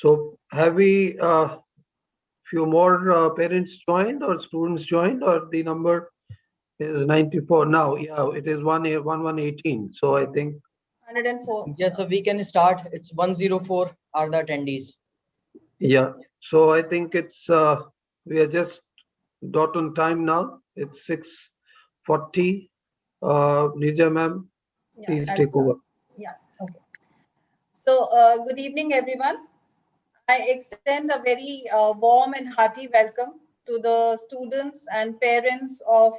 So have we few more parents joined or students joined, or the number is 94 now? Yeah, it is 118. So I think 104. Yes, so we can start. It's 104 are the attendees. yeah. So I think it's we are just dot on time now. It's 6:40. Nija ma'am, please take over. Yeah, okay. So good evening, everyone. I extend a very warm and hearty welcome to the students and parents of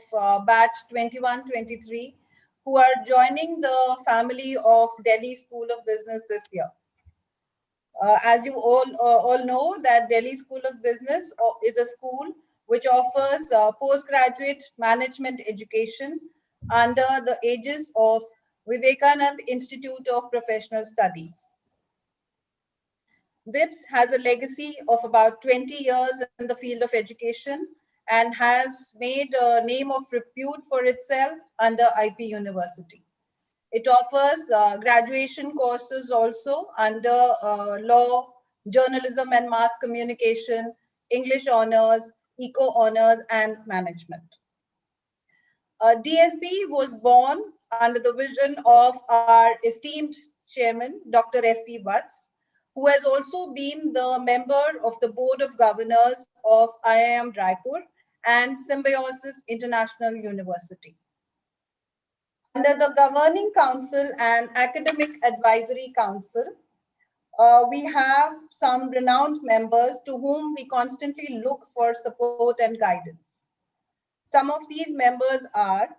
batch 21-23 who are joining the family of Delhi School of Business this year. As you all know, that Delhi School of Business is a school which offers postgraduate management education under the aegis of Vivekanand Institute of Professional Studies. WIPS has a legacy of about 20 years in the field of education and has made a name of repute for itself under IP University. It offers graduation courses also under law, journalism and mass communication, English honors, eco honors, and management. DSB was born under the vision of our esteemed chairman, Dr. S.C. Vats, who has also been the member of the Board of Governors of IIM Raipur and Symbiosis International University. Under the Governing Council and Academic Advisory Council, we have some renowned members to whom we constantly look for support and guidance. Some of these members are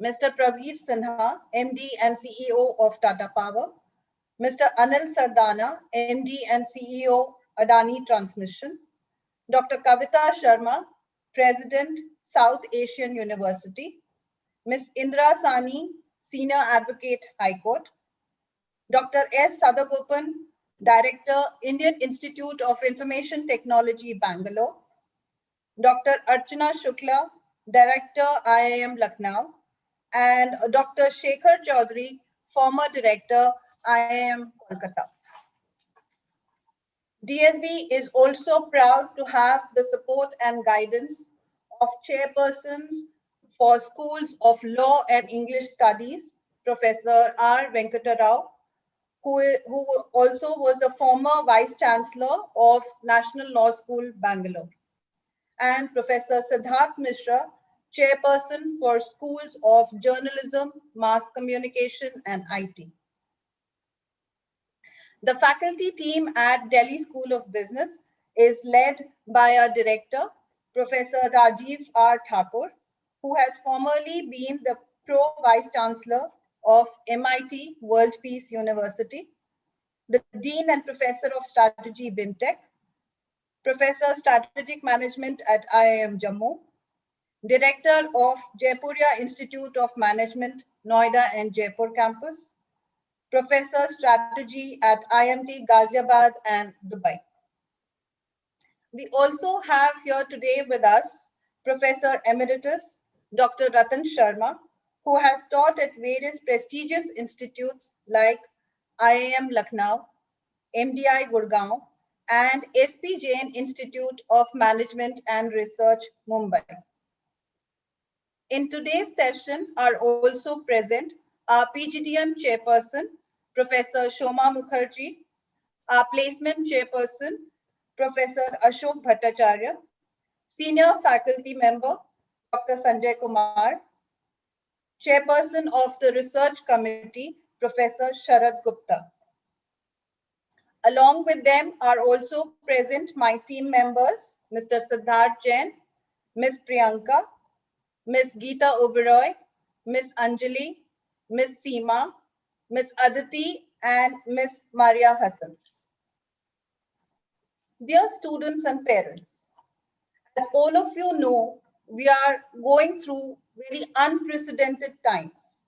Mr. Praveer Sinha, MD and CEO of Tata Power, Mr. Anil Sardana, MD and CEO, Adani Transmission, Dr. Kavita Sharma, President, South Asian University, Ms. Indra Sani, Senior Advocate, High Court, Dr. S. Sadagopan, Director, Indian Institute of Information Technology, Bangalore, Dr. Archana Shukla, Director, IIM Lucknow, and Dr. Shekhar Chaudhary, former Director, IIM Kolkata. DSB is also proud to have the support and guidance of chairpersons for schools of law and English studies, Professor R. Venkata Rao, who also was the former Vice Chancellor of National Law School, Bangalore, and Professor Siddharth Mishra, Chairperson for Schools of Journalism, Mass Communication, and IT. The faculty team at Delhi School of Business is led by our director, Professor Rajiv R. Thakur, who has formerly been the Pro-Vice Chancellor of MIT World Peace University, the Dean and Professor of Strategy, BIMTech, Professor Strategic Management at IIM Jammu, Director of Jaipuria Institute of Management, Noida and Jaipur campus, Professor Strategy at IMT Ghaziabad and Dubai. We also have here today with us Professor Emeritus Dr. Ratan Sharma, who has taught at various prestigious institutes like IIM Lucknow, MDI Gurgaon, and SP Jain Institute of Management and Research, Mumbai. In today's session are also present our Pgdm Chairperson, Professor Shoma Mukherjee, our Placement Chairperson, Professor Ashok Bhattacharya, Senior Faculty Member, Dr. Sanjay Kumar, Chairperson of the Research Committee, Professor Sharad Gupta. Along with them are also present my team members, Mr. Siddharth Jain, Ms. Priyanka, Ms. Geeta Oberoi, Ms. Anjali, Ms. Seema, Ms. Aditi, and Ms. Maria Hassan. Dear students and parents, as all of you know, we are going through very unprecedented times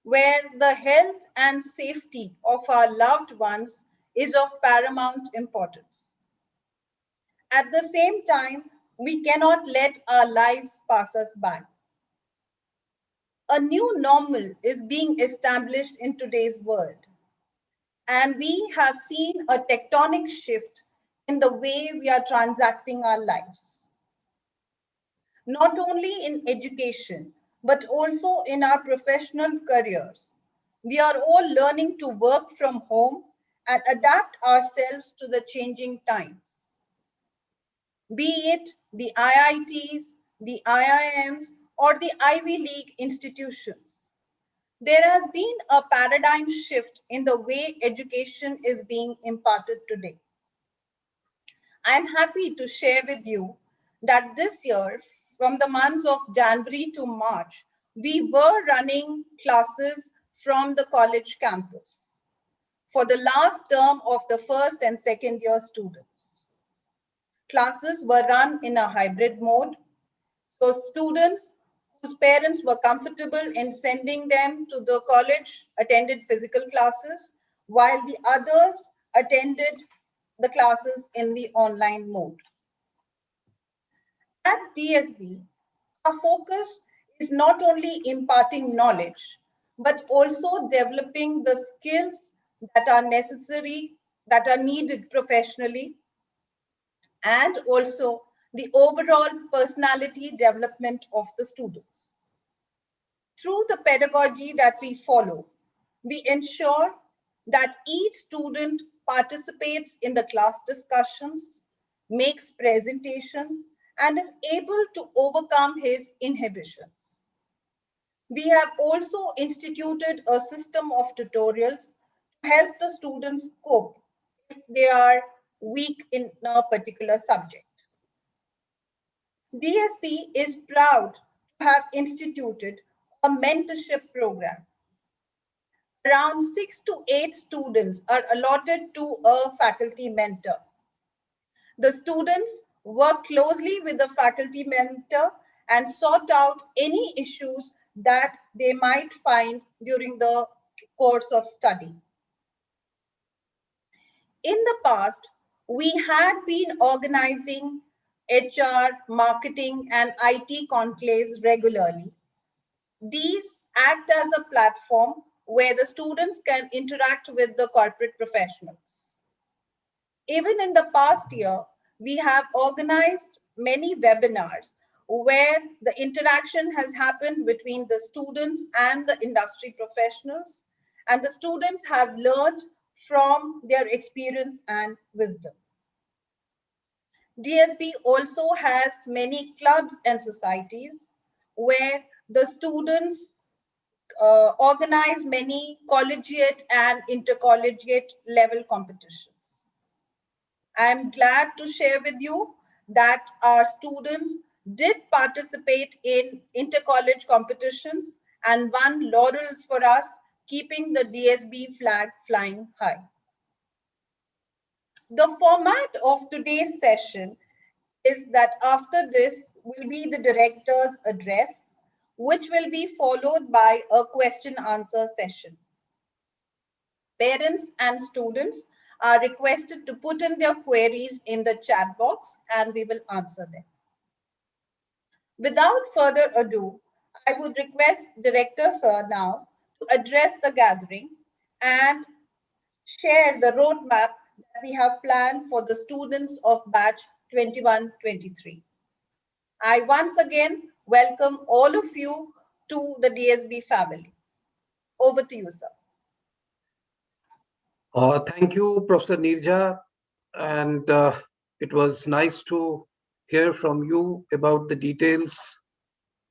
where the health and safety of our loved ones is of paramount importance. At the same time, we cannot let our lives pass us by. A new normal is being established in today's world. and we have seen a tectonic shift in the way we are transacting our lives, not only in education, but also in our professional careers. We are all learning to work from home and adapt ourselves to the changing times. Be it the IITs, the IIMs, or the Ivy League institutions. There has been a paradigm shift in the way education is being imparted today. I am happy to share with you that this year, from the months of January to March, we were running classes from the college campus for the last term of the first and second year students. Classes were run in a hybrid mode, so students whose parents were comfortable in sending them to the college attended physical classes, while the others attended the classes in the online mode. At DSB, our focus is not only imparting knowledge, but also developing the skills that are necessary, that are needed professionally, and also the overall personality development of the students. Through the pedagogy that we follow, we ensure that each student participates in the class discussions, makes presentations, and is able to overcome his inhibitions. We have also instituted a system of tutorials to help the students cope if they are weak in a particular subject. DSP is proud to have instituted a mentorship program. Around 6 to 8 students are allotted to a faculty mentor. The students work closely with the faculty mentor and sort out any issues that they might find during the course of study. In the past, we had been organizing HR, marketing, and IT conclaves regularly. These act as a platform where the students can interact with the corporate professionals. Even in the past year, we have organized many webinars where the interaction has happened between the students and the industry professionals, and the students have learned from their experience and wisdom. DSB also has many clubs and societies where the students organize many collegiate and intercollegiate level competitions. I'm glad to share with you that our students did participate in intercollege competitions and won laurels for us, keeping the DSB flag flying high. The format of today's session is that after this will be the director's address, which will be followed by a question answer session. Parents and students are requested to put in their queries in the chat box and we will answer them. Without further ado, I would request Director Sir now to address the gathering and share the roadmap that we have planned for the students of batch 21-23. I once again welcome all of you to the DSB family. Over to you, sir. Thank you, Professor Nirja. And it was nice to hear from you about the details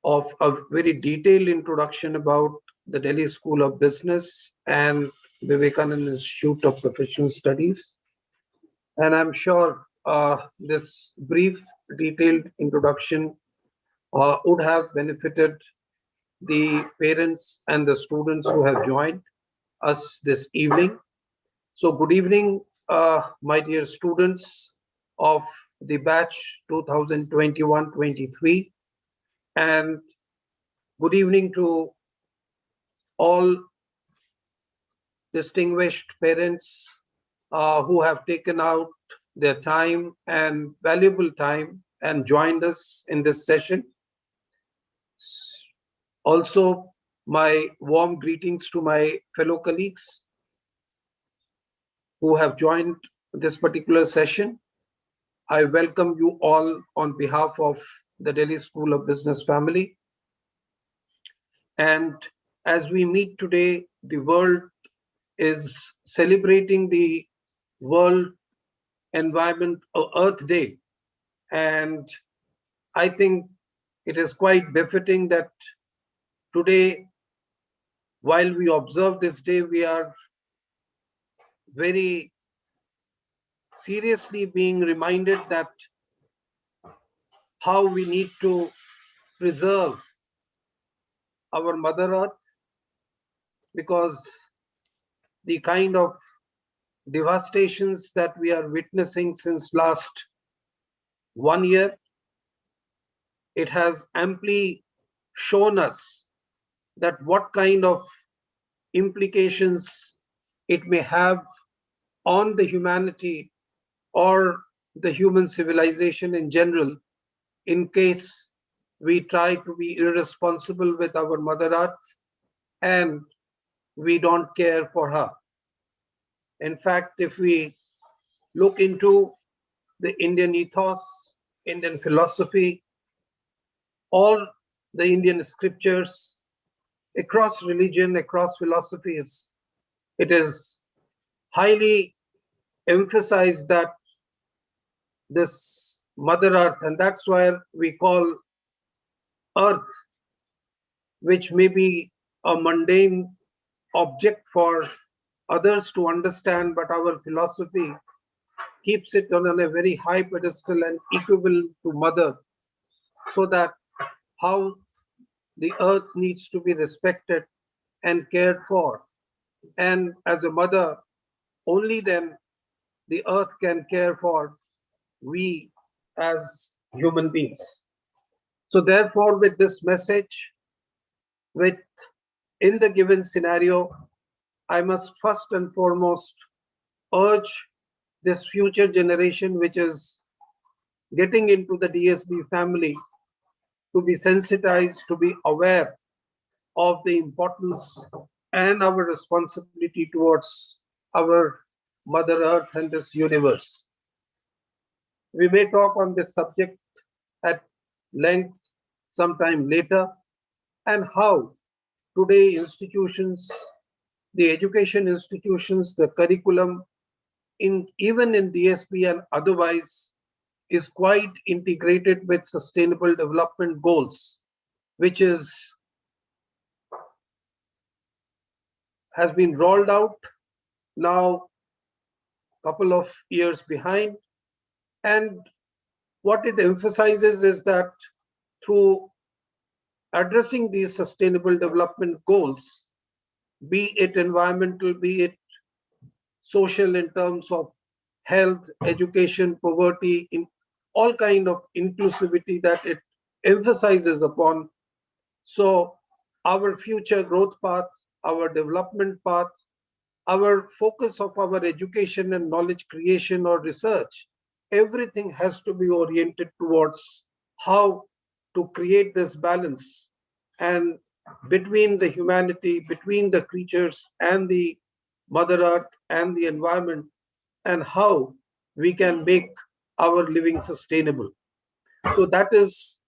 of a very detailed introduction about the Delhi School of Business and Vivekananda Institute of Professional Studies. And I'm sure this brief, detailed introduction would have benefited the parents and the students who have joined us this evening. So good evening, my dear students of the batch 2021-23, and good evening to all distinguished parents who have taken out their time and valuable time and joined us in this session. Also, my warm greetings to my fellow colleagues. who have joined this particular session. I welcome you all on behalf of the Delhi School of Business family. And as we meet today, the world is celebrating the World Environment Earth Day. And I think it is quite befitting that today, while we observe this day, we are very seriously being reminded that how we need to preserve our Mother Earth, because the kind of devastations that we are witnessing since last 1 year, it has amply shown us that what kind of implications it may have on the humanity or the human civilization in general, in case we try to be irresponsible with our Mother Earth and we don't care for her. In fact, if we look into the Indian ethos, Indian philosophy, all the Indian scriptures, across religion, across philosophies, it is highly emphasized that this Mother Earth, and that's why we call Earth, which may be a mundane object for others to understand, but our philosophy keeps it on a very high pedestal and equivalent to Mother, so that how the earth needs to be respected and cared for. And as a mother, only then the earth can care for we as human beings. So therefore, with this message, with in the given scenario, I must first and foremost urge this future generation, which is getting into the DSB family, to be sensitized, to be aware of the importance and our responsibility towards our Mother Earth and this universe. We may talk on this subject at length sometime later, and how today institutions, the education institutions, the curriculum, even in DSP and otherwise, is quite integrated with sustainable development goals, which has been rolled out now a couple of years behind. And what it emphasizes is that through addressing these sustainable development goals, be it environmental, be it social in terms of health, education, poverty, in all kind of inclusivity that it emphasizes upon. So our future growth path, our development path, our focus of our education and knowledge creation or research, everything has to be oriented towards how to create this balance and between the humanity, between the creatures and the Mother Earth and the environment, and how we can make our living sustainable. So that is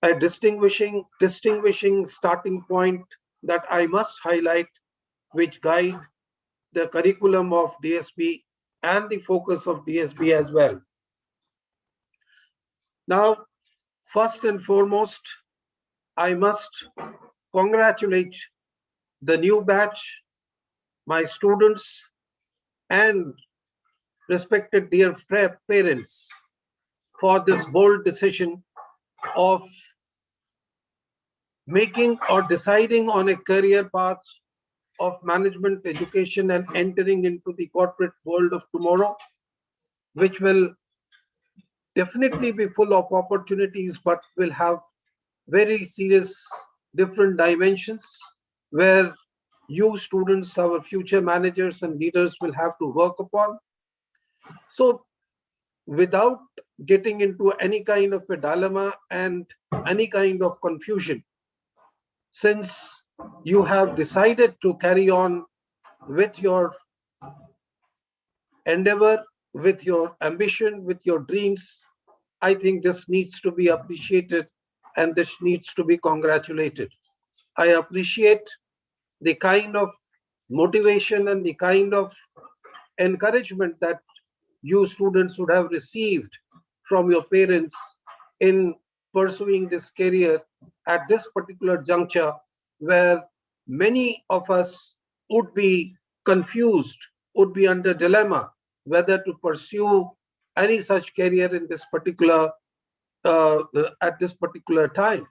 a distinguishing starting point that I must highlight, which guide the curriculum of DSB and the focus of DSB as well. Now, first and foremost, I must congratulate the new batch, my students, and respected dear parents for this bold decision of making or deciding on a career path of management education and entering into the corporate world of tomorrow, which will definitely be full of opportunities, but will have very serious different dimensions where you students, our future managers and leaders, will have to work upon. So without getting into any kind of a dilemma and any kind of confusion, since you have decided to carry on with your endeavor, with your ambition, with your dreams. I think this needs to be appreciated and this needs to be congratulated. I appreciate the kind of motivation and the kind of encouragement that you students would have received from your parents in pursuing this career at this particular juncture, where many of us would be confused, would be under dilemma whether to pursue any such career in this particular at this particular time.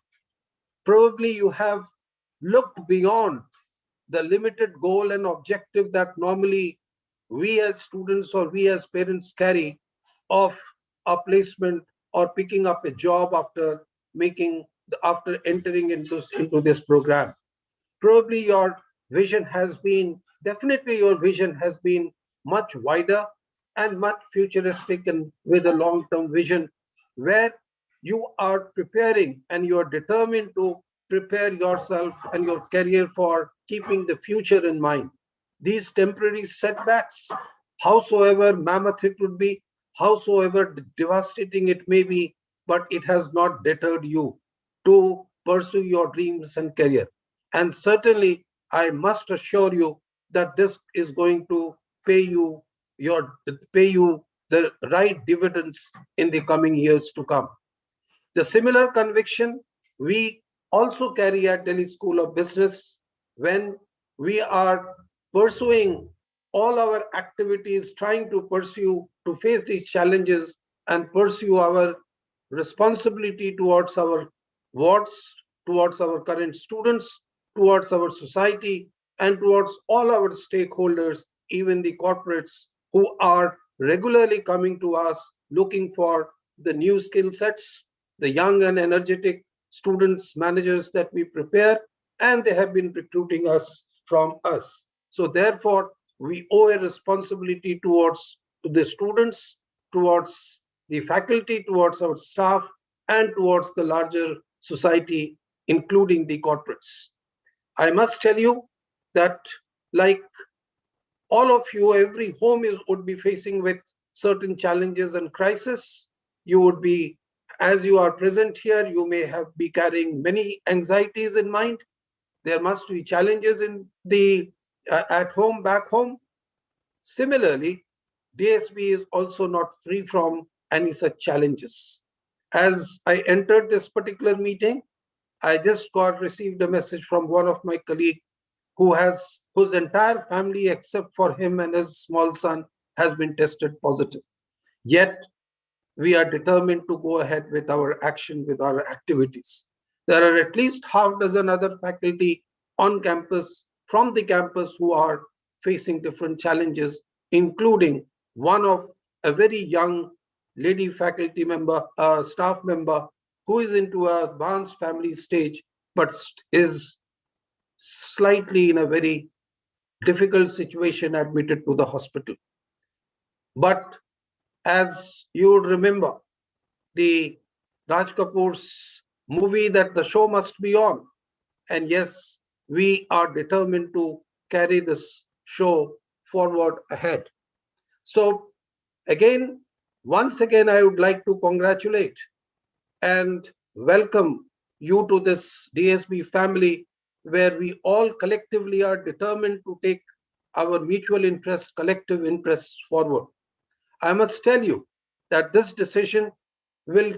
Probably you have looked beyond the limited goal and objective that normally we as students or we as parents carry of a placement or picking up a job after entering into this program. Probably your vision has been, definitely your vision has been much wider and much futuristic and with a long-term vision, where you are preparing and you are determined to prepare yourself and your career for keeping the future in mind. These temporary setbacks, howsoever mammoth it would be, howsoever devastating it may be, but it has not deterred you to pursue your dreams and career. And certainly, I must assure you that this is going to pay you the right dividends in the coming years to come. The similar conviction we also carry at Delhi School of Business when we are pursuing all our activities, trying to face these challenges and pursue our responsibility towards our wards, towards our current students, towards our society, and towards all our stakeholders, even the corporates who are regularly coming to us looking for the new skill sets, the young and energetic students, managers that we prepare, and they have been recruiting us from us. So therefore, we owe a responsibility towards the students, towards the faculty, towards our staff, and towards the larger society, including the corporates. I must tell you that, like all of you, every home would be facing with certain challenges and crises. You would be, as you are present here, you may be carrying many anxieties in mind. There must be challenges in the at home, back home. Similarly, DSB is also not free from any such challenges. As I entered this particular meeting, I just received a message from one of my colleagues whose entire family, except for him and his small son, has been tested positive. Yet, we are determined to go ahead with our action, with our activities. There are at least half dozen other faculty on campus, from the campus, who are facing different challenges, including one of a very young lady faculty member, staff member, who is into an advanced family stage, but is slightly in a very difficult situation, admitted to the hospital. But as you would remember, the Raj Kapoor's movie that the show must be on. And yes, we are determined to carry this show forward ahead. So again, once again, I would like to congratulate and welcome you to this DSB family, where we all collectively are determined to take our mutual interest, collective interests forward. I must tell you that this decision will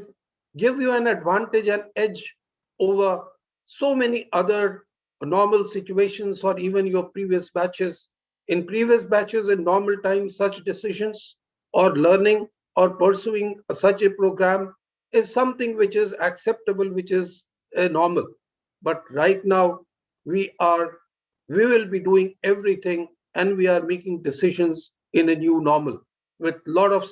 give you an advantage and edge over so many other normal situations or even your previous batches. In previous batches, in normal times, such decisions or learning or pursuing such a program is something which is acceptable, which is normal. But right now, we will be doing everything and we are making decisions in a new normal with a lot of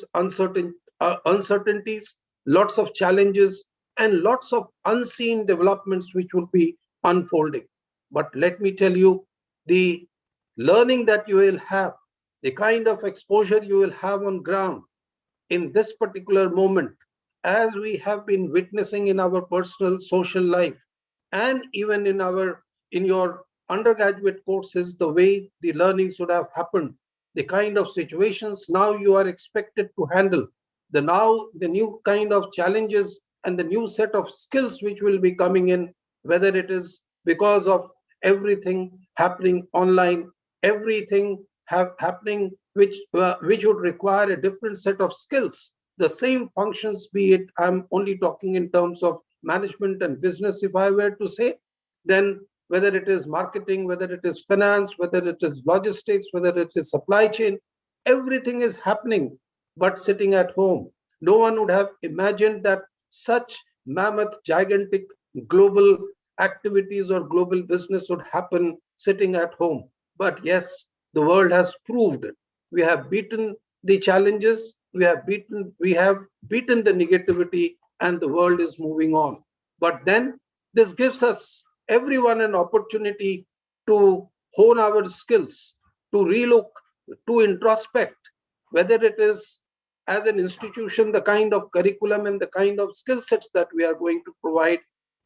uncertainties, lots of challenges, and lots of unseen developments which will be unfolding. But let me tell you, the learning that you will have, the kind of exposure you will have on ground in this particular moment, as we have been witnessing in our personal social life, and even in your undergraduate courses, the way the learning should have happened, the kind of situations now you are expected to handle, the new kind of challenges and the new set of skills which will be coming in, whether it is because of everything happening online, everything happening which would require a different set of skills. The same functions, be it, I'm only talking in terms of management and business, if I were to say, then whether it is marketing, whether it is finance, whether it is logistics, whether it is supply chain, everything is happening, but sitting at home. No one would have imagined that such mammoth, gigantic global activities or global business would happen sitting at home. But yes, the world has proved it. We have beaten the challenges, we have beaten the negativity, and the world is moving on. But then this gives us everyone an opportunity to hone our skills, to relook, to introspect, whether it is as an institution, the kind of curriculum and the kind of skill sets that we are going to provide,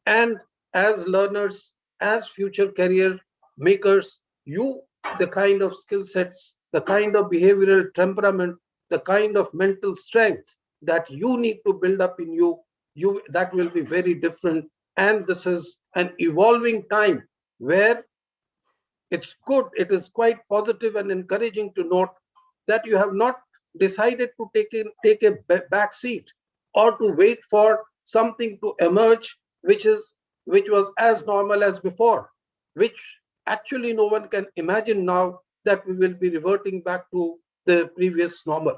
and as learners, as future career makers, the kind of skill sets, the kind of behavioral temperament, the kind of mental strength that you need to build up in you, that will be very different. And this is an evolving time where it is quite positive and encouraging to note that you have not decided to take a back seat or to wait for something to emerge which was as normal as before, which actually no one can imagine now that we will be reverting back to the previous normal.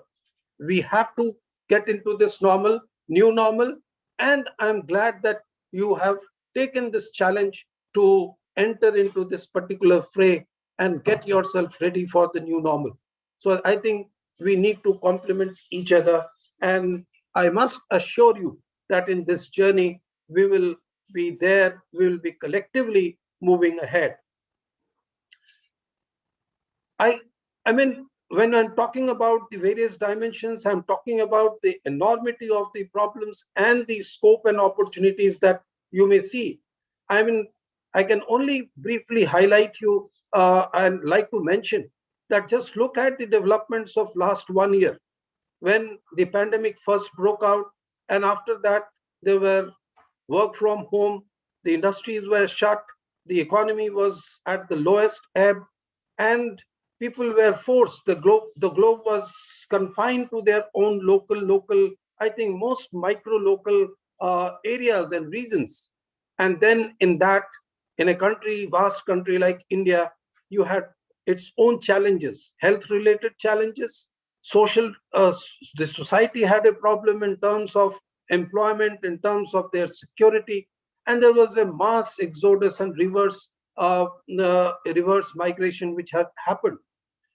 We have to get into this new normal, and I'm glad that you have taken this challenge to enter into this particular fray and get yourself ready for the new normal. So I think we need to complement each other, and I must assure you that in this journey we will be there, we will be collectively moving ahead. I mean, when I'm talking about the various dimensions, I'm talking about the enormity of the problems and the scope and opportunities that you may see. I mean, I can only briefly highlight you and like to mention that just look at the developments of last 1 year when the pandemic first broke out, and after that there were work from home, the industries were shut, the economy was at the lowest ebb, and people were forced. The globe was confined to their own local. I think most micro local areas and regions. And then in a vast country like India, you had its own challenges, health-related challenges, social. The society had a problem in terms of employment, in terms of their security, and there was a mass exodus and reverse migration which had happened.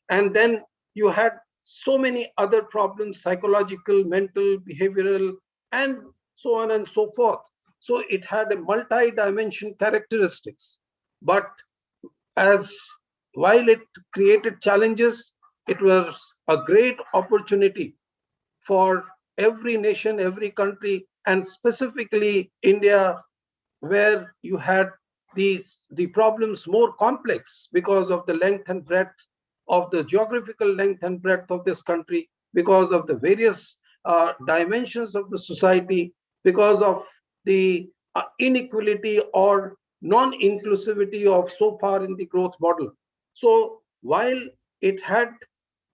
And then you had so many other problems, psychological, mental, behavioral, and so on and so forth. So it had a multi-dimension characteristics. But as while it created challenges, it was a great opportunity for every nation, every country, and specifically India, where you had the problems more complex because of the length and breadth of the geographical length and breadth of this country, because of the various dimensions of the society, because of the inequality or non-inclusivity of so far in the growth model. So while it had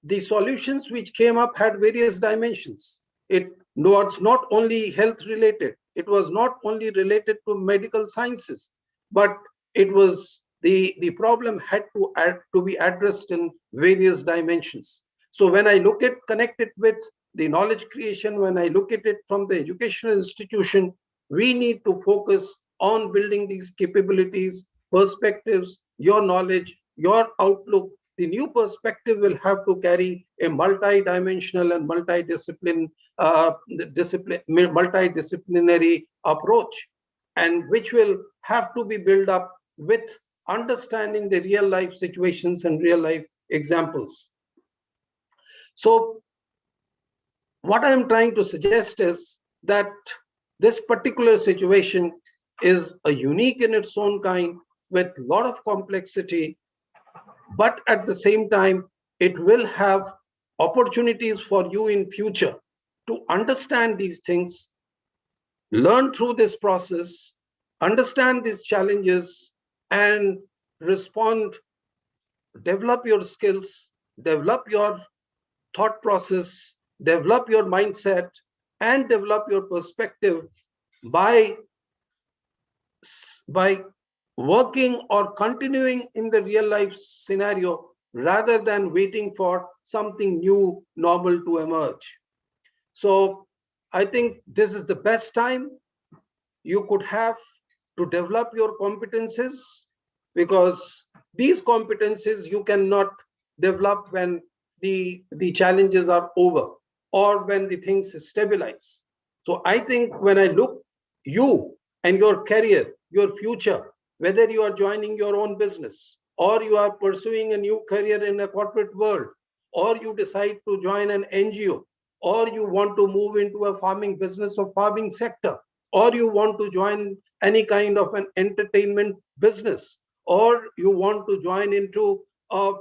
the solutions which came up had various dimensions. It was not only health related, it was not only related to medical sciences, but it was the problem had to be addressed in various dimensions. So when I connect it with the knowledge creation, when I look at it from the educational institution, we need to focus on building these capabilities, perspectives, your knowledge, your outlook. The new perspective will have to carry a multi-dimensional and multidisciplinary approach, and which will have to be built up with understanding the real life situations and real life examples. So what I'm trying to suggest is that this particular situation is a unique in its own kind with a lot of complexity, but at the same time, it will have opportunities for you in future to understand these things, learn through this process, understand these challenges, and respond, develop your skills, develop your thought process, develop your mindset, and develop your perspective by by working or continuing in the real life scenario rather than waiting for something new, normal to emerge. So I think this is the best time you could have to develop your competences, because these competences you cannot develop when the challenges are over or when the things stabilize. So I think when I look you and your career, your future, whether you are joining your own business or you are pursuing a new career in a corporate world, or you decide to join an NGO, or you want to move into a farming business or farming sector, or you want to join any kind of an entertainment business, or you want to join into a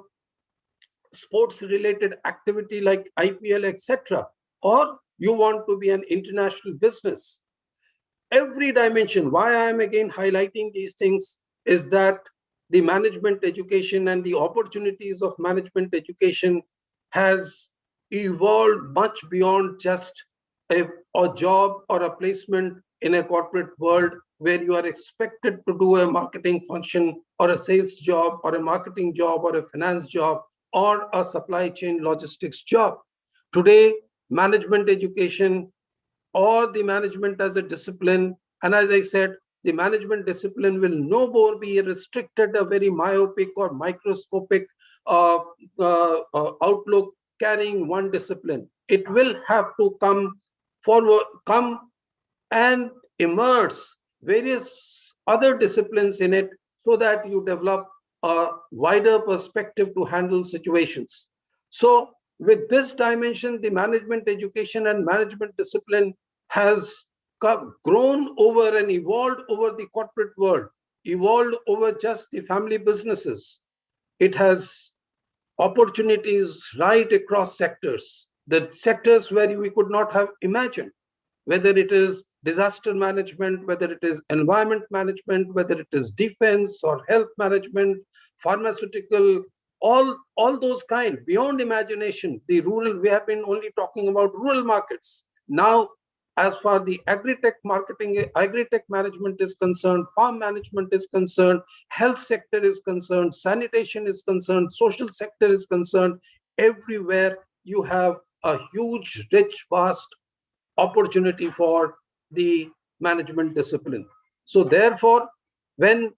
sports related activity like IPL, etc., or you want to be an international business. Every dimension, why I am again highlighting these things is that the management education and the opportunities of management education has evolved much beyond just a job or a placement in a corporate world where you are expected to do a marketing function or a sales job or a marketing job or a finance job or a supply chain logistics job. Today, management education or the management as a discipline, and as I said, the management discipline will no more be restricted, a very myopic or microscopic outlook carrying one discipline. It will have to come forward, come and immerse various other disciplines in it so that you develop a wider perspective to handle situations. So with this dimension, the management education and management discipline has grown over and evolved over the corporate world, evolved over just the family businesses. It has opportunities right across sectors, the sectors where we could not have imagined, whether it is disaster management, whether it is environment management, whether it is defense or health management, pharmaceutical, all those kind, beyond imagination. The rural, we have been only talking about rural markets. Now, as far the agri-tech marketing, agri-tech management is concerned, farm management is concerned, health sector is concerned, sanitation is concerned, social sector is concerned, everywhere you have a huge, rich, vast opportunity for the management discipline. So therefore, when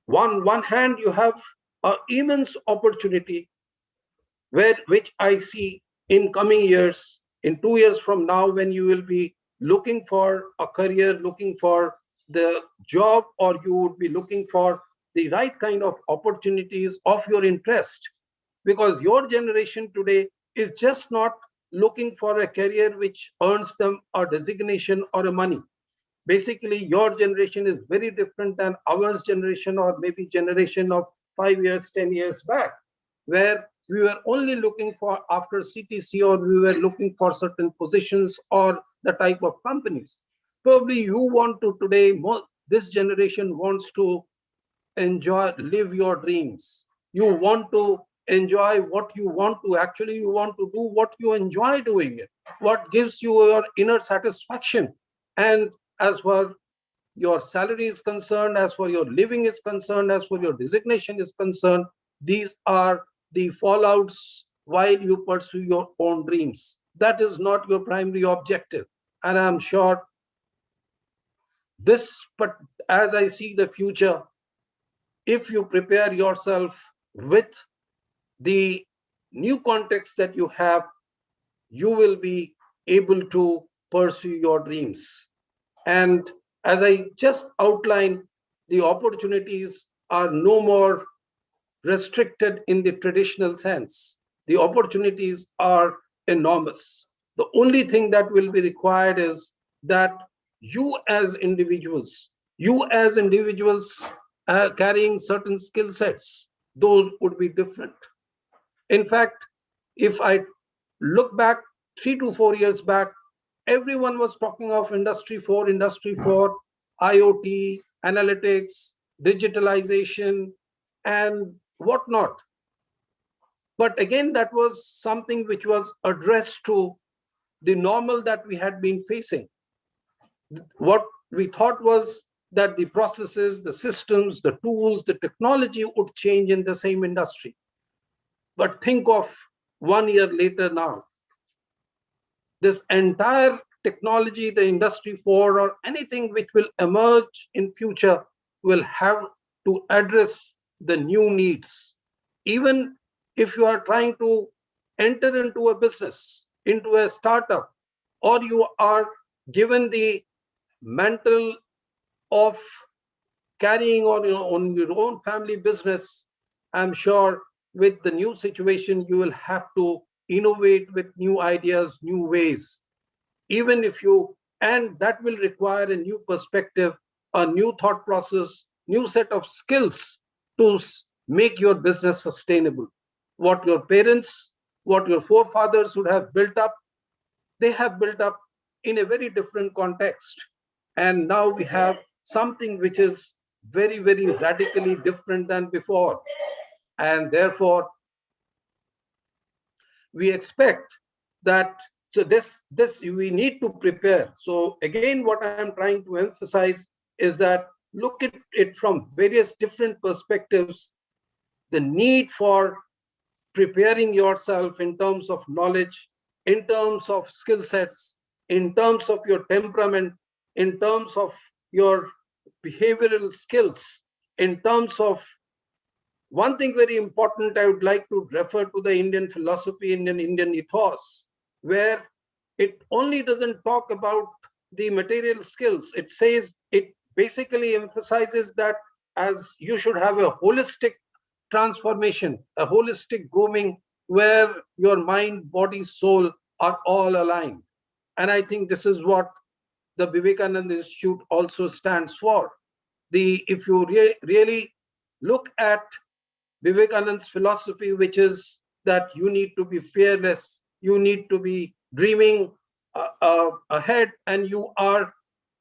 one hand you have an immense opportunity which I see in coming years, in 2 years from now, when you will be looking for a career, looking for the job, or you would be looking for the right kind of opportunities of your interest, because your generation today is just not looking for a career which earns them a designation or a money. Basically, your generation is very different than our generation, or maybe generation of 5 years, 10 years back, where we were only looking for after CTC, or we were looking for certain positions or the type of companies. Probably you want to today, this generation wants to enjoy, live your dreams. You want to enjoy what you want to, actually you want to do what you enjoy doing it, what gives you your inner satisfaction. And as far your salary is concerned, as for your living is concerned, as for your designation is concerned, these are the fallouts while you pursue your own dreams. That is not your primary objective. And I'm sure this, but as I see the future, if you prepare yourself with the new context that you have, you will be able to pursue your dreams. And as I just outlined, the opportunities are no more restricted in the traditional sense. The opportunities are enormous. The only thing that will be required is that you as individuals carrying certain skill sets, those would be different. In fact, if I look back 3 to 4 years back, everyone was talking of Industry 4, Industry 4, IoT, analytics, digitalization, and whatnot. But again, that was something which was addressed to the normal that we had been facing. What we thought was that the processes, the systems, the tools, the technology would change in the same industry. But think of 1 year later now, this entire technology, the Industry 4 or anything which will emerge in future will have to address the new needs. Even if you are trying to enter into a business, into a startup, or you are given the mantle of carrying on your own family business, I'm sure with the new situation, you will have to innovate with new ideas, new ways. Even if you, and that will require a new perspective, a new thought process, new set of skills to make your business sustainable. What your parents, what your forefathers would have built up, they have built up in a very different context. And now we have something which is very, very radically different than before. And therefore, we expect that, so this we need to prepare. So again, what I'm trying to emphasize is that look at it from various different perspectives. The need for preparing yourself in terms of knowledge, in terms of skill sets, in terms of your temperament, in terms of your behavioral skills, in terms of one thing very important, I would like to refer to the Indian philosophy, Indian ethos, where it only doesn't talk about the material skills. It says, it basically emphasizes that as you should have a holistic transformation, a holistic grooming where your mind, body, soul are all aligned. And I think this is what the Vivekananda Institute also stands for. If you really look at Vivekananda's philosophy, which is that you need to be fearless, you need to be dreaming ahead, and you are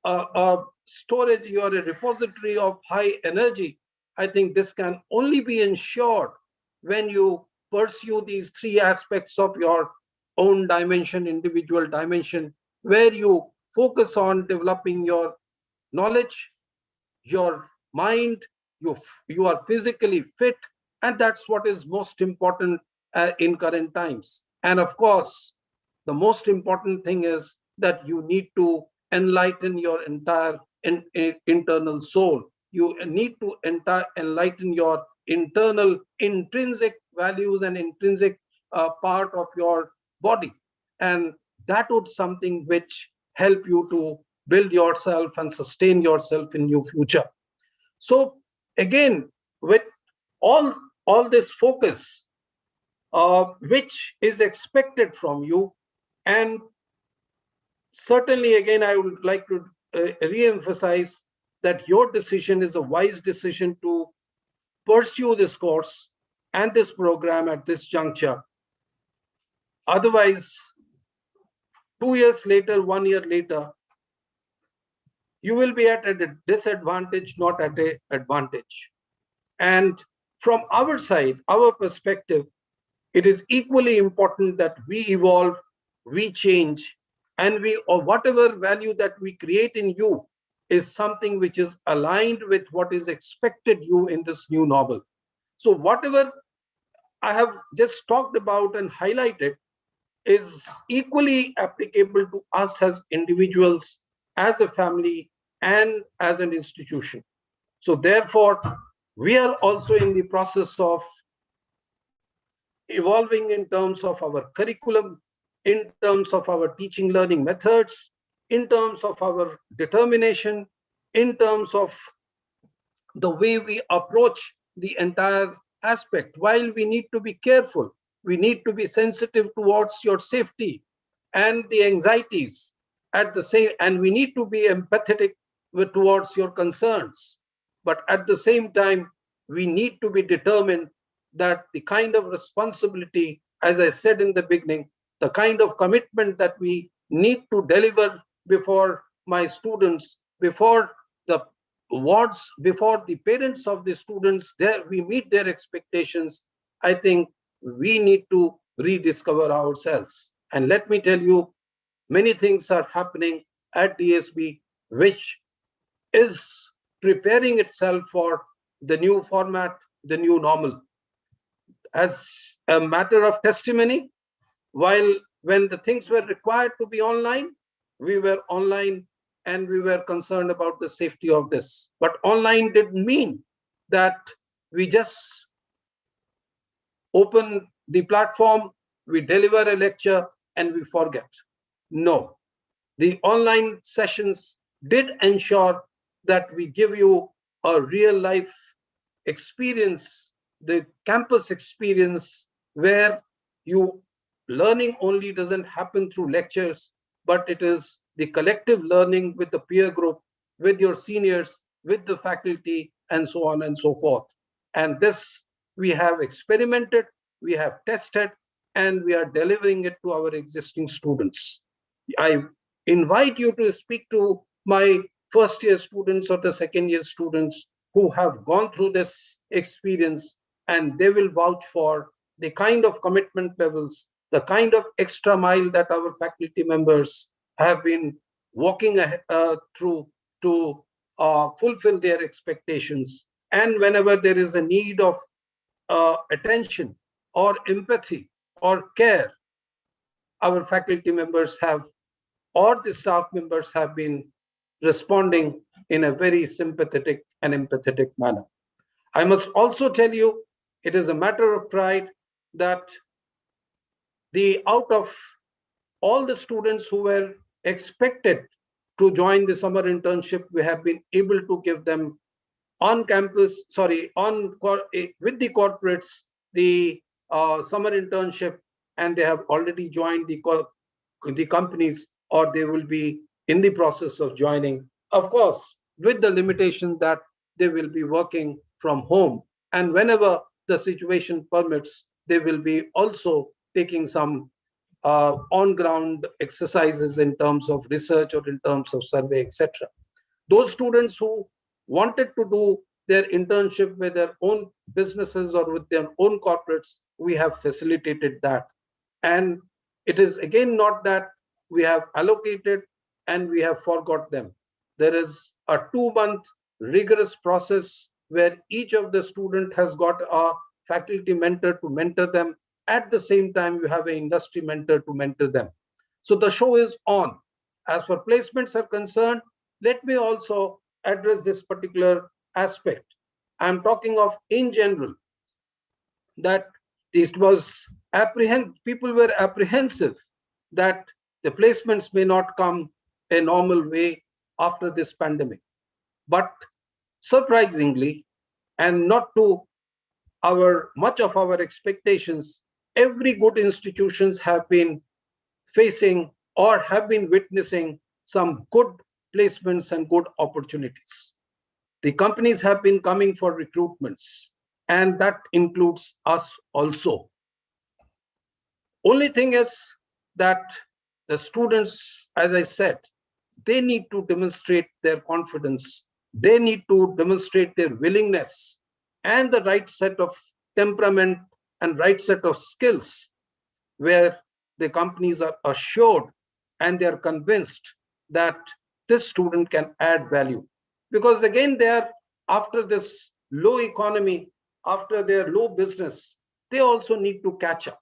a storage, you are a repository of high energy. I think this can only be ensured when you pursue these three aspects of your own dimension, individual dimension, where you focus on developing your knowledge, your mind, you are physically fit, and that's what is most important in current times. And of course, the most important thing is that you need to enlighten your entire internal soul. You need to enlighten your internal intrinsic values and intrinsic part of your body. And that would something which help you to build yourself and sustain yourself in your future. So again, with all this focus, which is expected from you, and certainly again, I would like to re-emphasize that your decision is a wise decision to pursue this course and this program at this juncture. Otherwise, 2 years later, 1 year later, you will be at a disadvantage, not at an advantage. And from our side, our perspective, it is equally important that we evolve, we change, and or whatever value that we create in you is something which is aligned with what is expected you in this new normal. So whatever I have just talked about and highlighted is equally applicable to us as individuals, as a family, and as an institution. So therefore, we are also in the process of evolving in terms of our curriculum, in terms of our teaching learning methods, in terms of our determination, in terms of the way we approach the entire aspect. While we need to be careful, we need to be sensitive towards your safety and the anxieties at the same, and we need to be empathetic towards your concerns. But at the same time, we need to be determined that the kind of responsibility, as I said in the beginning, the kind of commitment that we need to deliver before my students, before the wards, before the parents of the students, there we meet their expectations. I think we need to rediscover ourselves. And let me tell you, many things are happening at DSB, which is preparing itself for the new format, the new normal. As a matter of testimony, while when the things were required to be online, we were online and we were concerned about the safety of this. But online didn't mean that we just open the platform, we deliver a lecture, and we forget. No, the online sessions did ensure that we give you a real life experience, the campus experience, where you learning only doesn't happen through lectures, but it is the collective learning with the peer group, with your seniors, with the faculty, and so on and so forth. And this we have experimented, we have tested, and we are delivering it to our existing students. I invite you to speak to my first year students or the second year students who have gone through this experience, and they will vouch for the kind of commitment levels, the kind of extra mile that our faculty members have been walking through to fulfill their expectations. And whenever there is a need of attention or empathy or care, our faculty members have, or the staff members have been responding in a very sympathetic and empathetic manner. I must also tell you, it is a matter of pride that out of all the students who were expected to join the summer internship, we have been able to give them on campus, with the corporates, the summer internship, and they have already joined the companies, or they will be in the process of joining, of course, with the limitation that they will be working from home. And whenever the situation permits, they will be also taking some on-ground exercises in terms of research or in terms of survey, etc. Those students who wanted to do their internship with their own businesses or with their own corporates, we have facilitated that. And it is again not that we have allocated and we have forgot them. There is a 2-month rigorous process where each of the student has got a faculty mentor to mentor them. At the same time, you have an industry mentor to mentor them. So the show is on. As for placements are concerned, let me also address this particular aspect. I'm talking of in general, that this was people were apprehensive that the placements may not come a normal way after this pandemic. But surprisingly, and not to much of our expectations, every good institutions have been facing or have been witnessing some good placements and good opportunities. The companies have been coming for recruitments, and that includes us also. Only thing is that the students, as I said, they need to demonstrate their confidence. They need to demonstrate their willingness and the right set of temperament and right set of skills, where the companies are assured and they are convinced that this student can add value. Because again, they are, after this low economy, after their low business, they also need to catch up.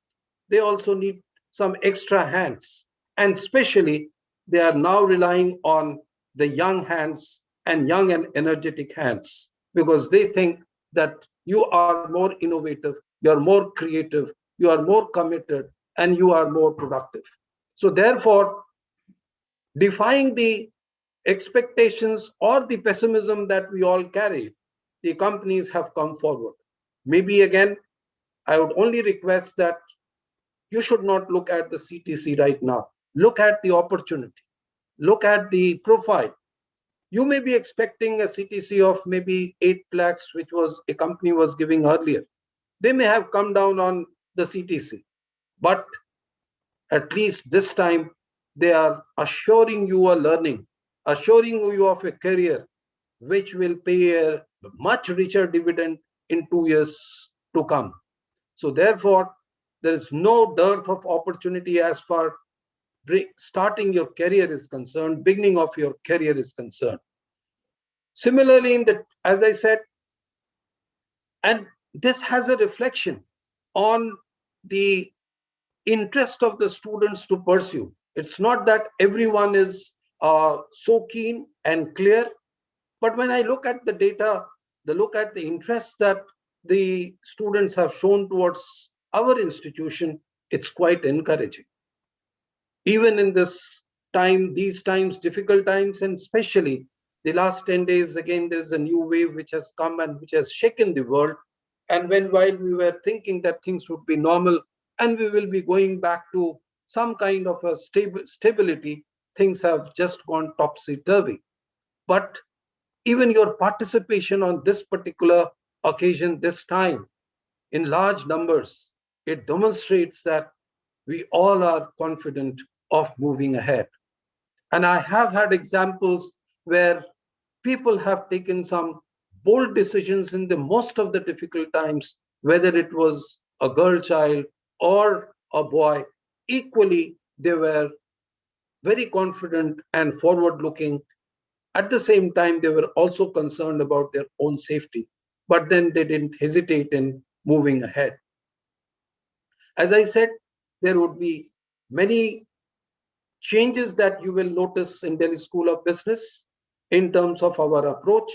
They also need some extra hands. And especially, they are now relying on the young hands and young and energetic hands, because they think that you are more innovative, you are more creative, you are more committed, and you are more productive. So therefore, defying the expectations or the pessimism that we all carried, the companies have come forward. Maybe again, I would only request that you should not look at the CTC right now. Look at the opportunity. Look at the profile. You may be expecting a CTC of maybe 8 lakhs, which was a company was giving earlier. They may have come down on the CTC, but at least this time they are assuring you a learning, assuring you of a career which will pay a much richer dividend in 2 years to come. So therefore, there is no dearth of opportunity as far starting your career is concerned, beginning of your career is concerned. Similarly, as I said, and this has a reflection on the interest of the students to pursue. It's not that everyone is so keen and clear, but when I look at the data, look at the interest that the students have shown towards our institution, it's quite encouraging. Even in these times, difficult times, and especially the last 10 days, again, there's a new wave which has come and which has shaken the world. And while we were thinking that things would be normal and we will be going back to some kind of a stability, things have just gone topsy-turvy. But even your participation on this particular occasion, this time, in large numbers, it demonstrates that we all are confident of moving ahead. And I have had examples where people have taken some bold decisions in the most of the difficult times, whether it was a girl child or a boy. Equally, they were very confident and forward looking. At the same time, they were also concerned about their own safety, but then they didn't hesitate in moving ahead. As I said, there would be many changes that you will notice in Delhi School of Business in terms of our approach,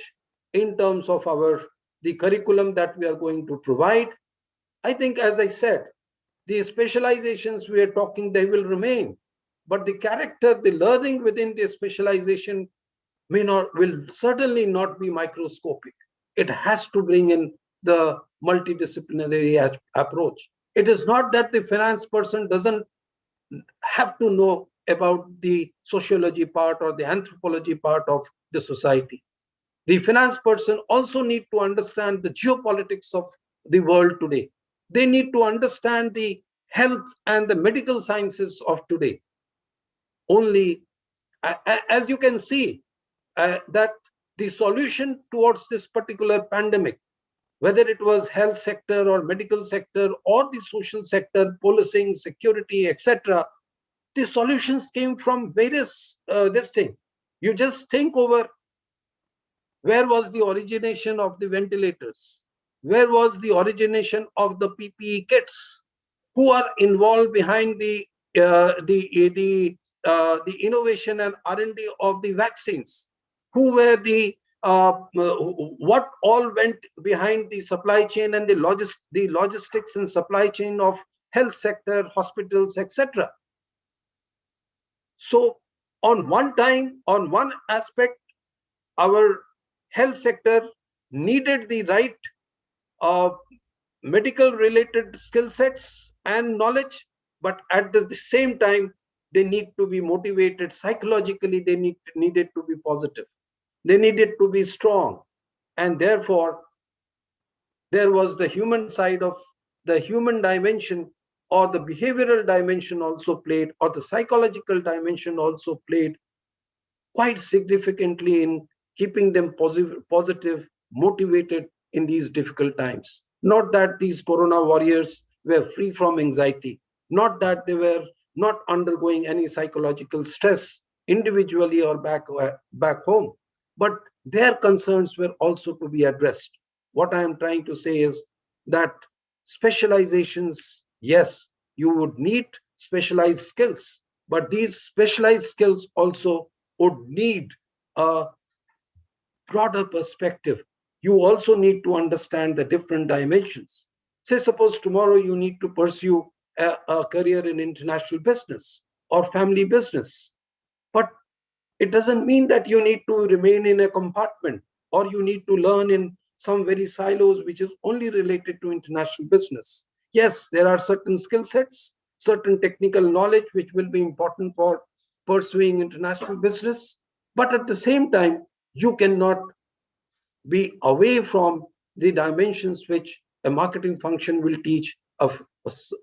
in terms of the curriculum that we are going to provide. I think, as I said, the specializations we are talking, they will remain, but the character, the learning within the specialization will certainly not be microscopic. It has to bring in the multidisciplinary approach. It is not that the finance person doesn't have to know about the sociology part or the anthropology part of the society. The finance person also need to understand the geopolitics of the world today. They need to understand the health and the medical sciences of today. Only, as you can see, that the solution towards this particular pandemic, whether it was health sector or medical sector or the social sector, policing, security, etc., the solutions came from various this thing. You just think over, where was the origination of the ventilators? Where was the origination of the PPE kits? Who are involved behind the innovation and R&D of the vaccines? Who were what all went behind the supply chain and the logistics and supply chain of health sector, hospitals, etc. So on one aspect, our health sector needed the right medical related skill sets and knowledge, but at the same time, they need to be motivated psychologically. They needed to be positive. They needed to be strong. And therefore, there was the human side of the human dimension, or the behavioral dimension also played, or the psychological dimension also played quite significantly in keeping them positive, motivated in these difficult times. Not that these corona warriors were free from anxiety, not that they were not undergoing any psychological stress individually or back home, but their concerns were also to be addressed. What I am trying to say is that specializations, yes, you would need specialized skills, but these specialized skills also would need a broader perspective. You also need to understand the different dimensions. Say, suppose tomorrow you need to pursue a career in international business or family business, but it doesn't mean that you need to remain in a compartment or you need to learn in some very silos which is only related to international business. Yes, there are certain skill sets, certain technical knowledge which will be important for pursuing international business, but at the same time, you cannot be away from the dimensions which a marketing function will teach,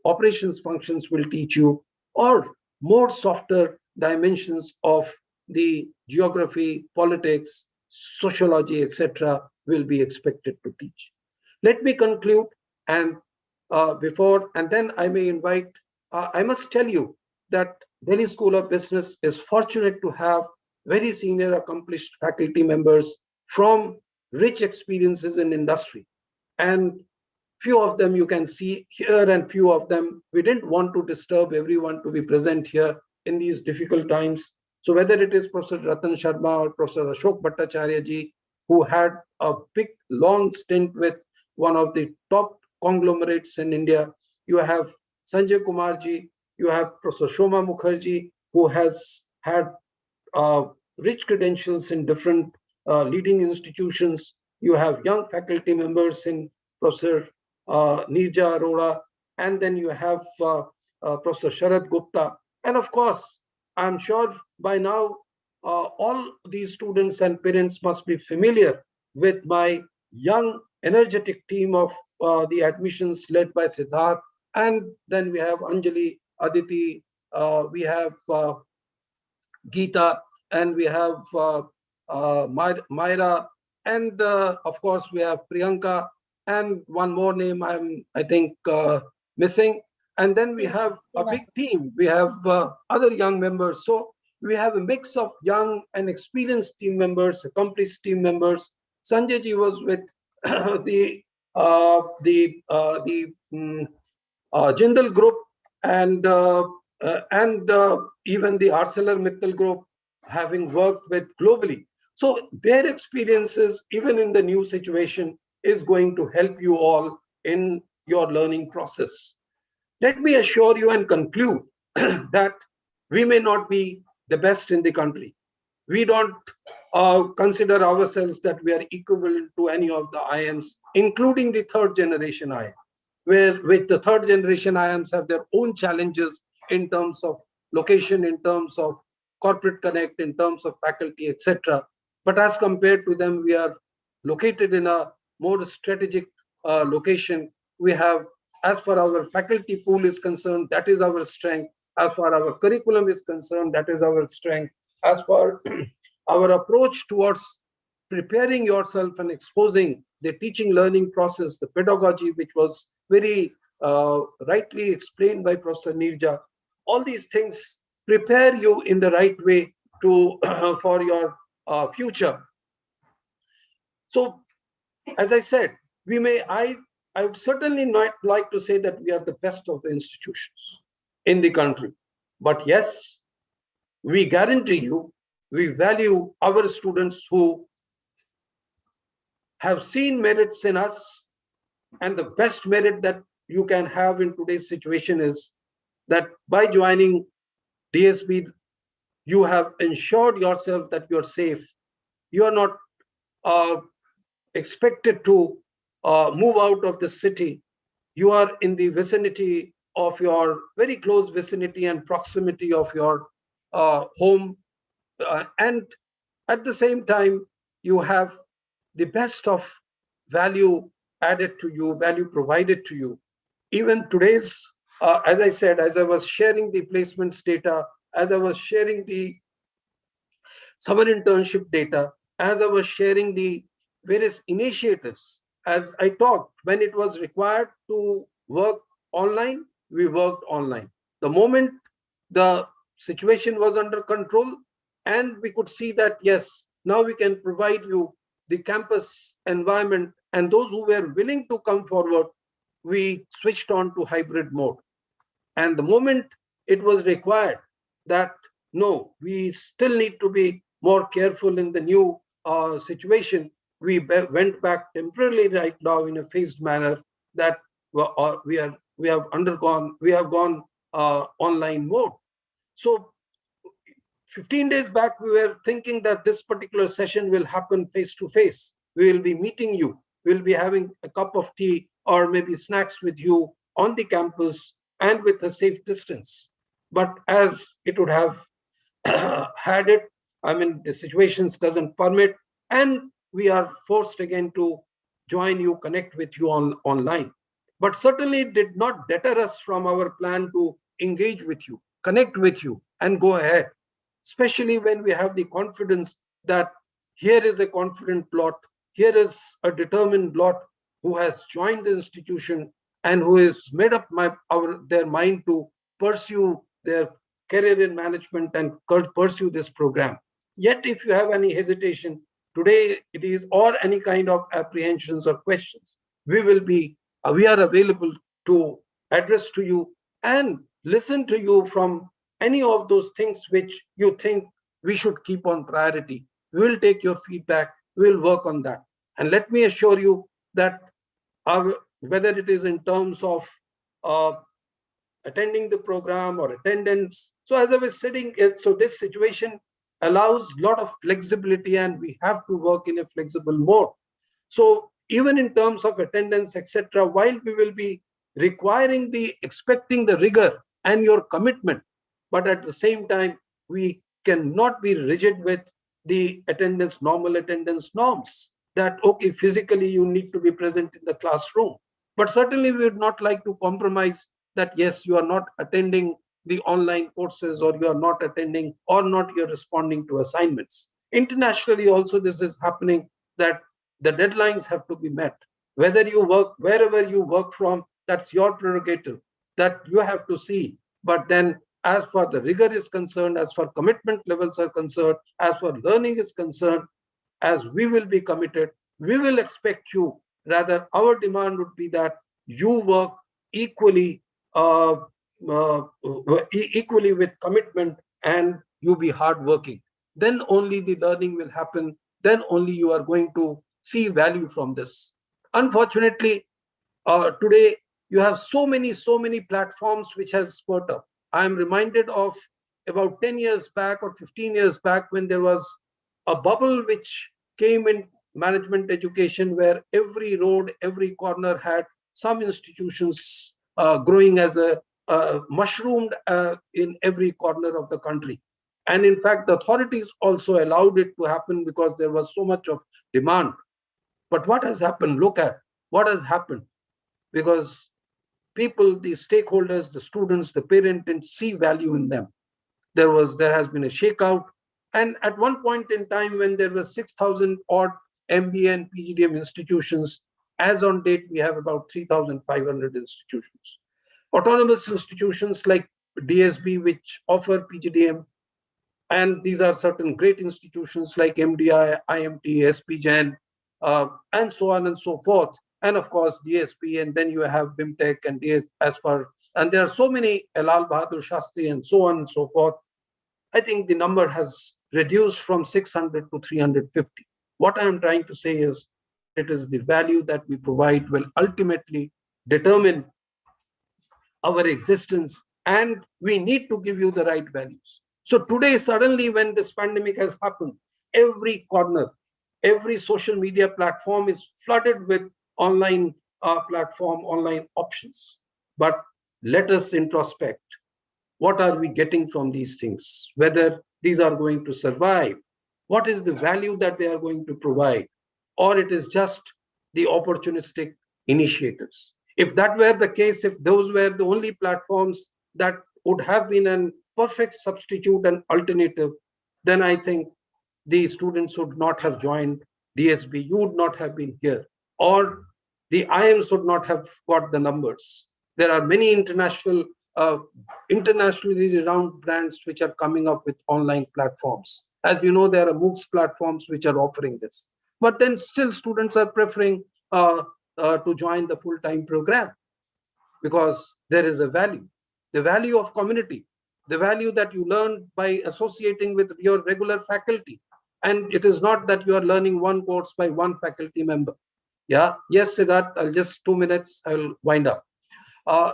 operations functions will teach you, or more softer dimensions of the geography, politics, sociology, etc., will be expected to teach. Let me conclude, and and then I may invite, I must tell you that Delhi School of Business is fortunate to have very senior accomplished faculty members from rich experiences in industry. And few of them you can see here, and few of them we didn't want to disturb everyone to be present here in these difficult times. So whether it is Professor Ratan Sharma or Professor Ashok Bhattacharya ji, who had a big long stint with one of the top conglomerates in India, you have Sanjay Kumar ji, you have Professor Shoma Mukherjee, who has had rich credentials in different leading institutions. You have young faculty members in Professor Neerja Arora, and then you have Professor Sharad Gupta. And of course, I'm sure by now all these students and parents must be familiar with my young, energetic team of the admissions led by Siddharth. And then we have Anjali, Aditi, we have Geeta, and we have Myra, and of course we have Priyanka, and one more name I think missing. And then we have a big team. We have other young members. So we have a mix of young and experienced team members, accomplished team members. Sanjay ji was with the Jindal Group, and even the ArcelorMittal Group, having worked with globally. So their experiences, even in the new situation, is going to help you all in your learning process. Let me assure you and conclude that we may not be the best in the country. We don't consider ourselves that we are equivalent to any of the IIMs, including the third generation IIM, where with the third generation IIMs have their own challenges in terms of location, in terms of corporate connect, in terms of faculty, etc. But as compared to them, we are located in a more strategic location. We have, as far as our faculty pool is concerned, that is our strength. As far as our curriculum is concerned, that is our strength. As far our approach towards preparing yourself and exposing the teaching learning process, the pedagogy, which was very rightly explained by Professor Neerja, all these things prepare you in the right way to for your future. So, as I said, I would certainly not like to say that we are the best of the institutions in the country. But yes, we guarantee you, we value our students who have seen merits in us, and the best merit that you can have in today's situation is that by joining DSB, you have ensured yourself that you're safe. You are not expected to move out of the city. You are in the vicinity of your very close vicinity and proximity of your home. And at the same time, you have the best of value added to you, value provided to you. Even today's, as I said, as I was sharing the placements data, as I was sharing the summer internship data, as I was sharing the various initiatives, as I talked, when it was required to work online, we worked online. The moment the situation was under control and we could see that, yes, now we can provide you the campus environment, and those who were willing to come forward, we switched on to hybrid mode. And the moment it was required that, no, we still need to be more careful in the new situation, we went back temporarily right now in a phased manner that we have gone online mode. So 15 days back, we were thinking that this particular session will happen face to face. We will be meeting you. We'll be having a cup of tea or maybe snacks with you on the campus and with a safe distance. But as it would have had it, I mean, the situations doesn't permit, and we are forced again to join you, connect with you online. But certainly it did not deter us from our plan to engage with you, connect with you, and go ahead, especially when we have the confidence that here is a confident lot, here is a determined lot who has joined the institution and who has made up their mind to pursue their career in management and pursue this program. Yet, if you have any hesitation today, it is or any kind of apprehensions or questions, we are available to address to you and listen to you from any of those things which you think we should keep on priority. We will take your feedback, we will work on that. And let me assure you that whether it is in terms of attending the program or attendance. So as I was sitting, so this situation allows a lot of flexibility and we have to work in a flexible mode. So even in terms of attendance, etc., while we will be expecting the rigor and your commitment, but at the same time, we cannot be rigid with the normal attendance norms that, okay, physically you need to be present in the classroom. But certainly we would not like to compromise that, yes, you are not attending the online courses or you are not attending or not you're responding to assignments. Internationally also this is happening, that the deadlines have to be met. Whether you work, wherever you work from, that's your prerogative, that you have to see. But then as far the rigor is concerned, as far commitment levels are concerned, as far learning is concerned, as we will be committed, we will expect you, rather our demand would be that you work equally with commitment and you be hardworking. Then only the learning will happen. Then only you are going to see value from this. Unfortunately, today you have so many platforms which has spurt up. I am reminded of about 10 years back or 15 years back when there was a bubble which came in management education, where every road, every corner had some institutions growing as a mushroomed in every corner of the country. And in fact, the authorities also allowed it to happen because there was so much of demand. But what has happened? Look at what has happened. Because people, the stakeholders, the students, the parents didn't see value in them. There has been a shakeout. And at one point in time, when there were 6,000 odd MBA and Pgdm institutions, as on date, we have about 3,500 institutions. Autonomous institutions like DSB, which offer Pgdm, and these are certain great institutions like MDI, IMT, SPGen, and so on and so forth. And of course, DSP, and then you have BIMTech and DS and there are so many, Lal Bahadur Shastri and so on and so forth. I think the number has reduced from 600 to 350. What I am trying to say is, it is the value that we provide will ultimately determine our existence, and we need to give you the right values. So today, suddenly, when this pandemic has happened, every corner, every social media platform is flooded with online online options. But let us introspect. What are we getting from these things? Whether these are going to survive? What is the value that they are going to provide? Or it is just the opportunistic initiatives? If that were the case, if those were the only platforms that would have been a perfect substitute and alternative, then I think the students would not have joined DSB. You would not have been here. Or the IMs would not have got the numbers. There are many internationally renowned brands which are coming up with online platforms. As you know, there are MOOCs platforms which are offering this. But then still students are preferring to join the full-time program because there is a value. The value of community, the value that you learn by associating with your regular faculty. And it is not that you are learning one course by one faculty member. Yeah, yes, Siddharth, I'll just 2 minutes, I'll wind up.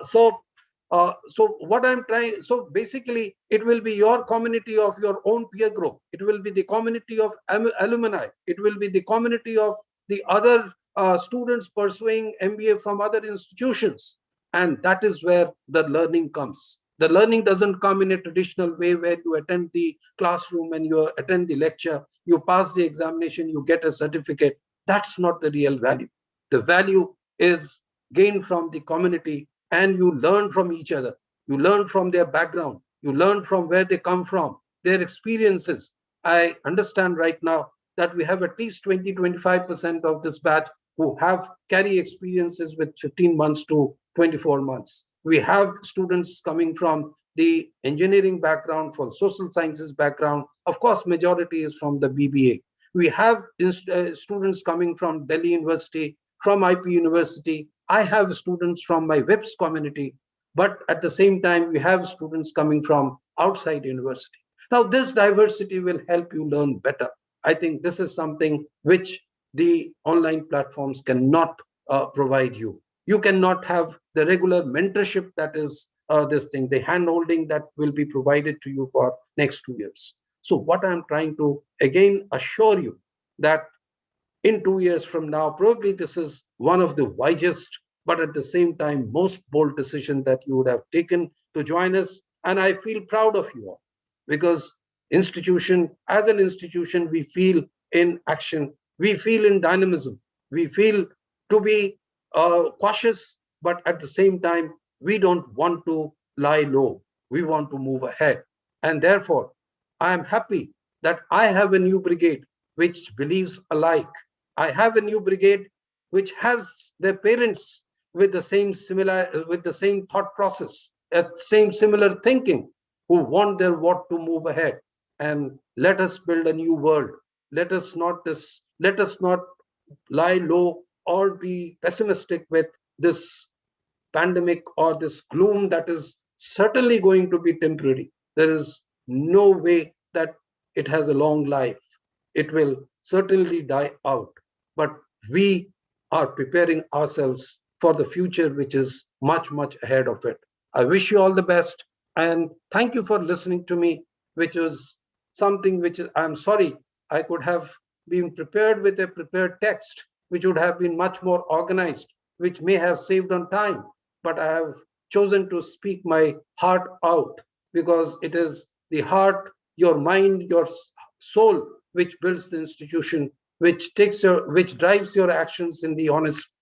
So what I'm trying, so basically, it will be your community of your own peer group. It will be the community of alumni. It will be the community of the other students pursuing MBA from other institutions. And that is where the learning comes. The learning doesn't come in a traditional way where you attend the classroom and you attend the lecture, you pass the examination, you get a certificate. That's not the real value. The value is gained from the community, and you learn from each other. You learn from their background. You learn from where they come from, their experiences. I understand right now that we have at least 20-25% of this batch who have carry experiences with 15 months to 24 months. We have students coming from the engineering background, for social sciences background. Of course, majority is from the BBA. We have students coming from Delhi University, from IP University. I have students from my WIPS community, but at the same time, we have students coming from outside university. Now, this diversity will help you learn better. I think this is something which the online platforms cannot provide you. You cannot have the regular mentorship that is this thing, the hand-holding that will be provided to you for next 2 years. So what I'm trying to again assure you that in 2 years from now, probably this is one of the wisest, but at the same time, most bold decision that you would have taken to join us. And I feel proud of you all, because institution, as an institution, we feel in action, we feel in dynamism, we feel to be cautious, but at the same time, we don't want to lie low. We want to move ahead. And therefore, I am happy that I have a new brigade which believes alike. I have a new brigade which has their parents with the same thought process, same similar thinking, who want their what to move ahead. And let us build a new world. Let us not lie low or be pessimistic with this pandemic or this gloom that is certainly going to be temporary. There is no way that it has a long life. It will certainly die out. But we are preparing ourselves for the future, which is much, much ahead of it. I wish you all the best. And thank you for listening to me, which is something which is, I'm sorry, I could have been prepared with a prepared text, which would have been much more organized, which may have saved on time. But I have chosen to speak my heart out, because it is the heart, your mind, your soul, which builds the institution, which drives your actions in the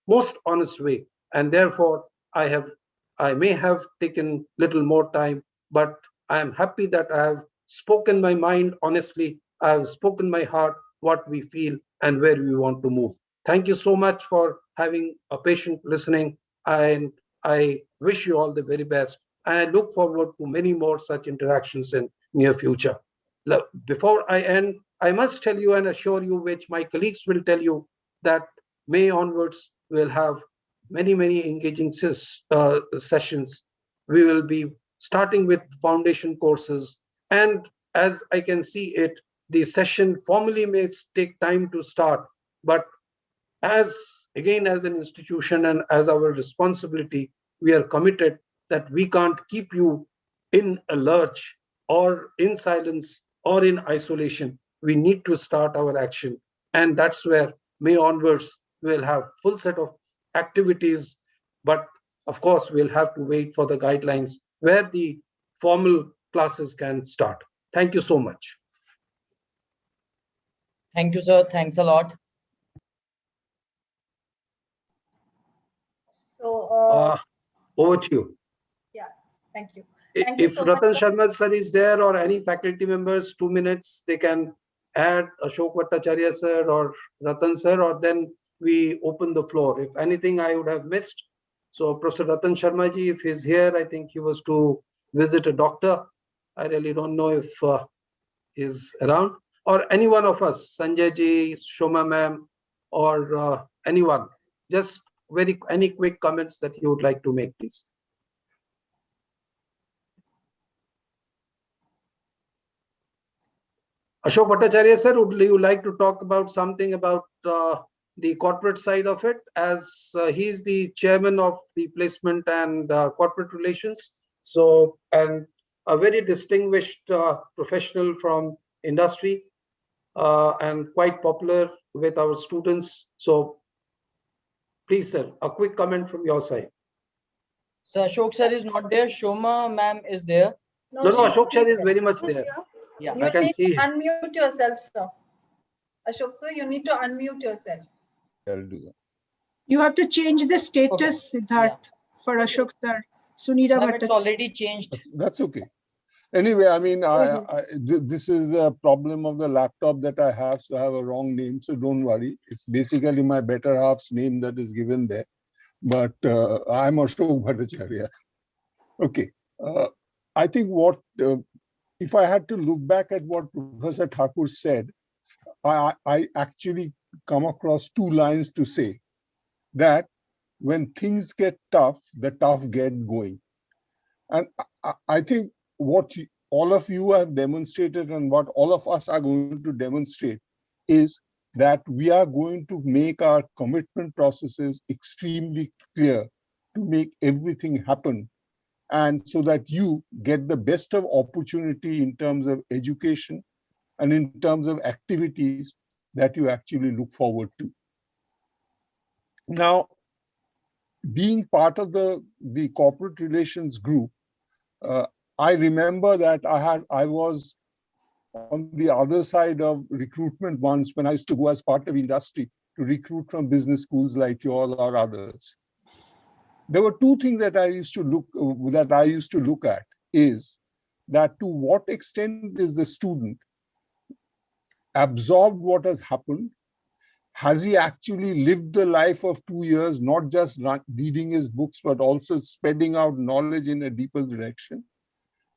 most honest way. And therefore, I may have taken little more time, but I am happy that I have spoken my mind honestly. I have spoken my heart, what we feel and where we want to move. Thank you so much for having a patient listening, and I wish you all the very best. And I look forward to many more such interactions in near future. Before I end, I must tell you and assure you, which my colleagues will tell you, that May onwards we'll have many engaging sessions. We will be starting with foundation courses, and as I can see it, the session formally may take time to start, but as an institution and as our responsibility, we are committed that we can't keep you in a lurch or in silence or in isolation. We need to start our action. And that's where May onwards, we'll have full set of activities. But of course, we'll have to wait for the guidelines where the formal classes can start. Thank you so much. Thank you, sir. Thanks a lot. So, over to you. yeah, thank you. If Ratan Sharma sir is there, or any faculty members, 2 minutes, they can add Ashok Bhattacharya sir or Ratan sir, or then we open the floor. If anything I would have missed. So Professor Ratan Sharma ji, if he's here, I think he was to visit a doctor. I really don't know if he's around, or any one of us, Sanjay ji, Shoma ma'am, or anyone. Just any quick comments that you would like to make, please. Ashok Bhattacharya sir, would you like to talk about something about the corporate side of it, as he's the chairman of the placement and corporate relations, so, and a very distinguished professional from industry, and quite popular with our students. So please sir, a quick comment from your side. So Ashok sir is not there. Shoma ma'am is there. No, Ashok sir is very much there. Yeah, you need to unmute yourself, sir. Ashok sir, you need to unmute yourself. I'll do that. You have to change the status, Siddharth, for Ashok sir. Sunita Ma'am, it's Bhattacharya. already changed. That's okay. Anyway, I mean, this is a problem of the laptop that I have, so I have a wrong name, so don't worry. It's basically my better half's name that is given there. But I'm Ashok Bhattacharya. Okay. I think what, if I had to look back at what Professor Thakur said, I actually come across two lines to say that when things get tough, the tough get going. And I think what all of you have demonstrated and what all of us are going to demonstrate is that we are going to make our commitment processes extremely clear to make everything happen. And so that you get the best of opportunity in terms of education and in terms of activities that you actually look forward to. Now, being part of the corporate relations group, I remember that I was on the other side of recruitment once when I used to go as part of industry to recruit from business schools like you all or others. There were two things that I used to look at is that to what extent is the student absorbed what has happened? Has he actually lived the life of 2 years, not just reading his books, but also spreading out knowledge in a deeper direction?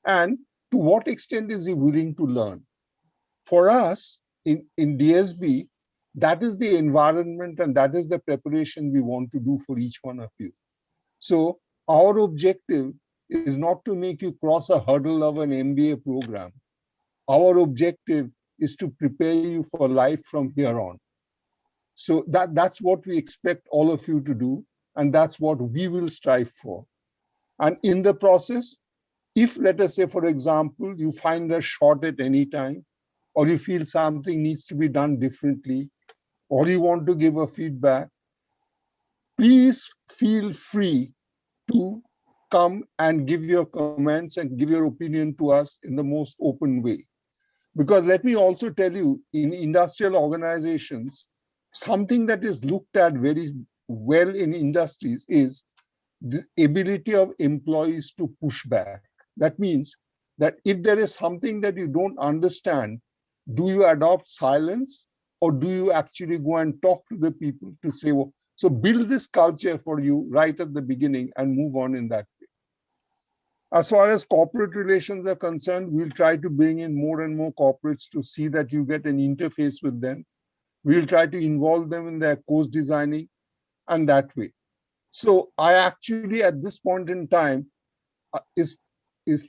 And to what extent is he willing to learn? For us in DSB, that is the environment and that is the preparation we want to do for each one of you. So our objective is not to make you cross a hurdle of an MBA program. Our objective is to prepare you for life from here on. So that's what we expect all of you to do, and that's what we will strive for. And in the process, if, let us say, for example, you find a short at any time, or you feel something needs to be done differently, or you want to give a feedback, please feel free to come and give your comments and give your opinion to us in the most open way. Because let me also tell you, in industrial organizations, something that is looked at very well in industries is the ability of employees to push back. That means that if there is something that you don't understand, do you adopt silence or do you actually go and talk to the people to say, well, so build this culture for you right at the beginning and move on in that way. As far as corporate relations are concerned, we'll try to bring in more and more corporates to see that you get an interface with them. We'll try to involve them in their course designing and that way. So I actually, at this point in time, is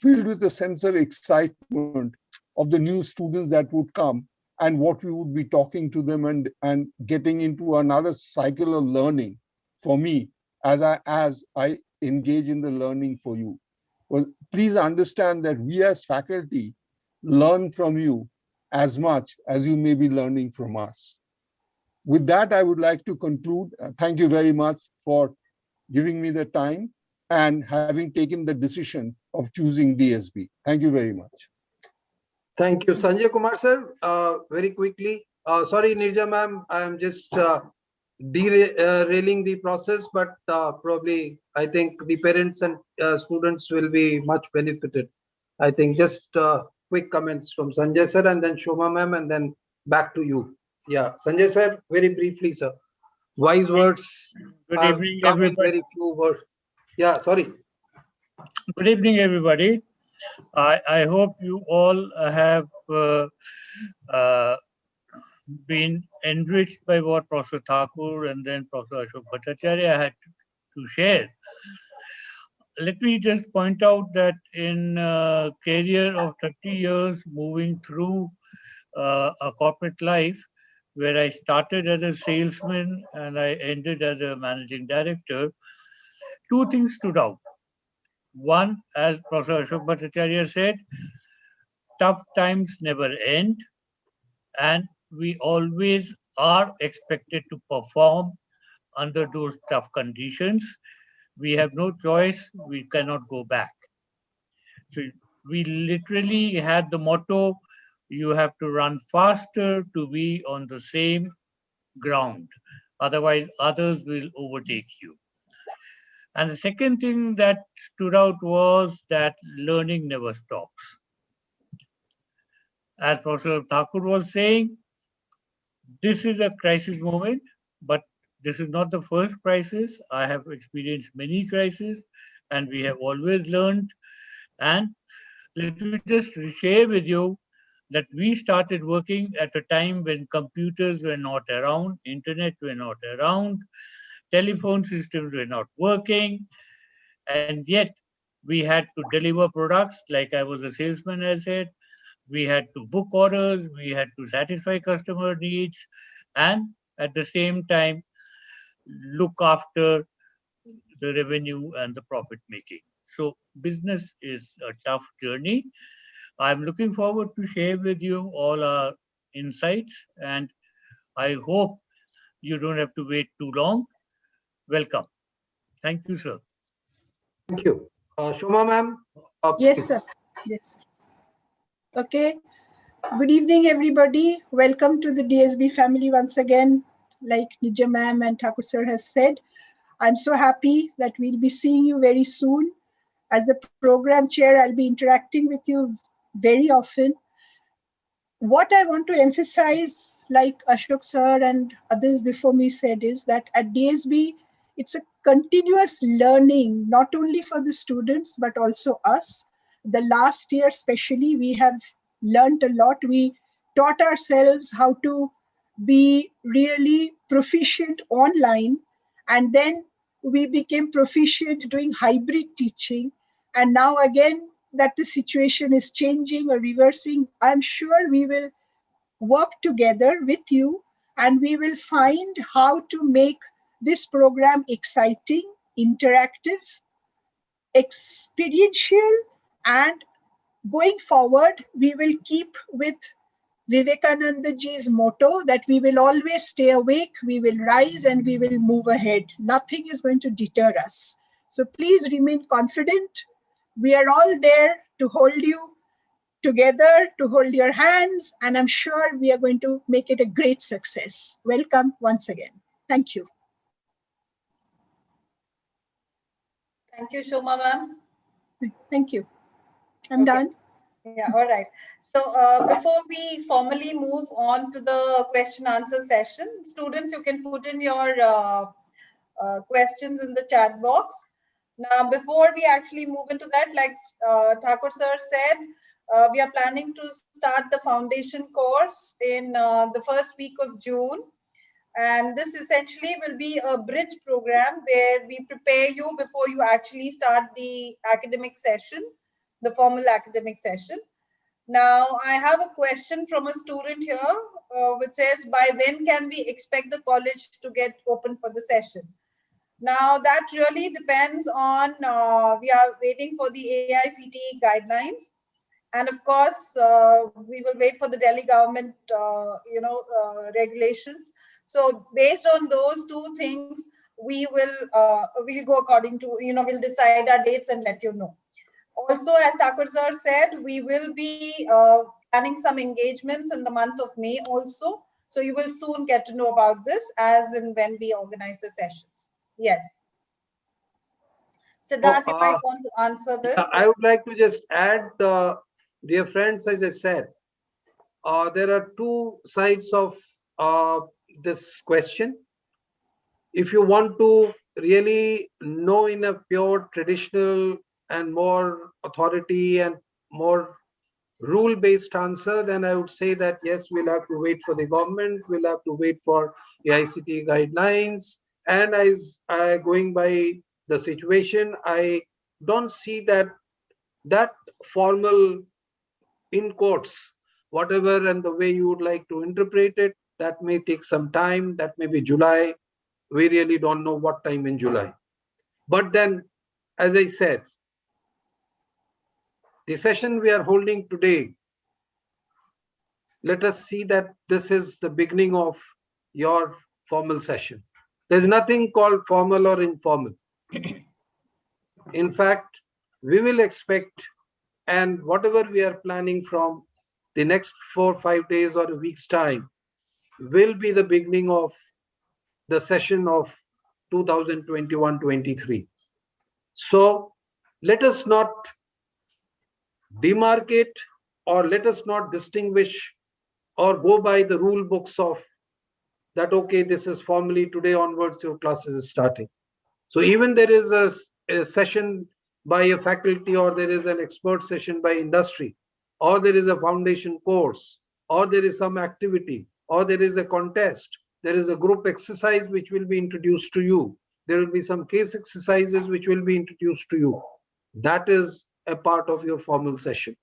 filled with a sense of excitement of the new students that would come and what we would be talking to them and getting into another cycle of learning for me as I engage in the learning for you. Well, please understand that we as faculty learn from you as much as you may be learning from us. With that, I would like to conclude. Thank you very much for giving me the time and having taken the decision of choosing DSB. Thank you very much. Thank you. Sanjay Kumar sir, very quickly. Sorry, Nirja ma'am, I am just derailing the process, but probably I think the parents and students will be much benefited. I think just quick comments from Sanjay sir and then Shoma ma'am and then back to you. Yeah, Sanjay sir, very briefly, sir. Wise words. Good evening, come in everybody. very few words. Yeah, sorry. Good evening, everybody. I hope you all have been enriched by what Professor Thakur and then Professor Ashok Bhattacharya had to share. Let me just point out that in a career of 30 years moving through a corporate life, where I started as a salesman and I ended as a managing director, two things stood out. One, as Professor Ashok Bhattacharya said, tough times never end, and we always are expected to perform under those tough conditions. We have no choice, we cannot go back. So we literally had the motto, you have to run faster to be on the same ground. Otherwise, others will overtake you. And the second thing that stood out was that learning never stops. As Professor Thakur was saying, this is a crisis moment, but this is not the first crisis. I have experienced many crises, and we have always learned. And let me just share with you that we started working at a time when computers were not around, internet were not around, telephone systems were not working, and yet we had to deliver products. Like I was a salesman, I said, we had to book orders, we had to satisfy customer needs, and at the same time look after the revenue and the profit making. So business is a tough journey. I'm looking forward to share with you all our insights, and I hope you don't have to wait too long. Welcome. Thank you, sir. Thank you. Shoma ma'am. Yes, sir. Yes. Okay. Good evening, everybody. Welcome to the DSB family once again. Like Nija ma'am and Thakur sir has said, I'm so happy that we'll be seeing you very soon. As the program chair, I'll be interacting with you very often. What I want to emphasize, like Ashok sir and others before me said, is that at DSB, it's a continuous learning, not only for the students, but also us. The last year, especially, we have learned a lot. We taught ourselves how to be really proficient online, and then we became proficient doing hybrid teaching. And now again, that the situation is changing or reversing, I'm sure we will work together with you and we will find how to make this program exciting, interactive, experiential, and going forward, we will keep with Vivekananda ji's motto that we will always stay awake, we will rise, and we will move ahead. Nothing is going to deter us. So please remain confident. We are all there to hold you together, to hold your hands, and I'm sure we are going to make it a great success. Welcome once again. Thank you. Thank you, Shoma ma'am. Thank you. I'm Okay. done. Yeah, all right. So before we formally move on to the question answer session, students, you can put in your questions in the chat box. Now, before we actually move into that, like Thakur sir said, we are planning to start the foundation course in the first week of June. And this essentially will be a bridge program where we prepare you before you actually start the academic session, the formal academic session. Now, I have a question from a student here, which says, by when can we expect the college to get open for the session? Now, that really depends on, we are waiting for the AICTE guidelines. And of course, we will wait for the Delhi government, regulations. So based on those two things, we'll go according to, we'll decide our dates and let you know. Also, as Thakur sir said, we will be planning some engagements in the month of May also. So you will soon get to know about this as and when we organize the sessions. Yes. Siddharth, you might want to answer this. I would like to just add, dear friends, as I said, there are two sides of this question. If you want to really know in a pure traditional and more authority and more rule-based answer, then I would say that yes, we'll have to wait for the government, we'll have to wait for the ICT guidelines. And as going by the situation, I don't see that formal, in quotes, whatever and the way you would like to interpret it, that may take some time, that may be July. We really don't know what time in July. But then, as I said, the session we are holding today, let us see that this is the beginning of your formal session. There's nothing called formal or informal. In fact, we will expect, and whatever we are planning from the next 4 or 5 days or a week's time will be the beginning of the session of 2021-23. So let us not demarcate, or let us not distinguish or go by the rule books of that, okay, this is formally today onwards your classes is starting. So even there is a session by a faculty, or there is an expert session by industry, or there is a foundation course, or there is some activity, or there is a contest, there is a group exercise which will be introduced to you, there will be some case exercises which will be introduced to you. That is a part of your formal session,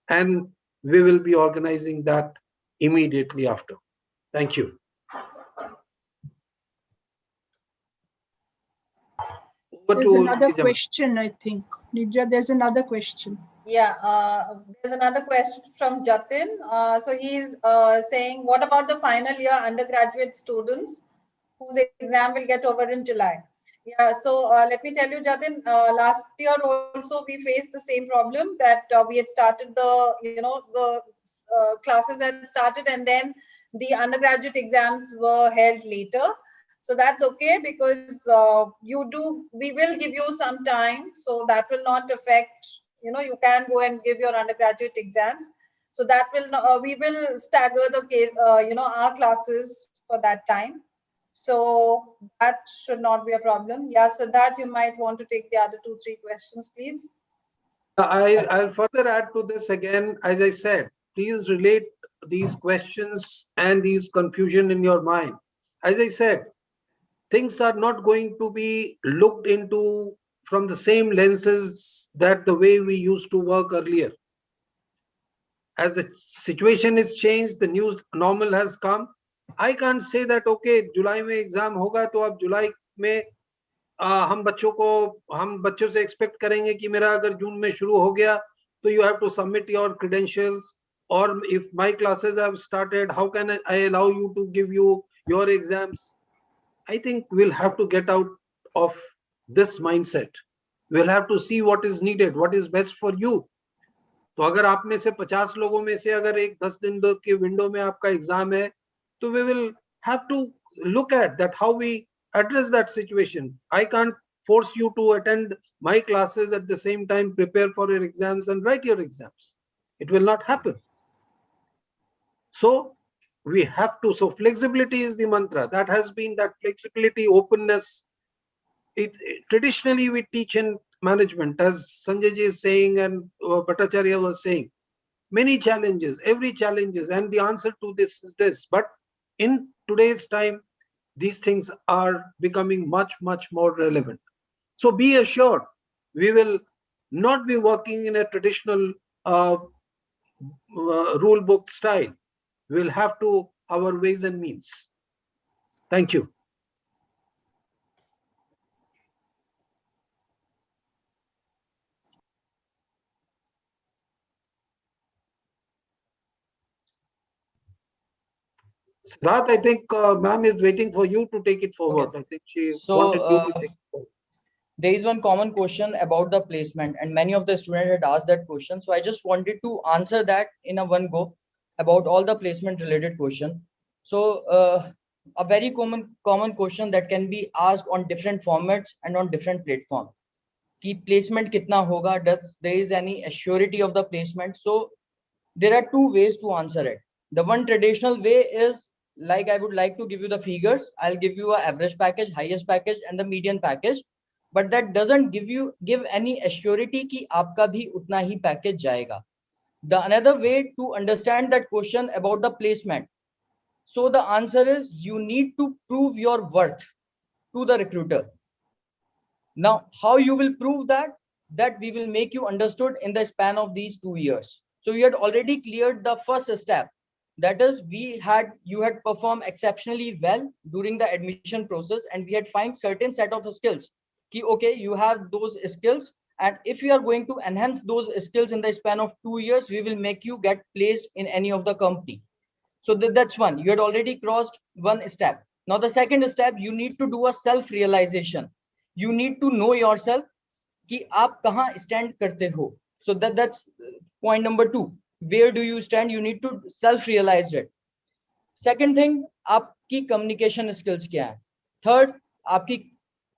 and we will be organizing that immediately after. Thank you. There's another question, I think. Nidja, there's another question. Yeah, there's another question from Jatin. So he's saying, what about the final year undergraduate students whose exam will get over in July? Yeah, so let me tell you, Jatin, last year also we faced the same problem, that we had started the classes had started, and then the undergraduate exams were held later. So that's okay, because we will give you some time, so that will not affect, you can go and give your undergraduate exams. So that will we will stagger the case, our classes for that time. So that should not be a problem. Yeah, so that you might want to take the other 2-3 questions, please. I'll further add to this again. As I said, please relate these questions and these confusion in your mind. As I said, things are not going to be looked into from the same lenses that the way we used to work earlier. As the situation is changed, the new normal has come. I can't say that, okay, July में exam होगा तो अब जुलाई में हम बच्चों से expect करेंगे कि मेरा अगर जून में शुरू हो गया तो you have to submit your credentials, or if my classes have started, how can I allow you to give you your exams? I think we'll have to get out of this mindset. We'll have to see what is needed, what is best for you. तो अगर आप में से 50 लोगों में से अगर एक 10 दिन के विंडो में आपका एग्जाम है, तो we will have to look at that, how we address that situation. I can't force you to attend my classes at the same time, prepare for your exams and write your exams. It will not happen. So we have to, so flexibility is the mantra. That has been that flexibility, openness. Traditionally we teach in management, as Sanjay ji is saying and Bhattacharya was saying, many challenges, every challenges, and the answer to this is this. But in today's time, these things are becoming much, much more relevant. So be assured, we will not be working in a traditional rule book style. We'll have to our ways and means. Thank you. Siddharth, I think ma'am is waiting for you to take it forward. Okay. I think she wanted you to take it forward. There is one common question about the placement, and many of the students had asked that question. So I just wanted to answer that in a one go about all the placement related question. So a very common question that can be asked on different formats and on different platforms. Ki placement kitna hoga? Does there is any assurity of the placement? So there are two ways to answer it. The one traditional way is, like, I would like to give you the figures. I'll give you an average package, highest package, and the median package. But that doesn't give any assurity ki aapka bhi utna hi package jayega. The another way to understand that question about the placement. So the answer is, you need to prove your worth to the recruiter. Now, how you will prove that? That we will make you understood in the span of these 2 years. So you had already cleared the first step. That is, you had performed exceptionally well during the admission process, and we had find certain set of skills. Okay, you have those skills, and if you are going to enhance those skills in the span of 2 years, we will make you get placed in any of the company. So that's one. You had already crossed one step. Now the second step, you need to do a self-realization. You need to know yourself कि आप कहाँ stand करते हो. So that's point number 2. Where do you stand? You need to self-realize it. Second thing, आपकी communication skills क्या है? Third,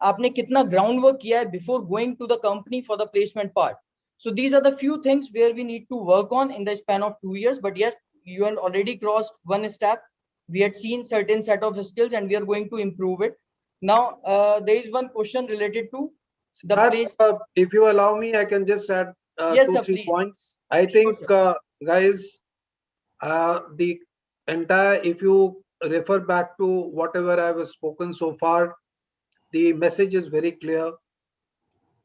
आपने कितना ग्राउंड वर्क किया है before going to the company for the placement part. So these are the few things where we need to work on in the span of 2 years. But yes, you have already crossed one step. We had seen certain set of skills and we are going to improve it. Now, there is one question related to the place. If you allow me, I can just add Yes, two, sir, 3 please. points. I think, Sure, guys, the entire, if you refer back to whatever I have spoken so far, the message is very clear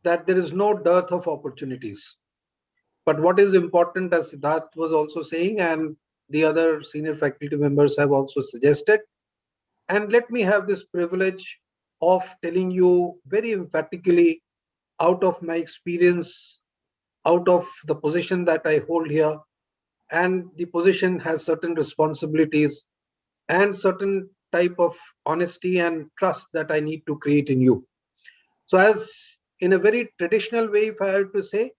that there is no dearth of opportunities. But what is important, as Siddharth was also saying, and the other senior faculty members have also suggested, and let me have this privilege of telling you very emphatically, out of my experience, out of the position that I hold here, and the position has certain responsibilities and certain type of honesty and trust that I need to create in you. So, as in a very traditional way, if I have to say,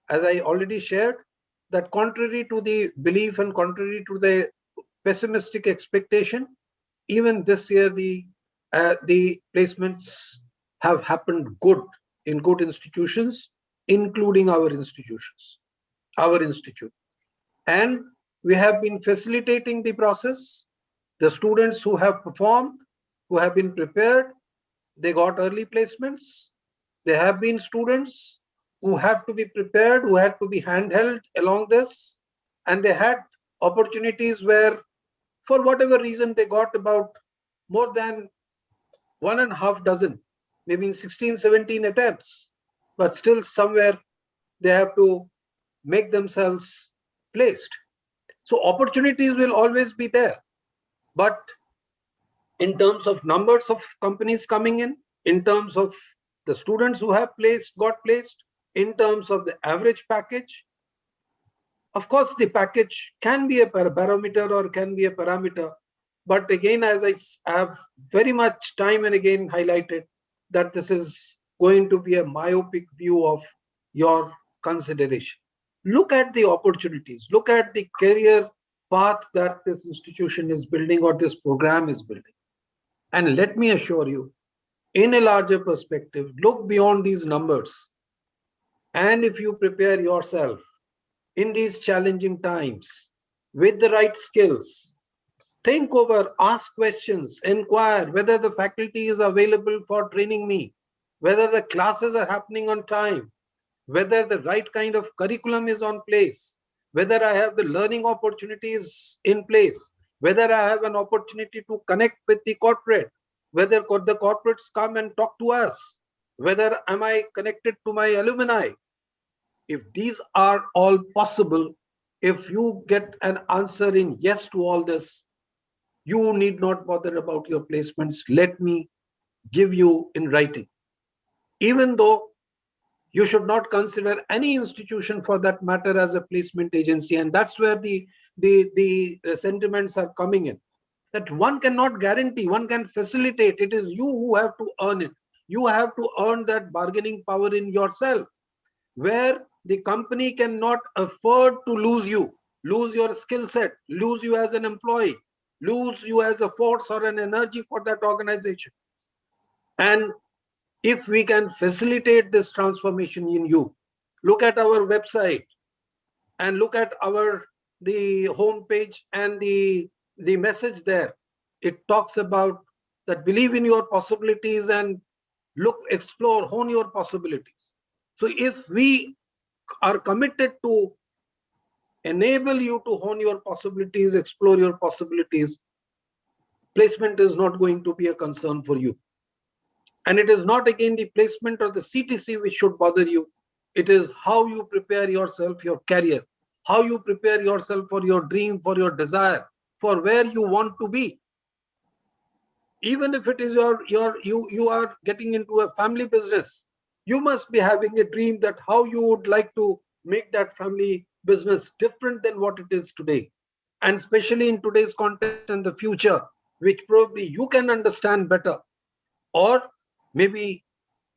as I already shared, that contrary to the belief and contrary to the pessimistic expectation, even this year the placements have happened good in good institutions, including our institutions, our institute. And we have been facilitating the process. The students who have performed, who have been prepared, they got early placements. There have been students who have to be prepared, who had to be handheld along this, and they had opportunities where, for whatever reason, they got about more than 1.5 dozen, maybe 16, 17 attempts, but still somewhere they have to make themselves placed. So opportunities will always be there. But in terms of numbers of companies coming in terms of the students who have got placed, in terms of the average package, of course, the package can be a barometer or can be a parameter. But again, as I have very much time and again highlighted, that this is going to be a myopic view of your consideration. Look at the opportunities, look at the career path that this institution is building or this program is building. And let me assure you, in a larger perspective, look beyond these numbers. And if you prepare yourself in these challenging times with the right skills, think over, ask questions, inquire whether the faculty is available for training me, whether the classes are happening on time, whether the right kind of curriculum is on place, whether I have the learning opportunities in place, whether I have an opportunity to connect with the corporate, whether the corporates come and talk to us, whether am I connected to my alumni. If these are all possible, if you get an answer in yes to all this, you need not bother about your placements. Let me give you in writing. Even though you should not consider any institution for that matter as a placement agency, and that's where the sentiments are coming in. That one cannot guarantee, one can facilitate. It is you who have to earn it. You have to earn that bargaining power in yourself, where the company cannot afford to lose you, lose your skill set, lose you as an employee, lose you as a force or an energy for that organization. And if we can facilitate this transformation in you, look at our website and look at the homepage and the message there. It talks about that believe in your possibilities and look, explore, hone your possibilities. So if we are committed to enable you to hone your possibilities, explore your possibilities, placement is not going to be a concern for you. And it is not again the placement or the CTC which should bother you. It is how you prepare yourself, your career, how you prepare yourself for your dream, for your desire, for where you want to be. Even if it is you are getting into a family business, you must be having a dream that how you would like to make that family business different than what it is today. And especially in today's context and the future, which probably you can understand better. Or maybe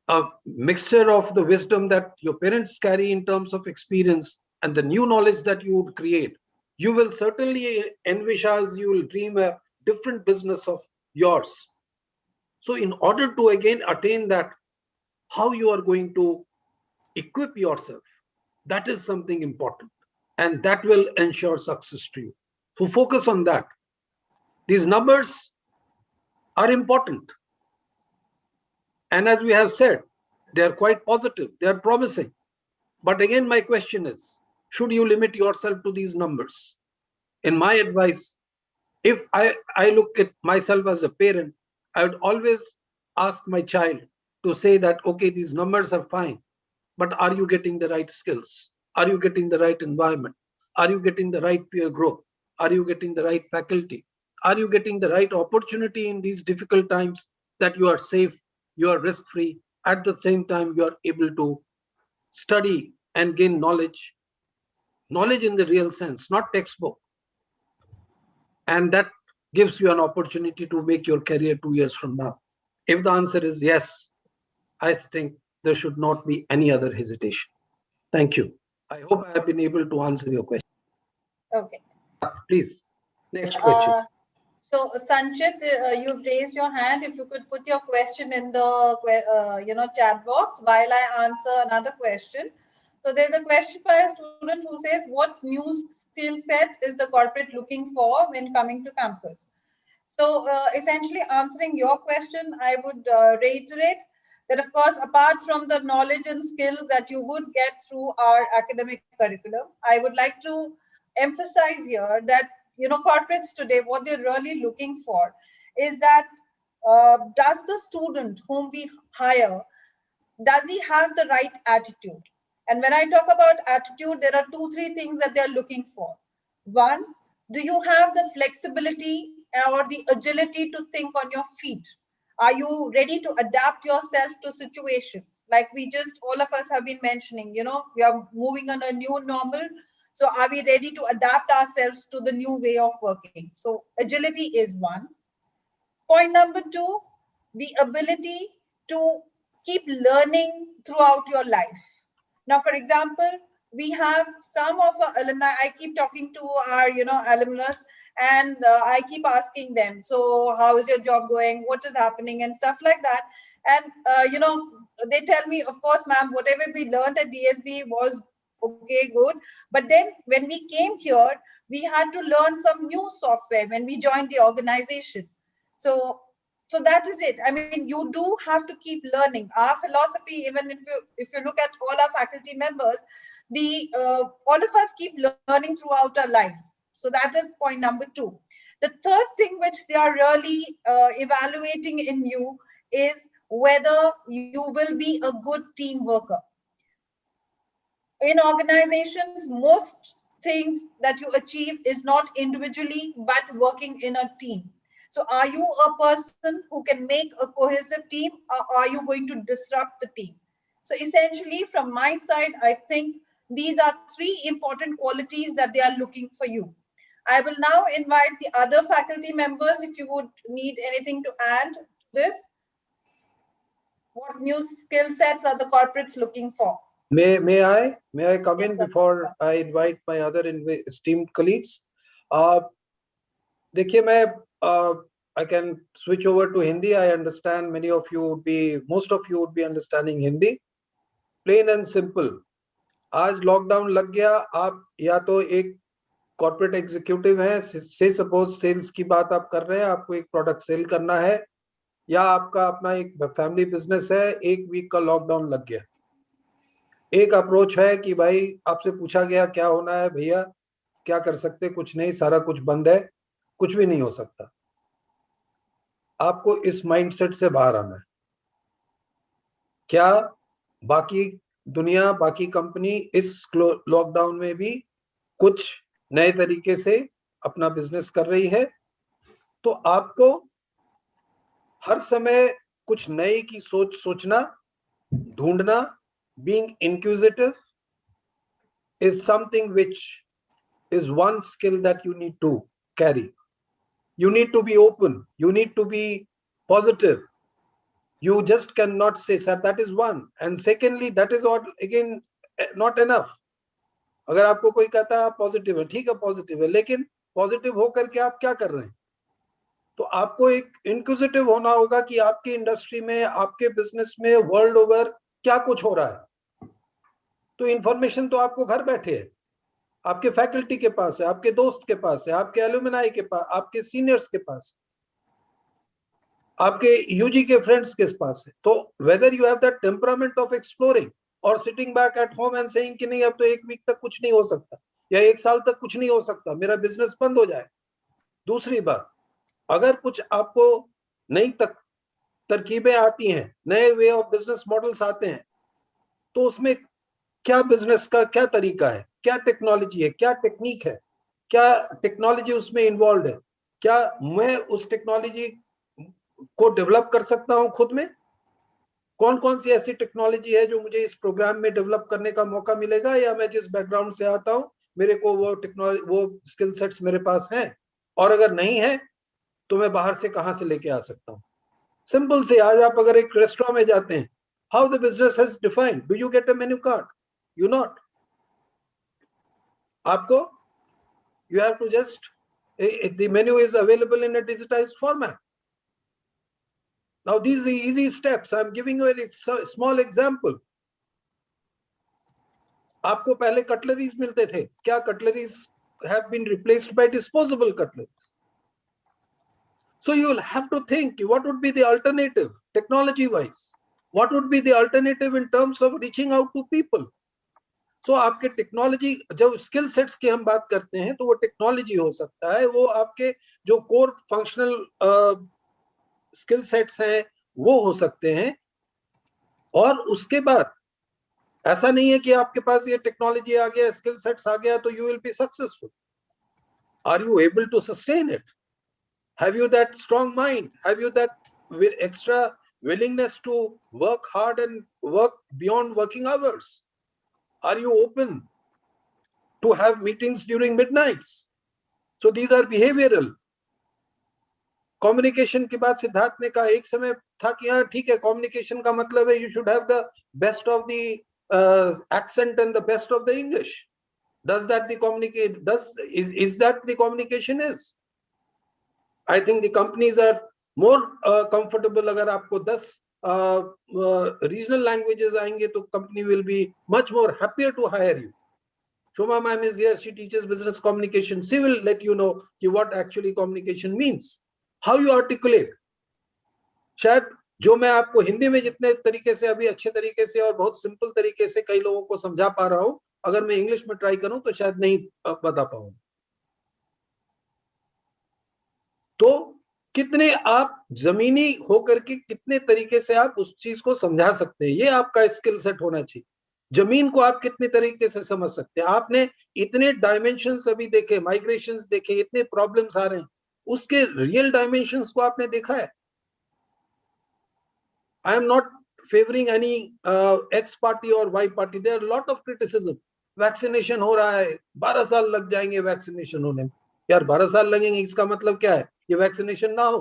a mixture of the wisdom that your parents carry in terms of experience and the new knowledge that you would create. You will certainly envisage, you will dream a different business of yours. So in order to again attain that, how you are going to equip yourself, that is something important, and that will ensure success to you. So focus on that. These numbers are important. And as we have said, they are quite positive, they are promising. But again, my question is, should you limit yourself to these numbers? In my advice, if I look at myself as a parent, I would always ask my child to say that, okay, these numbers are fine, but are you getting the right skills? Are you getting the right environment? Are you getting the right peer group? Are you getting the right faculty? Are you getting the right opportunity in these difficult times, that you are safe, you are risk-free, at the same time you are able to study and gain knowledge in the real sense, not textbook. And that gives you an opportunity to make your career 2 years from now. If the answer is yes, I think there should not be any other hesitation. Thank you. I hope I have been able to answer your question. Okay. Please, next question. So Sanchit, you've raised your hand. If you could put your question in the chat box while I answer another question. So there's a question by a student who says, what new skill set is the corporate looking for when coming to campus? So essentially answering your question, I would reiterate that, of course, apart from the knowledge and skills that you would get through our academic curriculum, I would like to emphasize here that, corporates today, what they're really looking for is that does the student whom we hire, does he have the right attitude? And when I talk about attitude, there are 2-3 things that they're looking for. One, do you have the flexibility or the agility to think on your feet? Are you ready to adapt yourself to situations? Like all of us have been mentioning, we are moving on a new normal. So are we ready to adapt ourselves to the new way of working? So agility is one. Point number 2, the ability to keep learning throughout your life. Now, for example, we have some of our alumni, I keep talking to our, alumnus, and I keep asking them, so how is your job going? What is happening? And stuff like that. And, they tell me, of course, ma'am, whatever we learned at DSB was okay, good. But then when we came here, we had to learn some new software when we joined the organization. So that is it. I mean, you do have to keep learning. Our philosophy, even if you look at all our faculty members, all of us keep learning throughout our life. So that is point number 2. The third thing which they are really evaluating in you is whether you will be a good team worker. In organizations, most things that you achieve is not individually, but working in a team. So are you a person who can make a cohesive team, or are you going to disrupt the team? So essentially, from my side, I think these are 3 important qualities that they are looking for you. I will now invite the other faculty members if you would need anything to add to this. What new skill sets are the corporates looking for? May I come Yes, in sir. before I invite my other esteemed colleagues? देखिए, I can switch over to Hindi. I understand most of you would be understanding Hindi. Plain and simple. आज lockdown लग गया, आप या तो एक corporate executive हैं, से सपोज सेल्स की बात आप कर रहे हैं, आपको एक प्रोडक्ट सेल करना है, या आपका अपना एक फैमिली बिजनेस है, 1 वीक का लॉकडाउन लग गया। एक अप्रोच है कि भाई आपसे पूछा गया क्या होना है भैया, क्या कर सकते, कुछ नहीं, सारा कुछ बंद है, कुछ भी नहीं हो सकता। आपको इस माइंडसेट से बाहर आना है। क्या बाकी दुनिया, बाकी कंपनी इस लॉकडाउन में भी कुछ नए तरीके से अपना बिजनेस कर रही है, तो आपको हर समय कुछ नए की सोचना, ढूंढना, being inquisitive is something which is one skill that you need to carry. You need to be open, you need to be positive. You just cannot say, sir, that is one. And secondly, that is all again not enough. अगर आपको कोई कहता है आप positive है, ठीक है positive है, लेकिन पॉजिटिव होकर के आप क्या कर रहे हैं? तो आपको एक इंक्विजिटिव होना होगा कि आपकी इंडस्ट्री में, आपके बिजनेस में, वर्ल्ड ओवर क्या कुछ हो रहा है। तो इंफॉर्मेशन तो आपको घर बैठे है, आपके फैकल्टी के पास है, आपके दोस्त के पास है, आपके एलुमनाई के पास, आपके सीनियर्स के पास, आपके यूजी के फ्रेंड्स के पास है। तो whether you have that temperament of exploring और sitting back at home and saying कि नहीं अब तो 1 वीक तक कुछ नहीं हो सकता या 1 साल तक कुछ नहीं हो सकता, मेरा बिजनेस बंद हो जाए। दूसरी बात, अगर कुछ आपको नई तरकीबें आती हैं, नए वे ऑफ बिजनेस मॉडल्स आते हैं, तो उसमें क्या बिजनेस का क्या तरीका है, क्या टेक्नोलॉजी है, क्या टेक्निक है, क्या टेक्नोलॉजी उसमें इन्वॉल्व है, क्या मैं उस टेक्नोलॉजी को डेवलप कर सकता हूं खुद में, कौन कौन सी ऐसी टेक्नोलॉजी है जो मुझे इस प्रोग्राम में डेवलप करने का मौका मिलेगा, या मैं जिस बैकग्राउंड से आता हूं मेरे को वो टेक्नोलॉजी, वो स्किल सेट्स मेरे पास हैं, और अगर नहीं है तो मैं बाहर से कहां से लेके आ सकता हूं। सिंपल से, आज आप अगर एक रेस्टोरेंट में जाते हैं, how the business has defined, do you get a menu card? You not, आपको you have to just, the menu is available in a digitized format. Now these are the easy steps. I'm giving you a small example. आपको पहले cutleries मिलते थे, क्या cutleries have been replaced by disposable cutleries? So you will have to think what would be the alternative technology wise, what would be the alternative in terms of reaching out to people. So आपके technology, जब skill sets की हम बात करते हैं तो वो technology हो सकता है, वो आपके जो कोर फंक्शनल स्किल सेट्स हैं वो हो सकते हैं। और उसके बाद ऐसा नहीं है कि आपके पास ये टेक्नोलॉजी आ गया, स्किल सेट्स आ गया तो you will be successful. Are you able to sustain it? Have you that strong mind? Have you that extra willingness to work hard and work beyond working hours? Are you open to have meetings during midnights? So these are behavioral. Communication की बात सिद्धार्थ ने कहा, एक समय था कि हाँ ठीक है, कम्युनिकेशन का मतलब है you should have the best of the accent and the best of the English. Does that the communicate? Is that the communication is? I think the companies are more comfortable. अगर आपको 10 regional languages आएंगे तो company will be much more happier to hire you. Shoma ma'am is here. She teaches business communication. She will let you know what actually communication means. How you articulate. शायद जो मैं आपको हिंदी में जितने तरीके से अभी अच्छे तरीके से और बहुत सिंपल तरीके से कई लोगों को समझा पा रहा हूं, अगर मैं इंग्लिश में ट्राई करूं तो शायद नहीं बता पाऊंगा। तो कितने आप जमीनी होकर के कितने तरीके से आप उस चीज को समझा सकते हैं, ये आपका स्किल सेट होना चाहिए। जमीन को आप कितने तरीके से समझ सकते हैं। आपने इतने डायमेंशंस अभी देखे, माइग्रेशंस देखे, इतने प्रॉब्लम्स आ रहे हैं, उसके रियल डायमेंशंस को आपने देखा है? I am not favoring any X party or Y party. There are a lot of criticism. Vaccination हो रहा है, 12 साल लग जाएंगे वैक्सीनेशन होने में। यार 12 साल लगेंगे इसका मतलब क्या है? ये वैक्सीनेशन ना हो।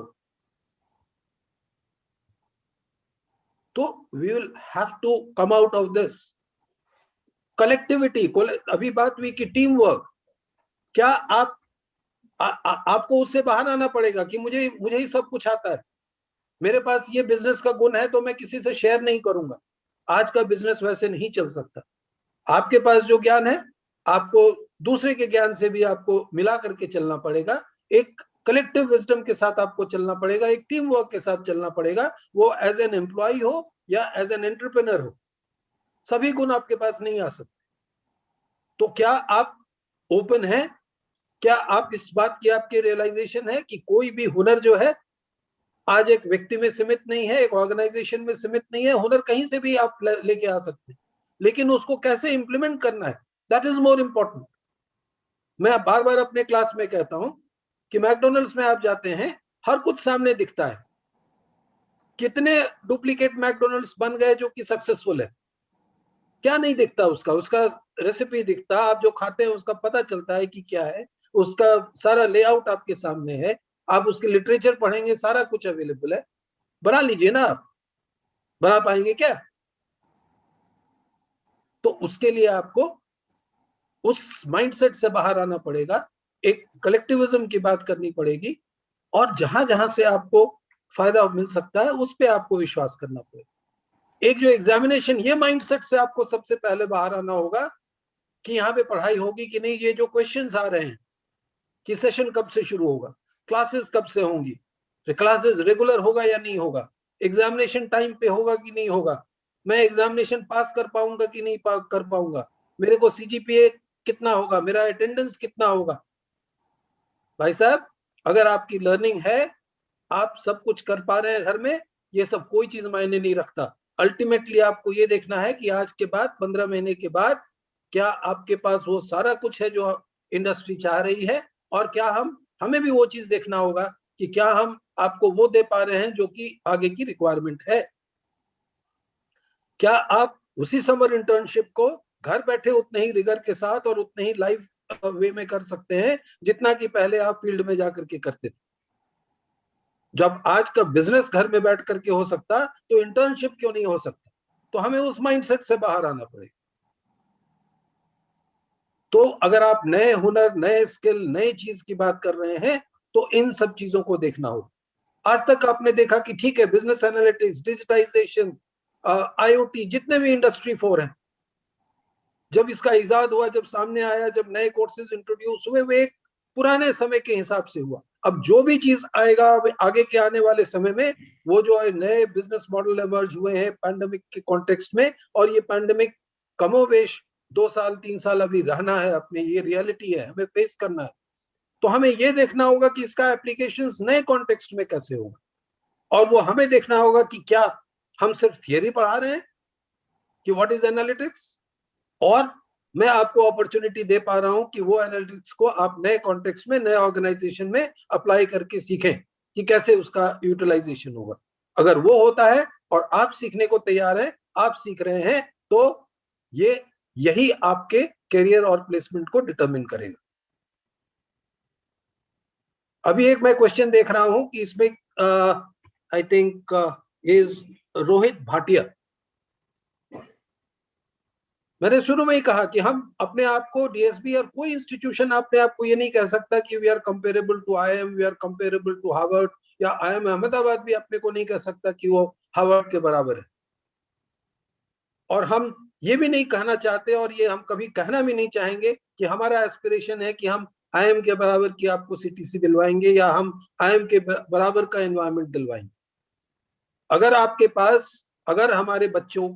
तो we will have to come out of this. Collectivity, अभी बात हुई कि टीम वर्क, क्या आपको उससे बाहर आना पड़ेगा कि मुझे ही सब कुछ आता है, मेरे पास ये बिजनेस का गुण है तो मैं किसी से शेयर नहीं करूंगा। आज का बिजनेस वैसे नहीं चल सकता। आपके पास जो ज्ञान है आपको दूसरे के ज्ञान से भी आपको मिला करके चलना पड़ेगा, एक कलेक्टिव विजडम के साथ आपको चलना पड़ेगा, एक टीम वर्क के साथ चलना पड़ेगा, वो एज एन एम्प्लॉय हो या एज एन एंटरप्रेन्योर हो, सभी गुण आपके पास नहीं आ सकते। तो क्या आप ओपन हैं? क्या आप इस बात की आपकी रियलाइजेशन है कि कोई भी हुनर जो है आज एक व्यक्ति में सीमित नहीं है, एक ऑर्गेनाइजेशन में सीमित नहीं है, हुनर कहीं से भी आप लेके आ सकते हैं, लेकिन उसको कैसे इंप्लीमेंट करना है, दैट इज मोर इंपॉर्टेंट। मैं बार बार अपने क्लास में कहता हूं कि मैकडोनल्ड्स में आप जाते हैं, हर कुछ सामने दिखता है, कितने डुप्लीकेट मैकडोनल्ड्स बन गए जो कि सक्सेसफुल है, क्या नहीं दिखता? उसका रेसिपी दिखता, आप जो खाते हैं उसका पता चलता है कि क्या है, उसका सारा लेआउट आपके सामने है, आप उसके लिटरेचर पढ़ेंगे, सारा कुछ अवेलेबल है। बना लीजिए ना, आप बना पाएंगे क्या? तो उसके लिए आपको उस माइंडसेट से बाहर आना पड़ेगा, एक कलेक्टिविज्म की बात करनी पड़ेगी, और जहां जहां से आपको फायदा मिल सकता है उस पे आपको विश्वास करना पड़ेगा। एक जो एग्जामिनेशन, ये माइंडसेट से आपको सबसे पहले बाहर आना होगा कि यहाँ पे पढ़ाई होगी कि नहीं, ये जो क्वेश्चंस आ रहे हैं कि सेशन कब से शुरू होगा, क्लासेस कब से होंगी, क्लासेस रेगुलर होगा या नहीं होगा, एग्जामिनेशन टाइम पे होगा कि नहीं होगा, मैं एग्जामिनेशन पास कर पाऊंगा कि नहीं कर पाऊंगा, मेरे को सीजीपीए कितना होगा, मेरा अटेंडेंस कितना होगा। भाई साहब, अगर आपकी लर्निंग है, आप सब कुछ कर पा रहे हैं घर में, ये सब कोई चीज मायने नहीं रखता। अल्टीमेटली आपको ये देखना है कि आज के बाद 15 महीने के बाद क्या आपके पास वो सारा कुछ है जो इंडस्ट्री चाह रही है, और क्या हमें भी वो चीज देखना होगा कि क्या हम आपको वो दे पा रहे हैं जो कि आगे की रिक्वायरमेंट है। क्या आप उसी समर इंटर्नशिप को घर बैठे उतने ही रिगर के साथ और उतने ही लाइव वे में कर सकते हैं जितना कि पहले आप फील्ड में जाकर के करते थे। जब आज का बिजनेस घर में बैठ करके हो सकता, तो इंटर्नशिप क्यों नहीं हो सकता? तो हमें उस माइंडसेट से बाहर आना पड़ेगा। तो अगर आप नए हुनर, नए स्किल, नई चीज की बात कर रहे हैं, तो इन सब चीजों को देखना होगा। आज तक आपने देखा कि ठीक है, बिजनेस एनालिटिक्स, डिजिटाइजेशन, आईओटी, जितने भी इंडस्ट्री 4 हैं, जब इसका इजाद हुआ, जब सामने आया, जब नए कोर्सेज इंट्रोड्यूस हुए, वे एक पुराने समय के हिसाब से हुआ। अब जो भी चीज आएगा आगे के आने वाले समय में, वो जो है नए बिजनेस मॉडल इमर्ज हुए हैं पैंडेमिक के कॉन्टेक्स्ट में, और ये पैंडेमिक कमोवेश 2 साल 3 साल अभी रहना है अपने, ये रियलिटी है, हमें फेस करना है। तो हमें ये देखना होगा कि इसका एप्लीकेशंस नए कॉन्टेक्स्ट में कैसे होगा, और वो हमें देखना होगा कि क्या हम सिर्फ थियरी पढ़ा रहे हैं कि व्हाट इज एनालिटिक्स, और मैं आपको अपॉर्चुनिटी दे पा रहा हूं कि वो एनालिटिक्स को आप नए कॉन्टेक्स्ट में, नए ऑर्गेनाइजेशन में अप्लाई करके सीखें कि कैसे उसका यूटिलाइजेशन होगा। अगर वो होता है और आप सीखने को तैयार हैं, आप सीख रहे हैं, तो यही आपके करियर और प्लेसमेंट को डिटरमिन करेगा। अभी एक मैं क्वेश्चन देख रहा हूं कि इसमें I think is Rohit Bhatia. मैंने शुरू में ही कहा कि हम अपने आप को, डीएसबी और कोई इंस्टीट्यूशन अपने आप को ये नहीं कह सकता कि we are comparable to IIM, we are comparable to Harvard, या आईएम अहमदाबाद भी अपने को नहीं कह सकता कि वो हार्वर्ड के बराबर है। और हम ये भी नहीं कहना चाहते, और ये हम कभी कहना भी नहीं चाहेंगे कि हमारा एस्पिरेशन है कि हम आईएम के बराबर की आपको सीटीसी दिलवाएंगे, या हम आईएम के बराबर का एनवायरमेंट दिलवाएंगे। अगर आपके पास, अगर हमारे बच्चों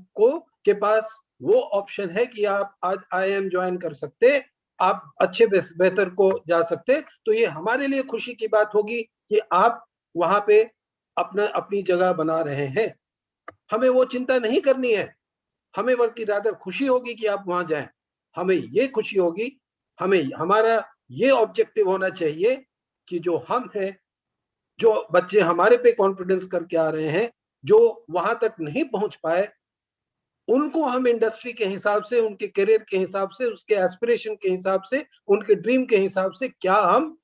के पास वो ऑप्शन है कि आप आज आईएम ज्वाइन कर सकते, आप अच्छे बेहतर को जा सकते, तो ये हमारे लिए खुशी की बात होगी कि आप वहां पे अपनी जगह बना रहे हैं। हमें वो चिंता नहीं करनी है, हमें बल्कि रादर खुशी होगी कि आप वहां जाएं। हमें ये खुशी होगी, हमारा ये ऑब्जेक्टिव होना चाहिए कि जो हम हैं, जो बच्चे हमारे पे कॉन्फिडेंस करके आ रहे हैं, जो वहां तक नहीं पहुंच पाए, उनको हम इंडस्ट्री के हिसाब से, उनके करियर के हिसाब से, उसके एस्पिरेशन के हिसाब से, उनके ड्रीम के हिसाब से क्या हम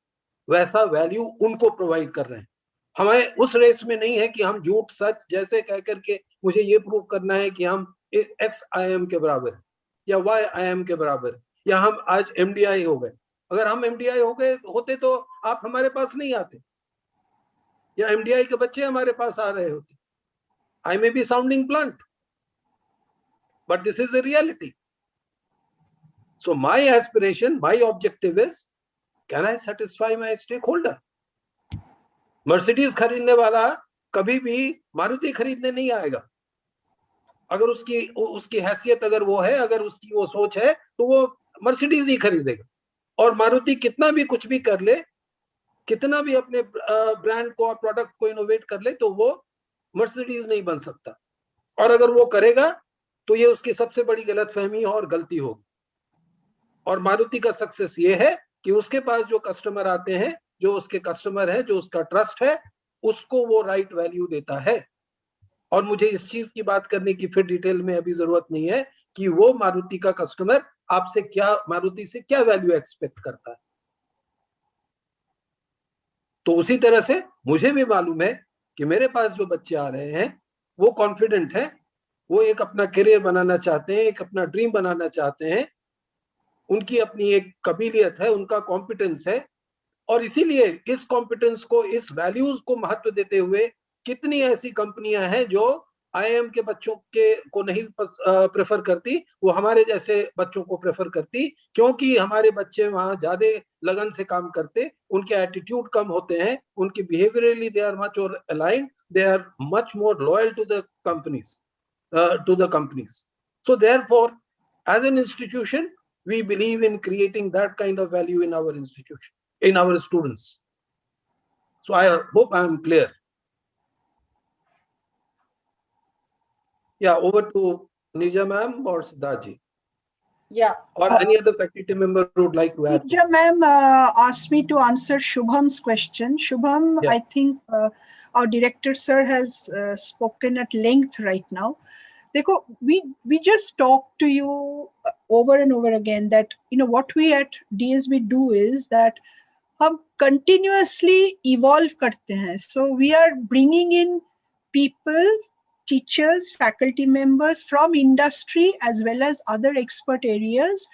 वैसा वैल्यू उनको प्रोवाइड कर रहे हैं। हमें उस रेस में नहीं है कि हम झूठ सच जैसे कह करके मुझे ये प्रूव करना है कि हम एक्स आईएम के बराबर है या वाई आईएम के बराबर है, या हम आज एमडीआई हो गए। अगर हम एमडीआई हो गए होते तो आप हमारे पास नहीं आते, या एमडीआई के बच्चे हमारे पास आ रहे होते। I may be sounding plant, but this is a reality. So my aspiration, my objective is, can I satisfy my stakeholder? Mercedes खरीदने वाला कभी भी मारुति खरीदने नहीं आएगा। अगर उसकी हैसियत अगर वो है, अगर उसकी वो सोच है, तो वो मर्सिडीज ही खरीदेगा। और मारुति कितना भी कुछ भी कर ले, कितना भी अपने ब्रांड को और प्रोडक्ट को इनोवेट कर ले, तो वो मर्सिडीज नहीं बन सकता। और अगर वो करेगा तो ये उसकी सबसे बड़ी गलतफहमी और गलती होगी। और मारुति का सक्सेस ये है कि उसके पास जो कस्टमर आते हैं, जो उसके कस्टमर है, जो उसका ट्रस्ट है, उसको वो राइट वैल्यू देता है। और मुझे इस चीज की बात करने की फिर डिटेल में अभी जरूरत नहीं है कि वो मारुति का कस्टमर आपसे क्या, मारुति से क्या वैल्यू एक्सपेक्ट करता है। तो उसी तरह से मुझे भी मालूम है कि मेरे पास जो बच्चे आ रहे हैं वो कॉन्फिडेंट है, वो एक अपना करियर बनाना चाहते हैं, एक अपना ड्रीम बनाना चाहते हैं, उनकी अपनी एक काबिलियत है, उनका कॉम्पिटेंस है, और इसीलिए इस कॉम्पिटेंस को, इस वैल्यूज को महत्व देते हुए कितनी ऐसी कंपनियां हैं जो आईआईएम के बच्चों को नहीं प्रेफर करती, वो हमारे जैसे बच्चों को प्रेफर करती, क्योंकि हमारे बच्चे वहां ज्यादा लगन से काम करते, उनके एटीट्यूड कम होते हैं, उनके बिहेवियरली दे आर मच और aligned, they are much more loyal to the companies. So therefore, as an institution, we believe in creating that kind of value in our institution, in our students. So I hope I am clear. Yeah, over to Nija ma'am or Siddharth. Yeah. Or any other faculty member who would like to add. Nija ma'am asked me to answer Shubham's question. Shubham, Yeah. I think our director sir has spoken at length right now. Dekho, we just talked to you over and over again that, you know, what we at DSB do is that हम continuously evolve करते हैं. So we are bringing in people, teachers, faculty members from industry as well as other expert areas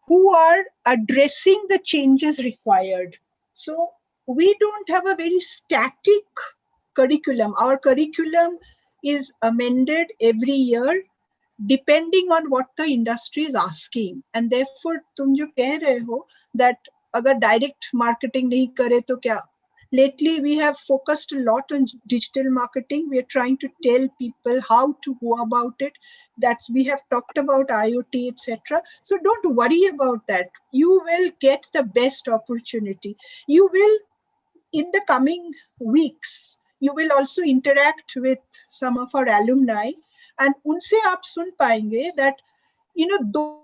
who are addressing the changes required. So we don't have a very static curriculum. Our curriculum is amended every year depending on what the industry is asking. And therefore, तुम जो कह रहे हो that अगर direct marketing नहीं करे तो क्या? Lately, we have focused a lot on digital marketing. We are trying to tell people how to go about it. That's, we have talked about IoT, etc. So don't worry about that. You will get the best opportunity. You will, in the coming weeks, you will also interact with some of our alumni, and unse aap sun payenge that, you know, though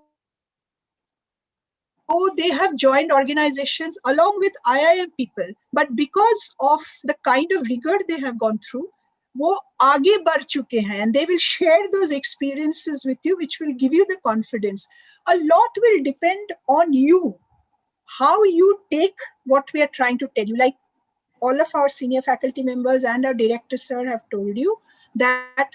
they have joined organizations along with IIM people, but because of the kind of rigor they have gone through, वो आगे बढ़ चुके हैं, and they will share those experiences with you, which will give you the confidence. A lot will depend on you, how you take what we are trying to tell you. Like all of our senior faculty members and our director sir have told you that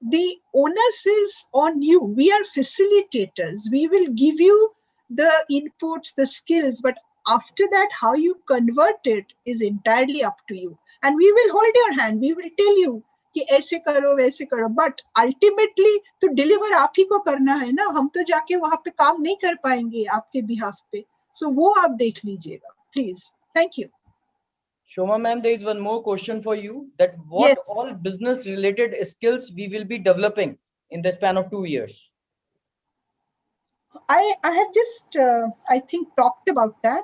the onus is on you. We are facilitators. We will give you the inputs, the skills, but after that, how you convert it is entirely up to you. And we will hold your hand. We will tell you कि ऐसे करो वैसे करो, but ultimately तो deliver आप ही को करना है ना, हम तो जाके वहाँ पे काम नहीं कर पाएंगे आपके behalf पे. So वो आप देख लीजिएगा, please. Thank you. Shoma ma'am, there is one more question for you, that what Yes. all business related skills we will be developing in the span of 2 years? I have just, I think, talked about that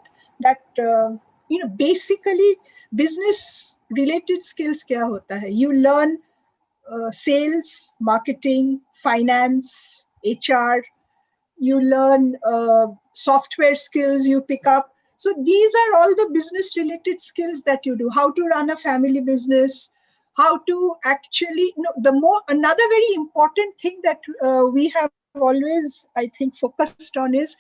you know, basically business related skills kya hota hai? You learn sales, marketing, finance, HR, you learn software skills you pick up. So these are all the business related skills that you do. How to run a family business, how to actually, you know, another very important thing that we have always, I think, focused on is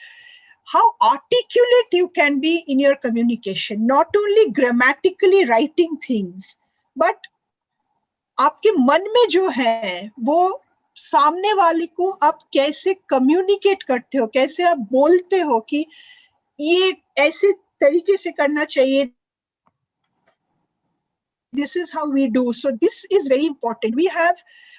how articulate you can be in your communication, not only grammatically writing things, but आपके मन में जो है वो सामने वाले को आप कैसे कम्युनिकेट करते हो, कैसे आप बोलते हो कि ये ऐसे तरीके से करना चाहिए. This is how we do. So this is very important. We have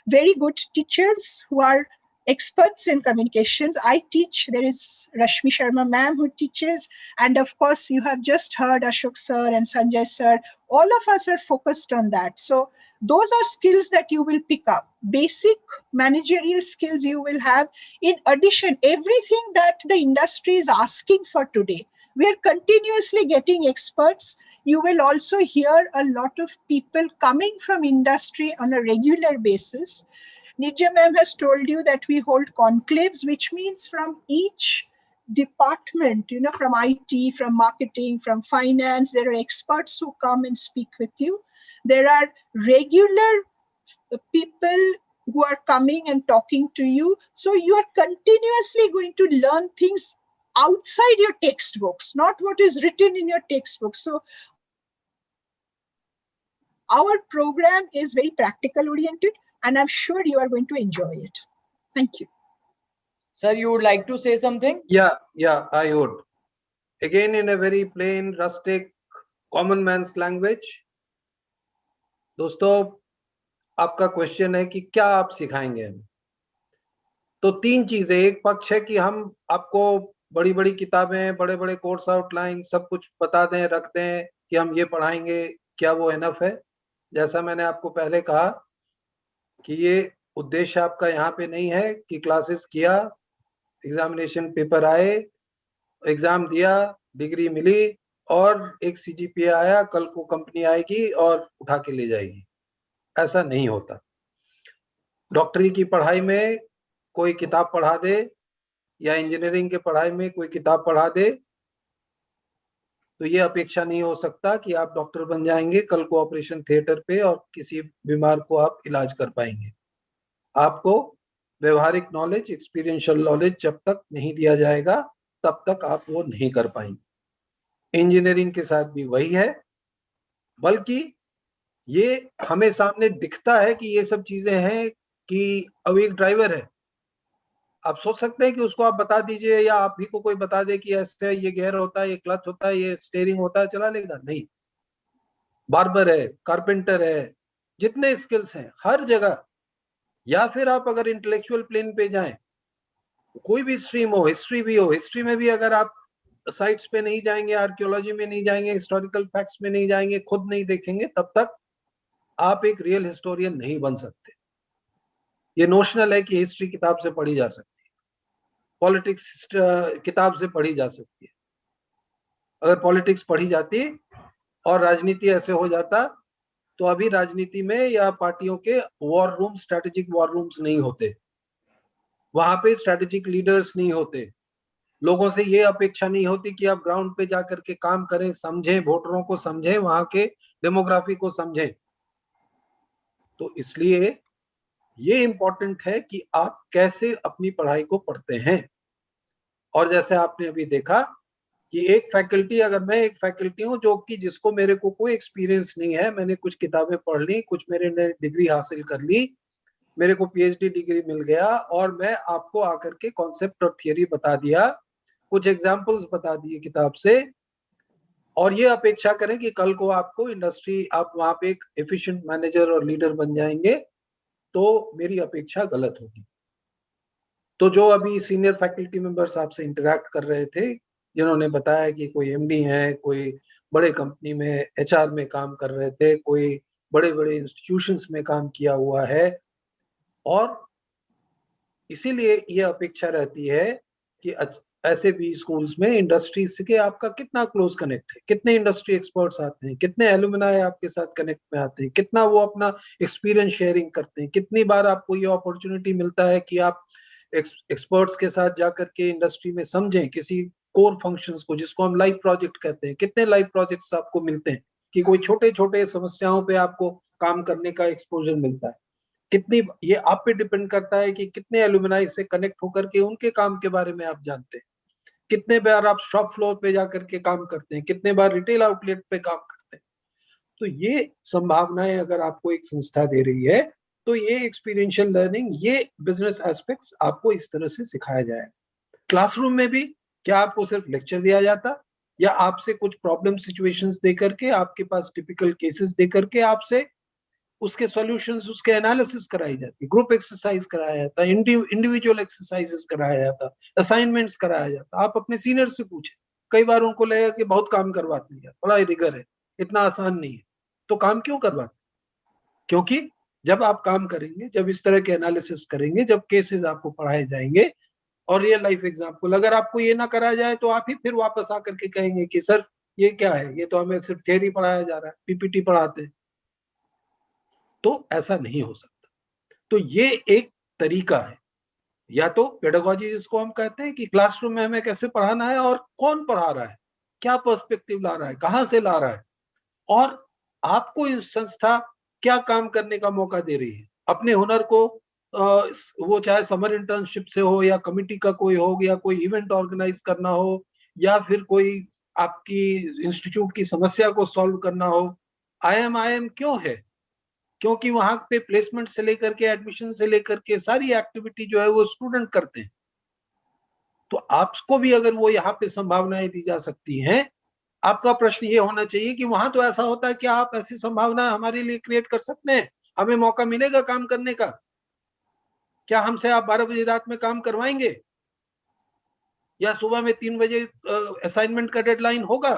very good teachers who are experts in communications. I teach. There is Rashmi Sharma ma'am who teaches. And of course, you have just heard Ashok sir and Sanjay sir. All of us are focused on that. So those are skills that you will pick up. Basic managerial skills you will have. In addition, everything that the industry is asking for today. We are continuously getting experts. You will also hear a lot of people coming from industry on a regular basis. Nidya ma'am has told you that we hold conclaves, which means from each department, you know, from IT, from marketing, from finance, there are experts who come and speak with you. There are regular people who are coming and talking to you. So you are continuously going to learn things outside your textbooks, not what is written in your textbooks. So our program is very practical oriented, and I'm sure you are going to enjoy it. Thank you. Sir, you would like to say something? Yeah, I would. Again, in a very plain, rustic common man's language. दोस्तों, आपका question है कि क्या आप सिखाएंगे हमें। तो तीन चीजें, एक पक्ष है कि हम आपको बड़ी बड़ी किताबें, बड़े बड़े कोर्स आउटलाइन सब कुछ बता दें, रख दें कि हम ये पढ़ाएंगे, क्या वो एनफ है? जैसा मैंने आपको पहले कहा कि ये उद्देश्य आपका यहाँ पे नहीं है कि क्लासेस किया, एग्जामिनेशन पेपर आए, एग्जाम दिया, डिग्री मिली और एक सीजीपीए आया, कल को कंपनी आएगी और उठा के ले जाएगी। ऐसा नहीं होता। डॉक्टरी की पढ़ाई में कोई किताब पढ़ा दे या इंजीनियरिंग के पढ़ाई में कोई किताब पढ़ा दे तो ये अपेक्षा नहीं हो सकता कि आप डॉक्टर बन जाएंगे कल को ऑपरेशन थिएटर पे और किसी बीमार को आप इलाज कर पाएंगे। आपको व्यवहारिक नॉलेज, एक्सपीरियंशियल नॉलेज जब तक नहीं दिया जाएगा तब तक आप वो नहीं कर पाएंगे। इंजीनियरिंग के साथ भी वही है, बल्कि ये हमें सामने दिखता है कि ये सब चीजें हैं कि अब एक ड्राइवर है, आप सोच सकते हैं कि उसको आप बता दीजिए या आप ही को कोई बता दे कि ऐसे ये गियर होता है, ये क्लच होता है, ये स्टीयरिंग होता है, चला लेगा? नहीं। बार्बर है, कारपेंटर है, जितने स्किल्स हैं हर जगह। या फिर आप अगर इंटेलेक्चुअल प्लेन पे जाएं, कोई भी स्ट्रीम हो, हिस्ट्री भी हो, हिस्ट्री में भी अगर आप साइट्स पे नहीं जाएंगे, आर्कियोलॉजी में नहीं जाएंगे, हिस्टोरिकल फैक्ट्स में नहीं जाएंगे, खुद नहीं देखेंगे, तब तक आप एक रियल हिस्टोरियन नहीं बन सकते। ये नोशनल है कि हिस्ट्री किताब से पढ़ी जा सकती है, पॉलिटिक्स किताब से पढ़ी जा सकती है। अगर पॉलिटिक्स पढ़ी जाती और राजनीति ऐसे हो जाता तो अभी राजनीति में या पार्टियों के war room, strategic war rooms नहीं होते, वहां पे स्ट्रेटेजिक लीडर्स नहीं होते, लोगों से ये अपेक्षा नहीं होती कि आप ग्राउंड पे जाकर के काम करें, समझें, वोटरों को समझें, वहां के डेमोग्राफी को समझें। तो इसलिए ये इंपॉर्टेंट है कि आप कैसे अपनी पढ़ाई को पढ़ते हैं। और जैसे आपने अभी देखा कि एक फैकल्टी, अगर मैं एक फैकल्टी हूँ जो कि जिसको मेरे को कोई एक्सपीरियंस नहीं है, मैंने कुछ किताबें पढ़ ली, कुछ मेरे ने डिग्री हासिल कर ली, मेरे को पीएचडी डिग्री मिल गया और मैं आपको आकर के कॉन्सेप्ट और थियरी बता दिया, कुछ एग्जाम्पल्स बता दिए किताब से, और ये अपेक्षा करें कि कल को आपको इंडस्ट्री, आप वहां पे एक एफिशिएंट मैनेजर और लीडर बन जाएंगे, तो मेरी अपेक्षा गलत होगी। तो जो अभी सीनियर फैकल्टी मेंबर्स आपसे इंटरेक्ट कर रहे थे, जिन्होंने बताया कि कोई एमडी है, कोई बड़े कंपनी में एचआर में काम कर रहे थे, कोई बड़े बड़े इंस्टीट्यूशंस में काम किया हुआ है, और इसीलिए ये अपेक्षा रहती है कि ऐसे भी स्कूल्स में इंडस्ट्री से आपका कितना क्लोज कनेक्ट है, कितने इंडस्ट्री एक्सपर्ट्स आते हैं, कितने एलुमनाई आपके साथ कनेक्ट में आते हैं, कितना वो अपना एक्सपीरियंस शेयरिंग करते हैं, कितनी बार आपको ये अपॉर्चुनिटी मिलता है कि आप एक्सपर्ट्स के साथ जाकर के इंडस्ट्री में समझें किसी कोर फंक्शंस को, जिसको हम लाइव प्रोजेक्ट कहते हैं। कितने लाइव प्रोजेक्ट्स आपको मिलते हैं कि कोई छोटे छोटे समस्याओं पे आपको काम करने का एक्सपोजर मिलता है। कितनी, ये आप पे डिपेंड करता है कि कितने एलुमनाई से कनेक्ट होकर के उनके काम के बारे में आप जानते हैं, कितने बार आप शॉप फ्लोर पे जाकर के काम करते हैं, कितने बार रिटेल आउटलेट पे काम करते हैं। तो ये संभावनाएं अगर आपको एक संस्था दे रही है, तो ये एक्सपीरियंशियल लर्निंग, ये बिजनेस एस्पेक्ट्स आपको इस तरह से सिखाया जाएगा। क्लासरूम में भी क्या आपको सिर्फ लेक्चर दिया जाता, या आपसे कुछ प्रॉब्लम सिचुएशंस दे करके, आपके पास टिपिकल केसेस दे करके आपसे उसके सॉल्यूशंस, उसके एनालिसिस कराई जाती, ग्रुप एक्सरसाइज कराया जाता, इंडिविजुअल एक्सरसाइजेस कराया जाता, असाइनमेंट्स कराया जाता। आप अपने सीनियर से पूछे, कई बार उनको लगेगा कि बहुत काम करवाते हैं, बड़ा रिगर है, इतना आसान नहीं है। तो काम क्यों करवाते? क्योंकि जब आप काम करेंगे, जब इस तरह के एनालिसिस करेंगे, जब केसेस आपको पढ़ाए जाएंगे और रियल लाइफ एग्जाम्पल, अगर आपको ये ना कराया जाए तो आप ही फिर वापस आकर के कहेंगे कि सर ये क्या है, ये तो हमें सिर्फ थ्योरी पढ़ाया जा रहा है, पीपीटी पढ़ाते हैं। तो ऐसा नहीं हो सकता। तो ये एक तरीका है, या तो पेडागोजी जिसको हम कहते हैं कि क्लासरूम में हमें कैसे पढ़ाना है और कौन पढ़ा रहा है, क्या पर्सपेक्टिव ला रहा है, कहां से ला रहा है, और आपको इस संस्था क्या काम करने का मौका दे रही है। अपने हुनर को वो चाहे समर इंटर्नशिप से हो, या कमिटी का कोई हो, या कोई इवेंट ऑर्गेनाइज करना हो, या फिर कोई आपकी इंस्टीट्यूट की समस्या को सॉल्व करना हो। आईएम क्यों है? क्योंकि वहां पे प्लेसमेंट से लेकर के एडमिशन से लेकर के सारी एक्टिविटी जो है वो स्टूडेंट करते हैं। तो आपको भी अगर वो यहाँ पे संभावनाएं दी जा सकती हैं आपका प्रश्न ये होना चाहिए कि वहां तो ऐसा होता है, क्या आप ऐसी संभावना हमारे लिए क्रिएट कर सकते हैं? हमें मौका मिलेगा काम करने का? क्या हमसे आप 12 बजे रात में काम करवाएंगे, या सुबह में 3 बजे असाइनमेंट का डेडलाइन होगा?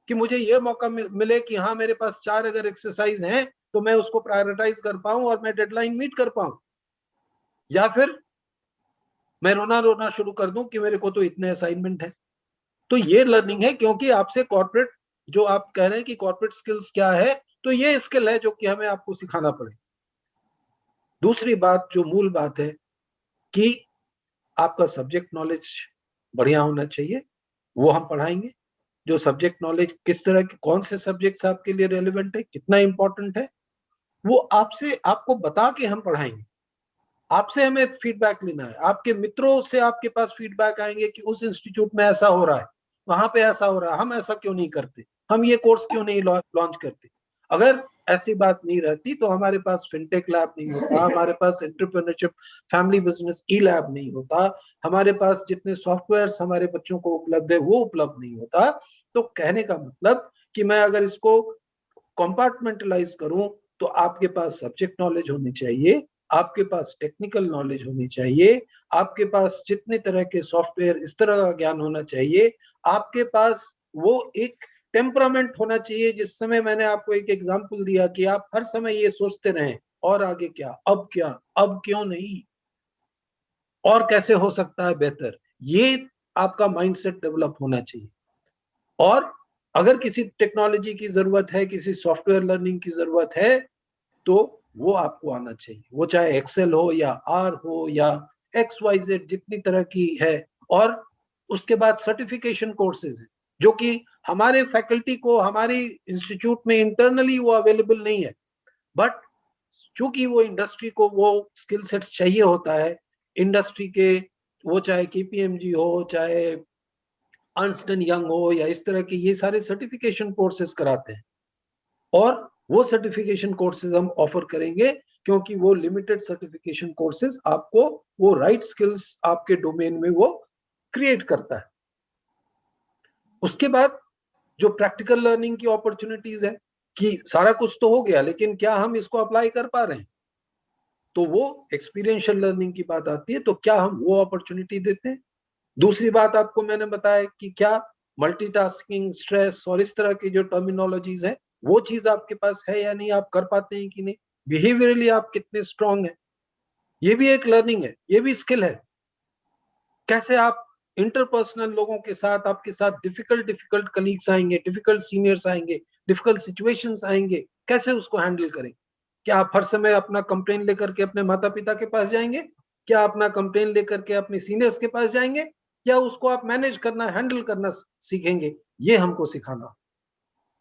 कि मुझे ये मौका मिले कि हाँ, मेरे पास 4 अगर एक्सरसाइज हैं तो मैं उसको प्रायोरिटाइज कर पाऊं और मैं डेडलाइन मीट कर पाऊं, या फिर मैं रोना रोना शुरू कर दूं कि मेरे को तो इतने असाइनमेंट है। तो ये लर्निंग है, क्योंकि आपसे कॉर्पोरेट, जो आप कह रहे हैं कि कॉर्पोरेट स्किल्स क्या है, तो ये स्किल है जो कि हमें आपको सिखाना पड़े। दूसरी बात, जो मूल बात है कि आपका सब्जेक्ट नॉलेज बढ़िया होना चाहिए, वो हम पढ़ाएंगे। जो सब्जेक्ट नॉलेज, किस तरह के, कौन से सब्जेक्ट्स आपके लिए रेलेवेंट है, कितना इंपॉर्टेंट है, वो आपसे, आपको बता के हम पढ़ाएंगे। आपसे हमें फीडबैक लेना है, आपके मित्रों से आपके पास फीडबैक आएंगे कि उस इंस्टीट्यूट में ऐसा हो रहा है, वहां पे ऐसा हो रहा है, हम ऐसा क्यों नहीं करते, हम ये कोर्स क्यों नहीं लॉन्च करते। अगर ऐसी बात नहीं रहती तो हमारे पास फिनटेक लैब नहीं होता, हमारे पास एंटरप्रेन्योरशिप फैमिली बिजनेस ई लैब नहीं होता, हमारे पास जितने सॉफ्टवेयर्स हमारे बच्चों को उपलब्ध है वो उपलब्ध नहीं होता। तो कहने का मतलब कि मैं अगर इसको कंपार्टमेंटलाइज करूं, तो आपके पास सब्जेक्ट नॉलेज होनी चाहिए, आपके पास टेक्निकल नॉलेज होनी चाहिए, आपके पास जितने तरह के सॉफ्टवेयर, इस तरह का ज्ञान होना चाहिए, आपके पास वो एक टेम्परामेंट होना चाहिए। जिस समय मैंने आपको एक एग्जांपल दिया कि आप हर समय ये सोचते रहें, और आगे क्या, अब क्यों नहीं, और कैसे हो सकता है बेहतर, ये आपका माइंडसेट डेवलप होना चाहिए। और अगर किसी टेक्नोलॉजी की जरूरत है, किसी सॉफ्टवेयर लर्निंग की जरूरत है, तो वो आपको आना चाहिए, वो चाहे एक्सेल हो या आर हो या XYZ, जितनी तरह की है। और उसके बाद सर्टिफिकेशन कोर्सेज हैं, जो कि हमारे फैकल्टी को, हमारी इंस्टीट्यूट में इंटरनली वो अवेलेबल नहीं है, बट चूंकि वो इंडस्ट्री को वो स्किल सेट्स चाहिए होता है, इंडस्ट्री के, वो चाहे KPMG हो, चाहे अर्न्स्ट एंड यंग हो, या इस तरह के, ये सारे सर्टिफिकेशन कोर्सेज कराते हैं। और वो सर्टिफिकेशन कोर्सेज हम ऑफर करेंगे, क्योंकि वो लिमिटेड सर्टिफिकेशन कोर्सेज आपको वो राइट स्किल्स आपके डोमेन में वो क्रिएट करता है। उसके बाद जो प्रैक्टिकल लर्निंग की अपॉर्चुनिटीज है, कि सारा कुछ तो हो गया, लेकिन क्या हम इसको अप्लाई कर पा रहे हैं, तो वो एक्सपीरियंशियल लर्निंग की बात आती है, तो क्या हम वो अपॉर्चुनिटी देते हैं। दूसरी बात आपको मैंने बताया कि क्या मल्टीटास्किंग, स्ट्रेस और इस तरह की जो टर्मिनोलॉजीज है, वो चीज आपके पास है या नहीं, आप कर पाते हैं कि नहीं, बिहेवियरली आप कितने स्ट्रांग हैं, ये भी एक लर्निंग है, ये भी स्किल है। कैसे आप इंटरपर्सनल लोगों के साथ, आपके साथ डिफिकल्ट कलीग्स आएंगे, डिफिकल्ट सीनियर्स आएंगे, डिफिकल्ट सिचुएशंस आएंगे, कैसे उसको हैंडल करें। क्या आप हर समय अपना कंप्लेन लेकर के अपने माता पिता के पास जाएंगे? क्या अपना कंप्लेन लेकर के अपने सीनियर्स के पास जाएंगे? क्या उसको आप मैनेज करना, हैंडल करना सीखेंगे? ये हमको सिखाना,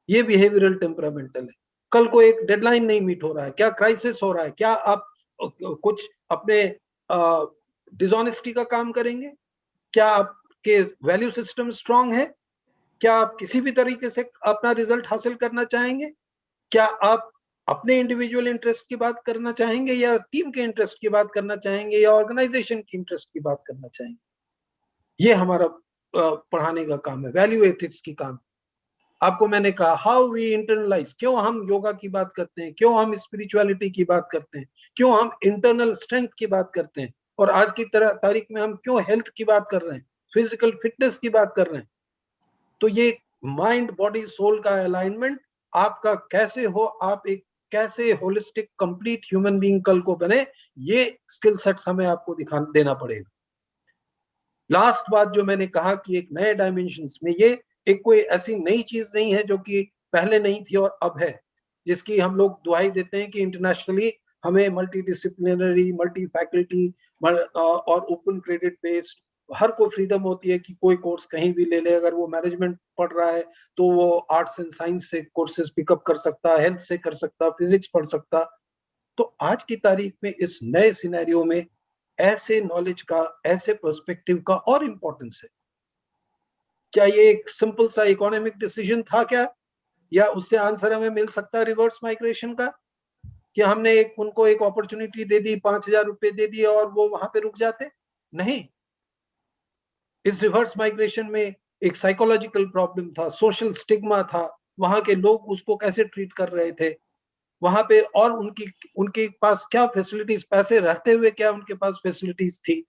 ये बिहेवियरल टेम्परामेंटल है। कल को एक डेडलाइन नहीं मीट हो रहा है, क्या क्राइसिस हो रहा है, क्या आप कुछ अपने डिसऑनेस्टी का काम करेंगे? क्या आपके वैल्यू सिस्टम स्ट्रांग है? क्या आप किसी भी तरीके से अपना रिजल्ट हासिल करना चाहेंगे? क्या आप अपने इंडिविजुअल इंटरेस्ट की बात करना चाहेंगे, या टीम के इंटरेस्ट की बात करना चाहेंगे, या ऑर्गेनाइजेशन की इंटरेस्ट की बात करना चाहेंगे? ये हमारा पढ़ाने का काम है, वैल्यू एथिक्स की काम। आपको मैंने कहा हाउ वी इंटरनलाइज, क्यों हम योगा की बात करते हैं, क्यों हम स्पिरिचुअलिटी की बात करते हैं, क्यों हम इंटरनल स्ट्रेंथ की बात करते हैं, और आज की तारीख में हम क्यों हेल्थ की बात कर रहे हैं, फिजिकल फिटनेस की बात कर रहे हैं। तो ये माइंड बॉडी सोल का अलाइनमेंट आपका कैसे हो, आप एक कैसे होलिस्टिक कंप्लीट ह्यूमन बीइंग कल को बने, ये स्किल सेट्स हमें आपको देना पड़ेगा। लास्ट बात जो मैंने कहा कि एक नए डायमेंशंस में, ये एक कोई ऐसी नई चीज नहीं है जो कि पहले नहीं थी और अब है, जिसकी हम लोग दुहाई देते हैं कि इंटरनेशनली हमें मल्टी डिसिप्लिनरी, मल्टी फैकल्टी और ओपन क्रेडिट बेस्ड, हर को फ्रीडम होती है कि कोई कोर्स कहीं भी ले ले। अगर वो मैनेजमेंट पढ़ रहा है तो वो आर्ट्स एंड साइंस से कोर्सेज पिकअप कर सकता, हेल्थ से कर सकता, फिजिक्स पढ़ सकता। तो आज की तारीख में इस नए सिनेरियो में ऐसे नॉलेज का, ऐसे पर्सपेक्टिव का और इंपॉर्टेंस है। क्या ये एक सिंपल सा इकोनॉमिक डिसीजन था क्या, या उससे आंसर हमें मिल सकता है रिवर्स माइग्रेशन का, कि हमने उनको एक अपॉर्चुनिटी दे दी, 5,000 रुपए दे दिए और वो वहां पे रुक जाते? नहीं, इस रिवर्स माइग्रेशन में एक साइकोलॉजिकल प्रॉब्लम था, सोशल स्टिग्मा था, वहां के लोग उसको कैसे ट्रीट कर रहे थे वहां पे, और उनके पास क्या फैसिलिटीज, पैसे रहते हुए क्या उनके पास फैसिलिटीज थी।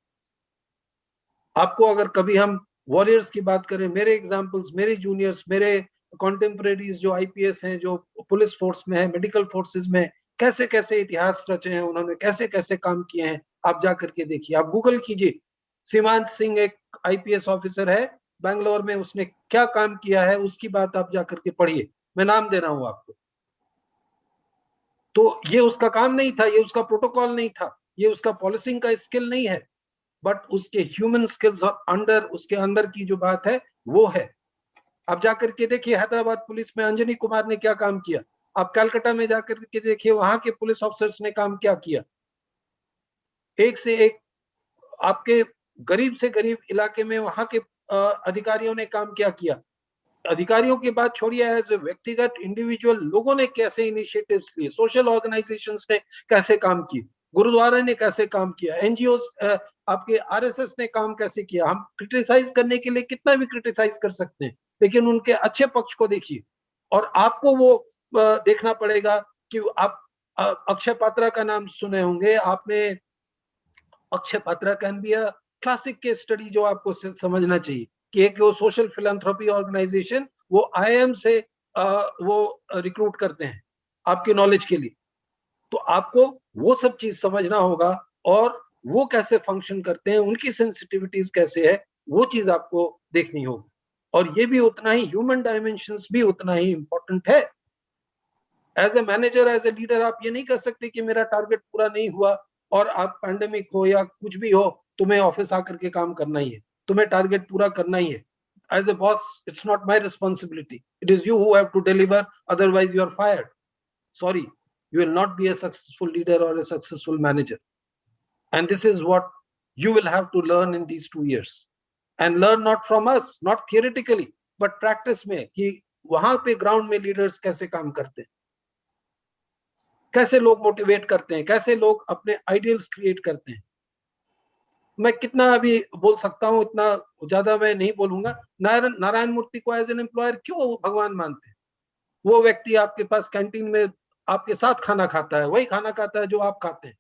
आपको अगर कभी हम वॉरियर्स की बात करें, मेरे एग्जांपल्स, मेरे जूनियर्स, मेरे कॉन्टेम्परेरीज जो आईपीएस हैं, जो पुलिस फोर्स में है, मेडिकल फोर्सेस में, कैसे कैसे इतिहास रचे हैं उन्होंने, कैसे कैसे काम किए हैं, आप जा करके देखिए, आप गूगल कीजिए। सीमांत सिंह एक आईपीएस ऑफिसर है बैंगलोर में, उसने क्या काम किया है उसकी बात आप जा करके पढ़िए, मैं नाम दे रहा हूं आपको। तो ये उसका काम नहीं था, ये उसका प्रोटोकॉल नहीं था, ये उसका पॉलिसिंग का स्किल नहीं है, बट उसके ह्यूमन स्किल्स और उसके अंदर की जो बात है वो है। आप जाकर के देखिए हैदराबाद पुलिस में अंजनी कुमार ने क्या काम किया, आप कलकत्ता में जाकर के देखिए वहां के पुलिस ऑफिसर्स ने काम क्या किया। एक से एक आपके गरीब से गरीब इलाके में वहां के अधिकारियों ने काम क्या किया। अधिकारियों की बात छोड़िए, एज व्यक्तिगत इंडिविजुअल लोगों ने कैसे इनिशिएटिव्स लिए, सोशल ऑर्गेनाइजेशंस ने कैसे काम किए, गुरुद्वारा ने कैसे काम किया, एनजीओ, आपके आरएसएस ने काम कैसे किया। हम क्रिटिसाइज करने के लिए कितना भी क्रिटिसाइज कर सकते हैं, लेकिन उनके अच्छे पक्ष को देखिए। और आपको वो देखना पड़ेगा कि आप अक्षय पात्रा का नाम सुने होंगे आपने। Akshay Patra can be a classic case study जो आपको समझना चाहिए कि एक वो सोशल फिलैंथ्रोपी ऑर्गेनाइजेशन, वो आईएम से वो रिक्रूट करते हैं आपके नॉलेज के लिए। तो आपको वो सब चीज समझना होगा, और वो कैसे फंक्शन करते हैं, उनकी सेंसिटिविटीज कैसे है, वो चीज आपको देखनी होगी। और ये भी उतना ही, ह्यूमन डायमेंशंस भी उतना ही इंपॉर्टेंट है। As a manager, as a leader, आप ये नहीं कर सकते कि मेरा टारगेट पूरा नहीं हुआ और आप पैंडेमिक हो या कुछ भी हो, तुम्हें ऑफिस आकर के काम करना ही है, तुम्हें टारगेट पूरा करना ही है। As a boss, it's not my responsibility, it is you who have to deliver, otherwise you are fired. Sorry, you will not be a successful leader or a successful manager. And this is what you will have to learn in these 2 years. And learn not from us, not theoretically, but practice में, कि वहां पे ground में leaders कैसे काम करते हैं, कैसे लोग मोटिवेट करते हैं, कैसे लोग अपने आइडियल्स क्रिएट करते हैं। मैं कितना अभी बोल सकता हूं, इतना ज्यादा मैं नहीं बोलूंगा। नारायण मूर्ति को एज एन एम्प्लॉयर क्यों भगवान मानते हैं? वो व्यक्ति आपके पास कैंटीन में आपके साथ खाना खाता है, वही खाना खाता है जो आप खाते हैं,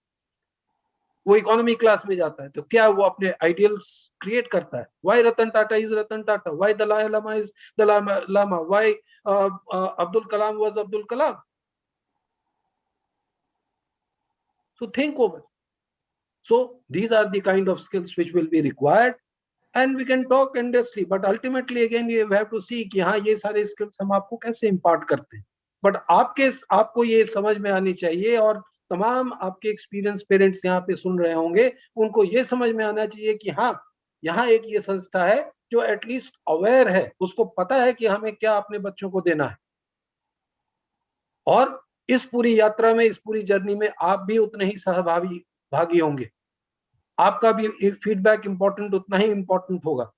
वो इकोनॉमी क्लास में जाता है, तो क्या वो अपने आइडियल्स क्रिएट करता है? Why Ratan Tata is Ratan Tata, why Dalai Lama is Dalai Lama, why Abdul Kalam was Abdul Kalam? So think over. So these are the kind of skills which will be required, and we can talk endlessly, but ultimately again you have to see कि हाँ, ये सारे skills हम आपको कैसे impart करते हैं। But आपको ये समझ में आनी चाहिए, और तमाम आपके एक्सपीरियंस पेरेंट्स यहाँ पे सुन रहे होंगे, उनको ये समझ में आना चाहिए कि हाँ, यहाँ एक ये संस्था है जो एटलीस्ट अवेयर है, उसको पता है कि हमें क्या अपने बच्चों को देना है। और इस पूरी यात्रा में, इस पूरी जर्नी में आप भी उतने ही भागी होंगे। आपका भी फीडबैक इंपॉर्टेंट, उतना ही इंपॉर्टेंट होगा।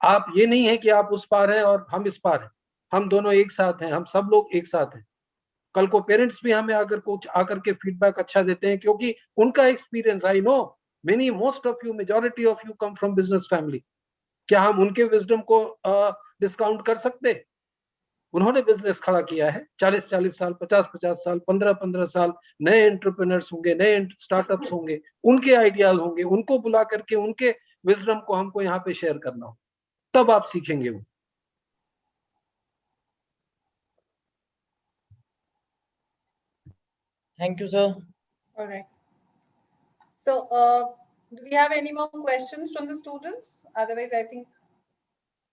आप ये नहीं है कि आप उस पार हैं और हम इस पार हैं, हम दोनों एक साथ हैं, हम सब लोग एक साथ हैं। कल को पेरेंट्स भी हमें आकर के फीडबैक अच्छा देते हैं, क्योंकि उनका experience, I know most of you, majority of you come from business family. क्या हम उनके विजडम को डिस्काउंट कर सकते? उन्होंने बिजनेस खड़ा किया है, 40-40 साल, 50-50 साल, 15-15 साल, नए एंटरप्रेन्योर्स होंगे, नए स्टार्टअप्स होंगे, उनके आइडियाज होंगे, उनको बुला करके उनके विजडम को हमको यहाँ पे शेयर करना हो, तब आप सीखेंगे वो। Thank you, sir. All right. So, do we have any more questions from the students? Otherwise, I think.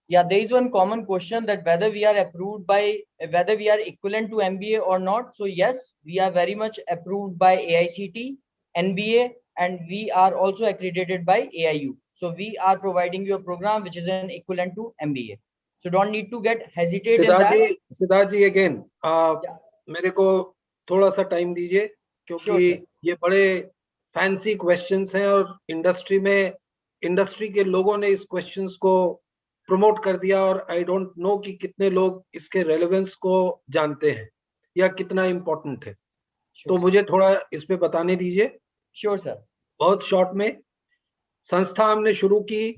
Yeah, there is one common question that whether we are approved by, whether we are equivalent to MBA or not. So yes, we are very much approved by AICT, NBA, and we are also accredited by AIU. So we are providing you a program which is an equivalent to MBA. So don't need to get hesitate in that. Siddharth ji again मेरे को थोड़ा सा time दीजिए, क्योंकि ये बड़े fancy questions हैं, और इंडस्ट्री के लोगों ने इस क्वेश्चंस को प्रमोट कर दिया, और आई डोंट नो कि कितने लोग इसके रेलेवेंस को जानते हैं या कितना इम्पोर्टेंट है। तो मुझे थोड़ा इस पे बताने दीजिए। Sure sir. बहुत शॉर्ट में, संस्था हमने शुरू की,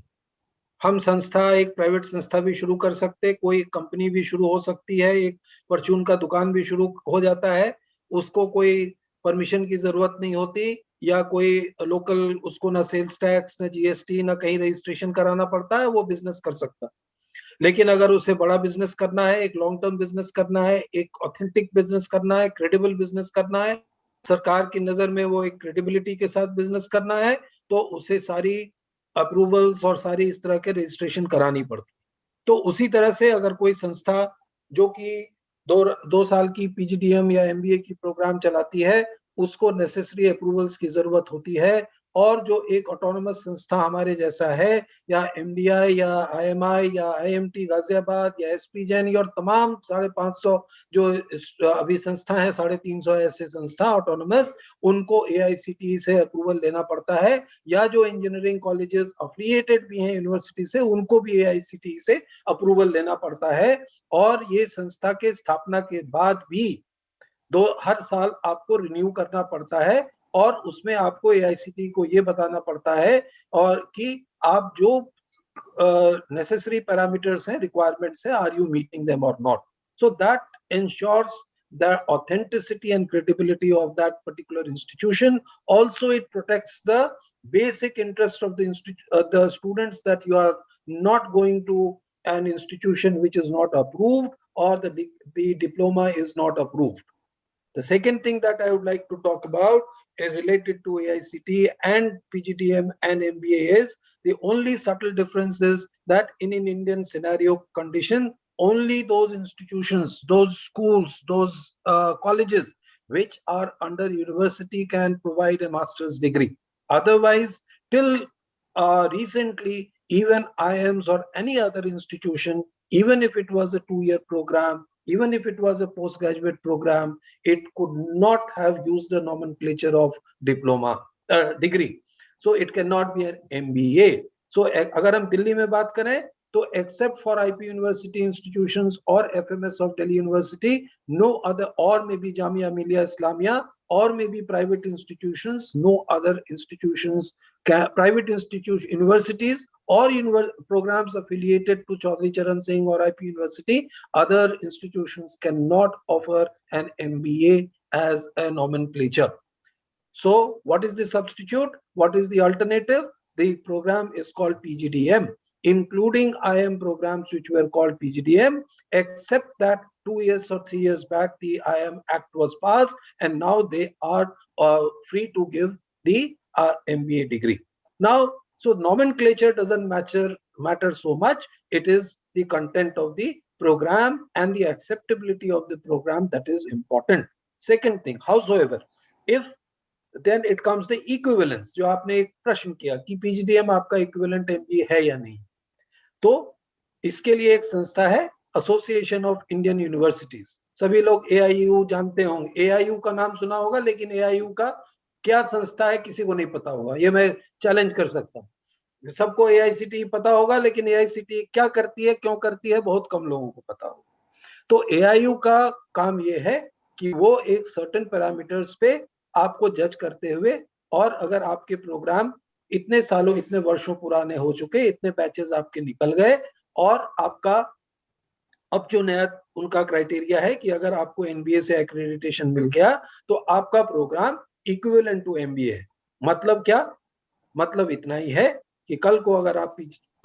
हम संस्था, एक प्राइवेट संस्था भी शुरू कर सकते, कोई कंपनी भी शुरू हो सकती है, एक परचून का दुकान भी शुरू हो जाता है, उसको कोई परमिशन की जरूरत नहीं होती, या कोई लोकल, उसको ना सेल्स टैक्स, ना जीएसटी, ना कहीं रजिस्ट्रेशन कराना पड़ता है, वो बिजनेस कर सकता है। लेकिन अगर उसे बड़ा बिजनेस करना है, एक लॉन्ग टर्म बिजनेस करना है, एक ऑथेंटिक बिजनेस करना है, क्रेडिबल बिजनेस करना है, सरकार की नजर में वो एक क्रेडिबिलिटी के साथ बिजनेस करना है, तो उसे सारी अप्रूवल्स और सारी इस तरह के रजिस्ट्रेशन करानी पड़ती। तो उसी तरह से अगर कोई संस्था जो कि 2 साल की पीजीडीएम या एमबीए की प्रोग्राम चलाती है, उसको नेसेसरी अप्रूवल्स की जरूरत होती है। और जो एक ऑटोनोमस संस्था हमारे जैसा है, या एमडीआई या आईएमआई या आईएमटी गाजियाबाद या एसपी जैन और तमाम 550 जो अभी संस्था है, 350 ऐसे संस्था ऑटोनोमस, उनको एआईसीटीई से अप्रूवल लेना पड़ता है। या जो इंजीनियरिंग कॉलेजेस अफिलिएटेड भी हैं यूनिवर्सिटी से, उनको भी एआईसीटीई से अप्रूवल लेना पड़ता है। और ये संस्था के स्थापना के बाद भी हर साल आपको रिन्यू करना पड़ता है, और उसमें आपको एआईसीटीई को ये बताना पड़ता है और कि आप जो नेसेसरी पैरामीटर्स हैं, रिक्वायरमेंट्स हैं, आर यू मीटिंग देम और not. So that ensures the authenticity and credibility of that particular institution. Also, it protects the basic interest of the students, that you are not going to an institution which is not approved, or the diploma is not approved. The second thing that I would like to talk about related to AICT and PGDM and MBA is the only subtle difference is that in an Indian scenario condition, only those institutions, those schools, those colleges which are under university can provide a master's degree. Otherwise, till recently, even IIMs or any other institution, even if it was a 2-year program, even if it was a postgraduate program, it could not have used the nomenclature of diploma degree. So it cannot be an MBA. So अगर हम दिल्ली में बात करें, तो except for IP University institutions or FMS of Delhi University, no other, or maybe Jamia Millia Islamia, or maybe private institutions, no other institutions, private institutions, universities or programs affiliated to Chaudhary Charan Singh or IP University, other institutions cannot offer an MBA as a nomenclature. So what is the substitute? What is the alternative? The program is called PGDM, including IIM programs which were called PGDM, except that 2 years or 3 years back, the IIM Act was passed, and now they are free to give the MBA degree. Now, so nomenclature doesn't matter so much. It is the content of the program and the acceptability of the program that is important. Second thing, howsoever, if then it comes the equivalence, जो आपने एक प्रश्न किया कि PGDM आपका equivalent MBA है या नहीं, तो इसके लिए एक संस्था है, एसोसिएशन ऑफ इंडियन यूनिवर्सिटीज। सभी लोग एआईयू जानते होंगे, एआईयू का नाम सुना होगा, लेकिन एआईयू का क्या संस्था है किसी को नहीं पता होगा। ये मैं चैलेंज कर सकता हूँ। सबको एआईसीटीई पता होगा, लेकिन एआईसीटीई क्या करती है, क्यों करती है, बहुत कम लोगों को पता होगा। तो एआईयू का काम ये है कि वो एक सर्टेन पैरामीटर्स पे आपको जज करते हुए, और अगर आपके प्रोग्राम इतने सालों, इतने वर्षों पुराने हो चुके, इतने बैचेस आपके निकल गए, और आपका अब जो नया उनका क्राइटेरिया है कि अगर आपको एनबीए से एक्रेडिटेशन मिल गया, तो आपका प्रोग्राम इक्विवेलेंट टू एमबीए है। मतलब क्या? मतलब इतना ही है कि कल को अगर आप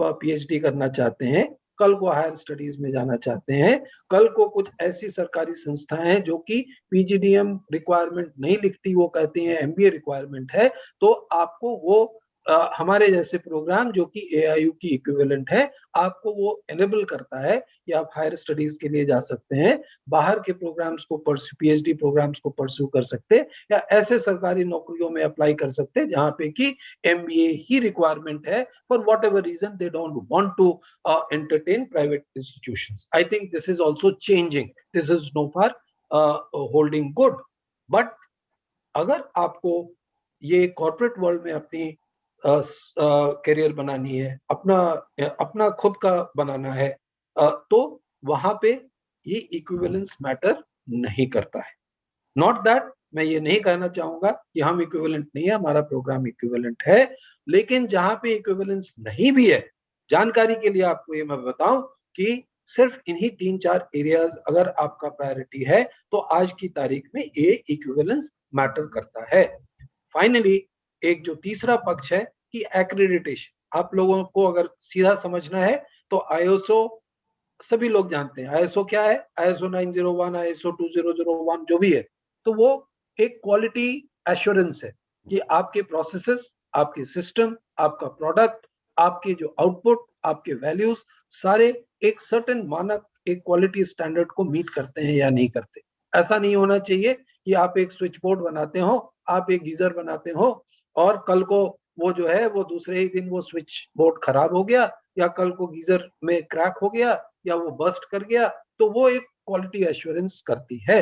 पीएचडी करना चाहते हैं, कल को हायर स्टडीज में जाना चाहते हैं, कल को कुछ ऐसी सरकारी संस्थाएं हैं जो कि पीजीडीएम रिक्वायरमेंट नहीं लिखती, वो कहते हैं एमबीए रिक्वायरमेंट है, तो आपको वो हमारे जैसे प्रोग्राम जो कि एआईयू की इक्विवेलेंट है, आपको वो एनेबल करता है कि आप हायर स्टडीज के लिए जा सकते हैं, बाहर के प्रोग्राम्स को पीएचडी प्रोग्राम्स को परस्यू कर सकते हैं, या ऐसे सरकारी नौकरियों में अप्लाई कर सकते हैं जहां पे कि एमबीए ही रिक्वायरमेंट है, for whatever reason they don't want to entertain private institutions. I think this is also changing. This is no far holding good. But अगर आपको ये कॉर्पोरेट वर्ल्ड में अपनी करियर बनानी है, अपना खुद का बनाना है, तो वहां पे ये इक्विवेलेंस मैटर नहीं करता है। नॉट दैट मैं ये नहीं कहना चाहूंगा कि हम इक्विवेलेंट नहीं है, हमारा प्रोग्राम इक्विवेलेंट है, लेकिन जहां पे इक्विवेलेंस नहीं भी है, जानकारी के लिए आपको ये मैं बताऊं कि सिर्फ इन्हीं 3-4 एरियाज अगर आपका प्रायोरिटी है तो आज की तारीख में ये इक्विवेलेंस मैटर करता है। फाइनली एक जो तीसरा पक्ष है कि एक्रेडिटेशन, आप लोगों को अगर सीधा समझना है तो आईएसओ सभी लोग जानते हैं। आईएसओ क्या है? आईएसओ 901, आईएसओ 2001 जो भी है, तो वो एक क्वालिटी एश्योरेंस है कि आपके प्रोसेसेस, आपके सिस्टम, आपका प्रोडक्ट, आपके जो आउटपुट, आपके वैल्यूज सारे एक सर्टेन मानक, एक क्वालिटी स्टैंडर्ड को मीट करते हैं या नहीं करते। ऐसा नहीं होना चाहिए कि आप एक स्विच बोर्ड बनाते हो, आप एक गीजर बनाते हो और कल को वो जो है वो दूसरे ही दिन वो स्विच बोर्ड खराब हो गया या कल को गीजर में क्रैक हो गया या वो बस्ट कर गया, तो वो एक क्वालिटी एश्योरेंस करती है।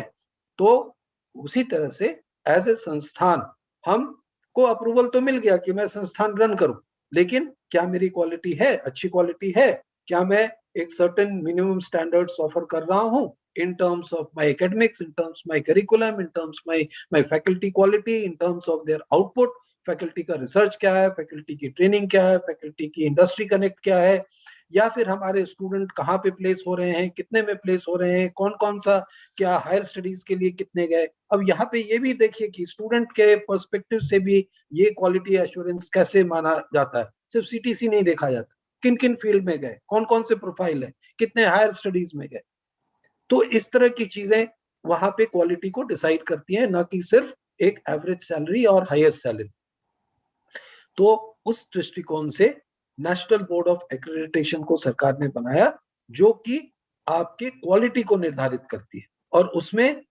तो उसी तरह से एज ए संस्थान हमको अप्रूवल तो मिल गया कि मैं संस्थान रन करूं, लेकिन क्या मेरी क्वालिटी है, अच्छी क्वालिटी है? क्या मैं एक सर्टेन मिनिमम स्टैंडर्ड्स ऑफर कर रहा हूं in terms of my academics, in terms of my curriculum, in terms of my faculty quality, in terms of their output, faculty का रिसर्च क्या है, फैकल्टी की ट्रेनिंग क्या है, फैकल्टी की इंडस्ट्री कनेक्ट क्या है, या फिर हमारे स्टूडेंट कहाँ पे प्लेस हो रहे हैं, कितने में प्लेस हो रहे हैं, कौन कौन सा, क्या हायर स्टडीज के लिए कितने गए। अब यहाँ पे ये भी देखिए कि स्टूडेंट के पर्सपेक्टिव से भी ये क्वालिटी एश्योरेंस कैसे माना जाता है। सिर्फ सीटीसी नहीं देखा जाता, किन किन फील्ड में गए, कौन कौन से प्रोफाइल है, कितने हायर स्टडीज में गए। तो इस तरह की चीजें वहां पे क्वालिटी को डिसाइड करती हैं, ना कि सिर्फ एक एवरेज सैलरी और हाईएस्ट सैलरी। तो उस दृष्टिकोण से नेशनल बोर्ड ऑफ एक्रेडिटेशन को सरकार ने बनाया, जो कि आपके क्वालिटी को निर्धारित करती है। और उसमें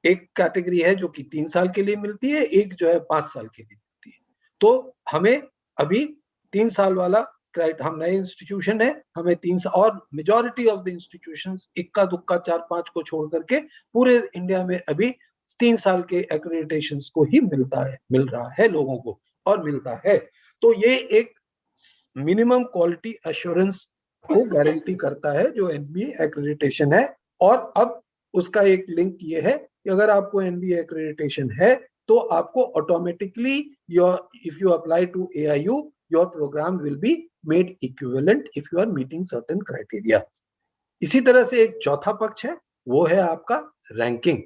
एक कैटेगरी है जो कि 3 साल के लिए मिलती है, एक जो है 5 साल के लिए मिलती है। तो हमें अभी 3 साल वाला, हम नए इंस्टीट्यूशन है, हमें 3 साल, और मेजॉरिटी ऑफ द इंस्टीट्यूशंस इक्का दुक्का 4-5 को छोड़ करके पूरे इंडिया में अभी 3 साल के एक्रेडिटेशन को ही मिल रहा है लोगों को, और मिलता है। तो ये एक मिनिमम क्वालिटी एश्योरेंस को गारंटी करता है जो एनबीए एक्रेडिटेशन है। और अब उसका एक लिंक ये है कि अगर आपको एनबीए एक्रेडिटेशन है तो आपको automatically if you apply to AIU, your programme will be made equivalent if you are meeting certain criteria. इसी तरह से एक चौथा पक्ष है, वो है आपका रैंकिंग।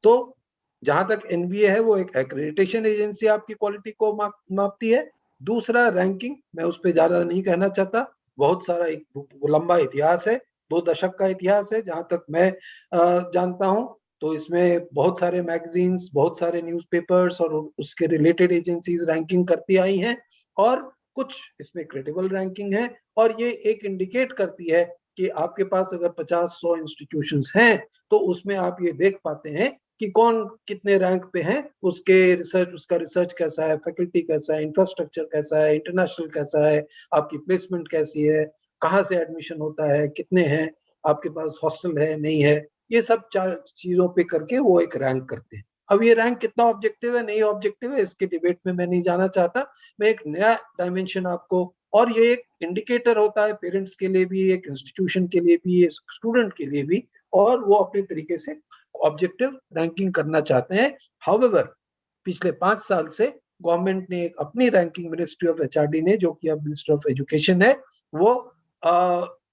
तो जहां तक एनबीए है वो एक एक्रेडिटेशन एजेंसी आपकी क्वालिटी को मापती है। दूसरा रैंकिंग, मैं उस पर ज्यादा नहीं कहना चाहता, बहुत सारा एक लंबा इतिहास है, 2 दशक का इतिहास है जहां तक मैं जानता हूं। तो इसमें बहुत सारे मैगजीन्स, बहुत सारे न्यूज़पेपर्स और उसके रिलेटेड एजेंसीज रैंकिंग करती आई हैं, और कुछ इसमें क्रेडिबल रैंकिंग है। और ये एक इंडिकेट करती है कि आपके पास अगर 50-100 इंस्टीट्यूशंस हैं तो उसमें आप ये देख पाते हैं कि कौन कितने रैंक पे हैं, उसका रिसर्च कैसा है, फैकल्टी कैसा है, इंफ्रास्ट्रक्चर कैसा है, इंटरनेशनल कैसा है, आपकी प्लेसमेंट कैसी है, कहाँ से एडमिशन होता है, कितने हैं, आपके पास हॉस्टल है नहीं है, ये सब 4 चीजों पे करके वो एक रैंक करते हैं। अब ये रैंक कितना ऑब्जेक्टिव है, नहीं ऑब्जेक्टिव है, इसके डिबेट में मैं नहीं जाना चाहता। मैं एक नया डायमेंशन आपको, और ये एक इंडिकेटर होता है पेरेंट्स के लिए भी, एक इंस्टीट्यूशन के लिए भी, एक स्टूडेंट के लिए भी, और वो अपने तरीके से ऑब्जेक्टिव रैंकिंग करना चाहते हैं। हाउएवर पिछले 5 साल से गवर्नमेंट ने एक अपनी रैंकिंग, मिनिस्ट्री ऑफ एचआरडी ने, जो कि अब मिनिस्ट्री ऑफ एजुकेशन है, वो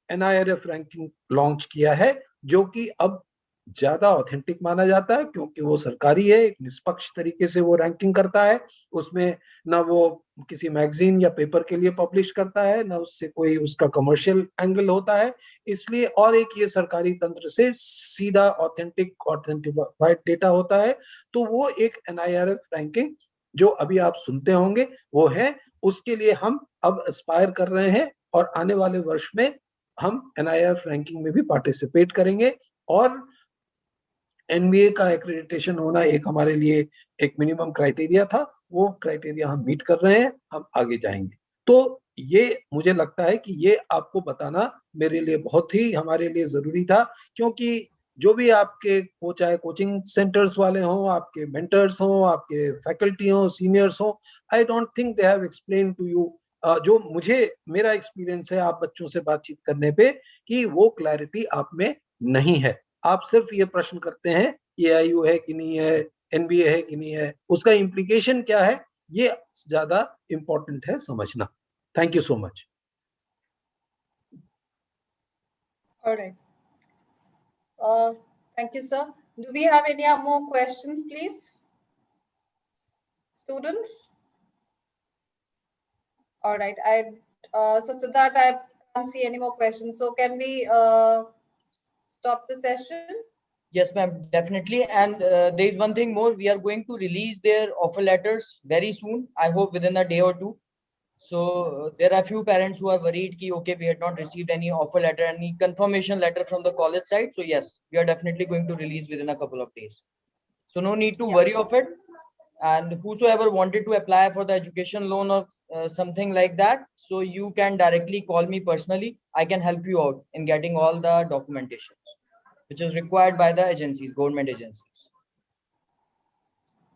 एनआईआरएफ रैंकिंग लॉन्च किया है, जो कि अब ज्यादा ऑथेंटिक माना जाता है क्योंकि वो सरकारी है, एक निष्पक्ष तरीके से वो रैंकिंग करता है। उसमें ना वो किसी मैगजीन या पेपर के लिए पब्लिश करता है, ना उससे कोई उसका कमर्शियल एंगल होता है, इसलिए। और एक ये सरकारी तंत्र से सीधा ऑथेंटिफाइड डेटा होता है। तो वो एक एनआईआरएफ रैंकिंग जो अभी आप सुनते होंगे वो है, उसके लिए हम अब एस्पायर कर रहे हैं, और आने वाले वर्ष में हम एनआईआरएफ रैंकिंग में भी पार्टिसिपेट करेंगे। और एनबीए का एक्रेडिटेशन होना एक हमारे लिए एक मिनिमम क्राइटेरिया था, वो क्राइटेरिया हम मीट कर रहे हैं, हम आगे जाएंगे। तो ये मुझे लगता है कि ये आपको बताना मेरे लिए बहुत ही, हमारे लिए जरूरी था, क्योंकि जो भी आपके चाहे कोचिंग सेंटर्स वाले हों, आपके मेंटर्स हों, आपके फैकल्टी हों, सीनियर्स हों, I don't think they have explain to you, जो मेरा एक्सपीरियंस है आप बच्चों से बातचीत करने पे, कि वो क्लैरिटी आप में नहीं है। आप सिर्फ ये प्रश्न करते हैं एआईयू है कि नहीं है, एनबीए है कि नहीं है, उसका इम्प्लीकेशन क्या है, ये ज्यादा इंपॉर्टेंट है समझना। Thank you so much. All right. Thank you, sir. Do we have any more questions, please? Students? All right. So Siddharth, I can't see any more questions. So can we stop the session? Yes, ma'am, definitely. And there is one thing more. We are going to release their offer letters very soon. I hope within a day or two. So there are few parents who are worried ki, okay, we had not received any offer letter, any confirmation letter from the college side. So yes, we are definitely going to release within a couple of days. So no need to worry of it. And whosoever wanted to apply for the education loan or something like that, so you can directly call me personally. I can help you out in getting all the documentation which is required by the agencies, government agencies.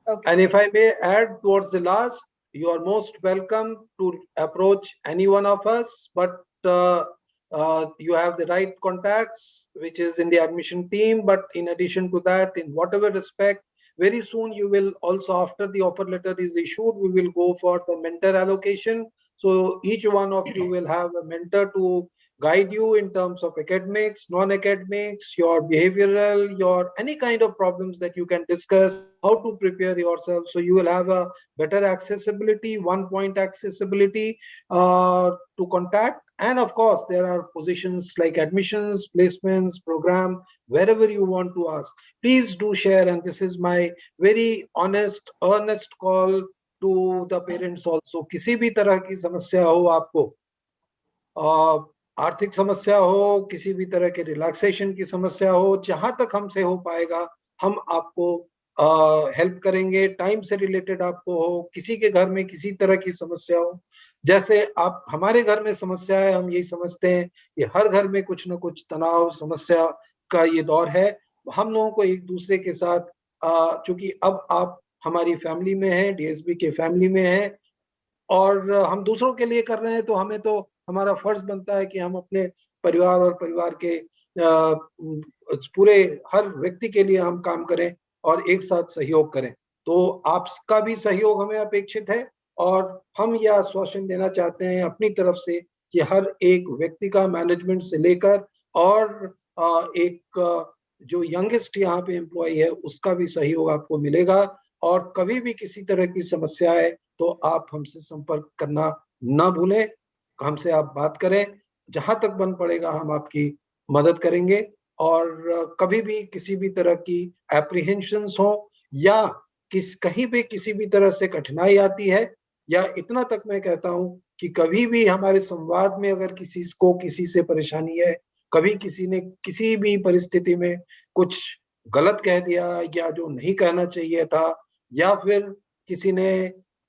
Okay. And if I may add towards the last, you are most welcome to approach any one of us, but you have the right contacts, which is in the admission team. But in addition to that, in whatever respect, very soon you will also, after the offer letter is issued, we will go for the mentor allocation. So each one of you will have a mentor to guide you in terms of academics, non-academics, your behavioral, your any kind of problems that you can discuss, how to prepare yourself. So you will have a better accessibility, one-point accessibility to contact. And of course, there are positions like admissions, placements, program, wherever you want to ask. Please do share. And this is my very honest, earnest call to the parents also. किसी भी तरह की समस्या हो आपको, आर्थिक समस्या हो, किसी भी तरह के रिलैक्सेशन की समस्या हो, जहां तक हमसे हो पाएगा हम आपको हेल्प करेंगे। टाइम से रिलेटेड आपको हो, किसी के घर में किसी तरह की समस्या हो, जैसे आप हमारे घर में समस्या है, हम यही समझते हैं कि हर घर में कुछ ना कुछ तनाव समस्या का ये दौर है। हम लोगों को एक दूसरे के साथ, चूंकि अब आप हमारी फैमिली में हैं, डीएसबी के फैमिली में हैं, और हम दूसरों के लिए कर रहे हैं, तो हमें तो हमारा फर्ज बनता है कि हम अपने परिवार और परिवार के पूरे हर व्यक्ति के लिए हम काम करें और एक साथ सहयोग करें। तो आपका भी सहयोग हमें अपेक्षित है, और हम यह आश्वासन देना चाहते हैं अपनी तरफ से कि हर एक व्यक्ति का, मैनेजमेंट से लेकर और एक जो यंगेस्ट यहाँ पे एम्प्लॉय है उसका भी सहयोग आपको मिलेगा। और कभी भी किसी तरह की समस्या है तो आप हमसे संपर्क करना ना भूलें, हमसे आप बात करें, जहां तक बन पड़ेगा हम आपकी मदद करेंगे। और कभी भी किसी भी तरह की एप्रीहेंशंस हो या कहीं पे किसी भी तरह से कठिनाई आती है, या इतना तक मैं कहता हूं कि कभी भी हमारे संवाद में अगर किसी को किसी से परेशानी है, कभी किसी ने किसी भी परिस्थिति में कुछ गलत कह दिया या जो नहीं कहना चाहिए था, या फिर किसी ने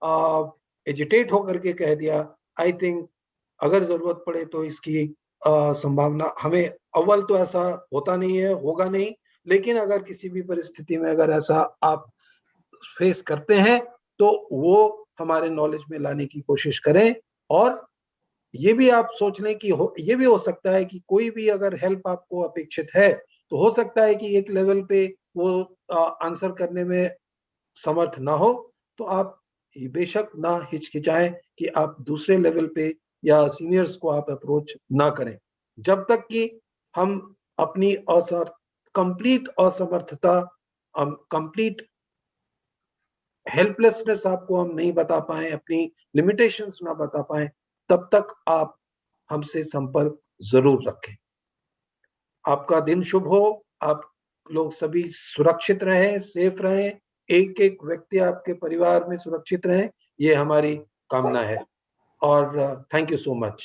एजिटेट होकर के कह दिया, आई थिंक अगर जरूरत पड़े तो इसकी संभावना, हमें अव्वल तो ऐसा होता नहीं है, होगा नहीं, लेकिन अगर किसी भी परिस्थिति में अगर ऐसा आप फेस करते हैं तो वो हमारे नॉलेज में लाने की कोशिश करें। और ये भी आप सोच लें कि ये भी हो सकता है कि कोई भी अगर हेल्प आपको अपेक्षित है तो हो सकता है कि एक लेवल पे वो आंसर करने में समर्थ ना हो, तो आप बेशक ना हिचकिचाएं कि आप दूसरे लेवल पे या सीनियर्स को आप अप्रोच ना करें, जब तक कि हम अपनी कंप्लीट असमर्थता, कंप्लीट हेल्पलेसनेस आपको हम नहीं बता पाए, अपनी लिमिटेशंस ना बता पाए, तब तक आप हमसे संपर्क जरूर रखें। आपका दिन शुभ हो, आप लोग सभी सुरक्षित रहें, सेफ रहें, एक एक व्यक्ति आपके परिवार में सुरक्षित रहें, ये हमारी कामना है। और thank you so much.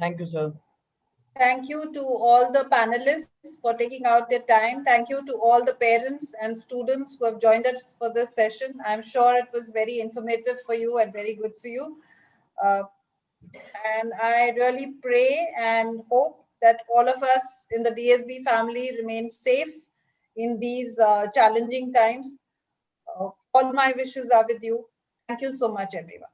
Thank you, sir. Thank you to all the panelists for taking out their time. Thank you to all the parents and students who have joined us for this session. I'm sure it was very informative for you and very good for you. And I really pray and hope that all of us in the DSB family remain safe in these challenging times. All my wishes are with you. Thank you so much, everyone.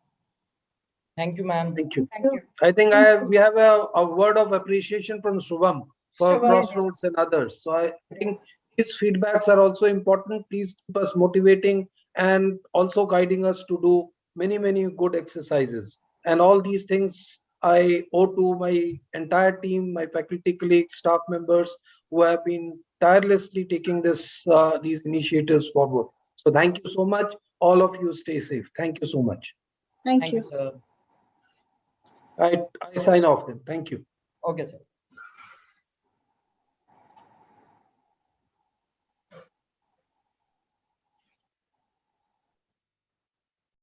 Thank you, ma'am. Thank you. Thank you. I think we have a word of appreciation from Shubham for Shubham, Crossroads and others. So I think his feedbacks are also important. Please keep us motivating and also guiding us to do many good exercises. And all these things I owe to my entire team, my faculty colleagues, staff members who have been tirelessly taking these initiatives forward. So thank you so much. All of you stay safe. Thank you so much. Thank Thank you. you, sir. I sign off then. Thank you. Okay, sir.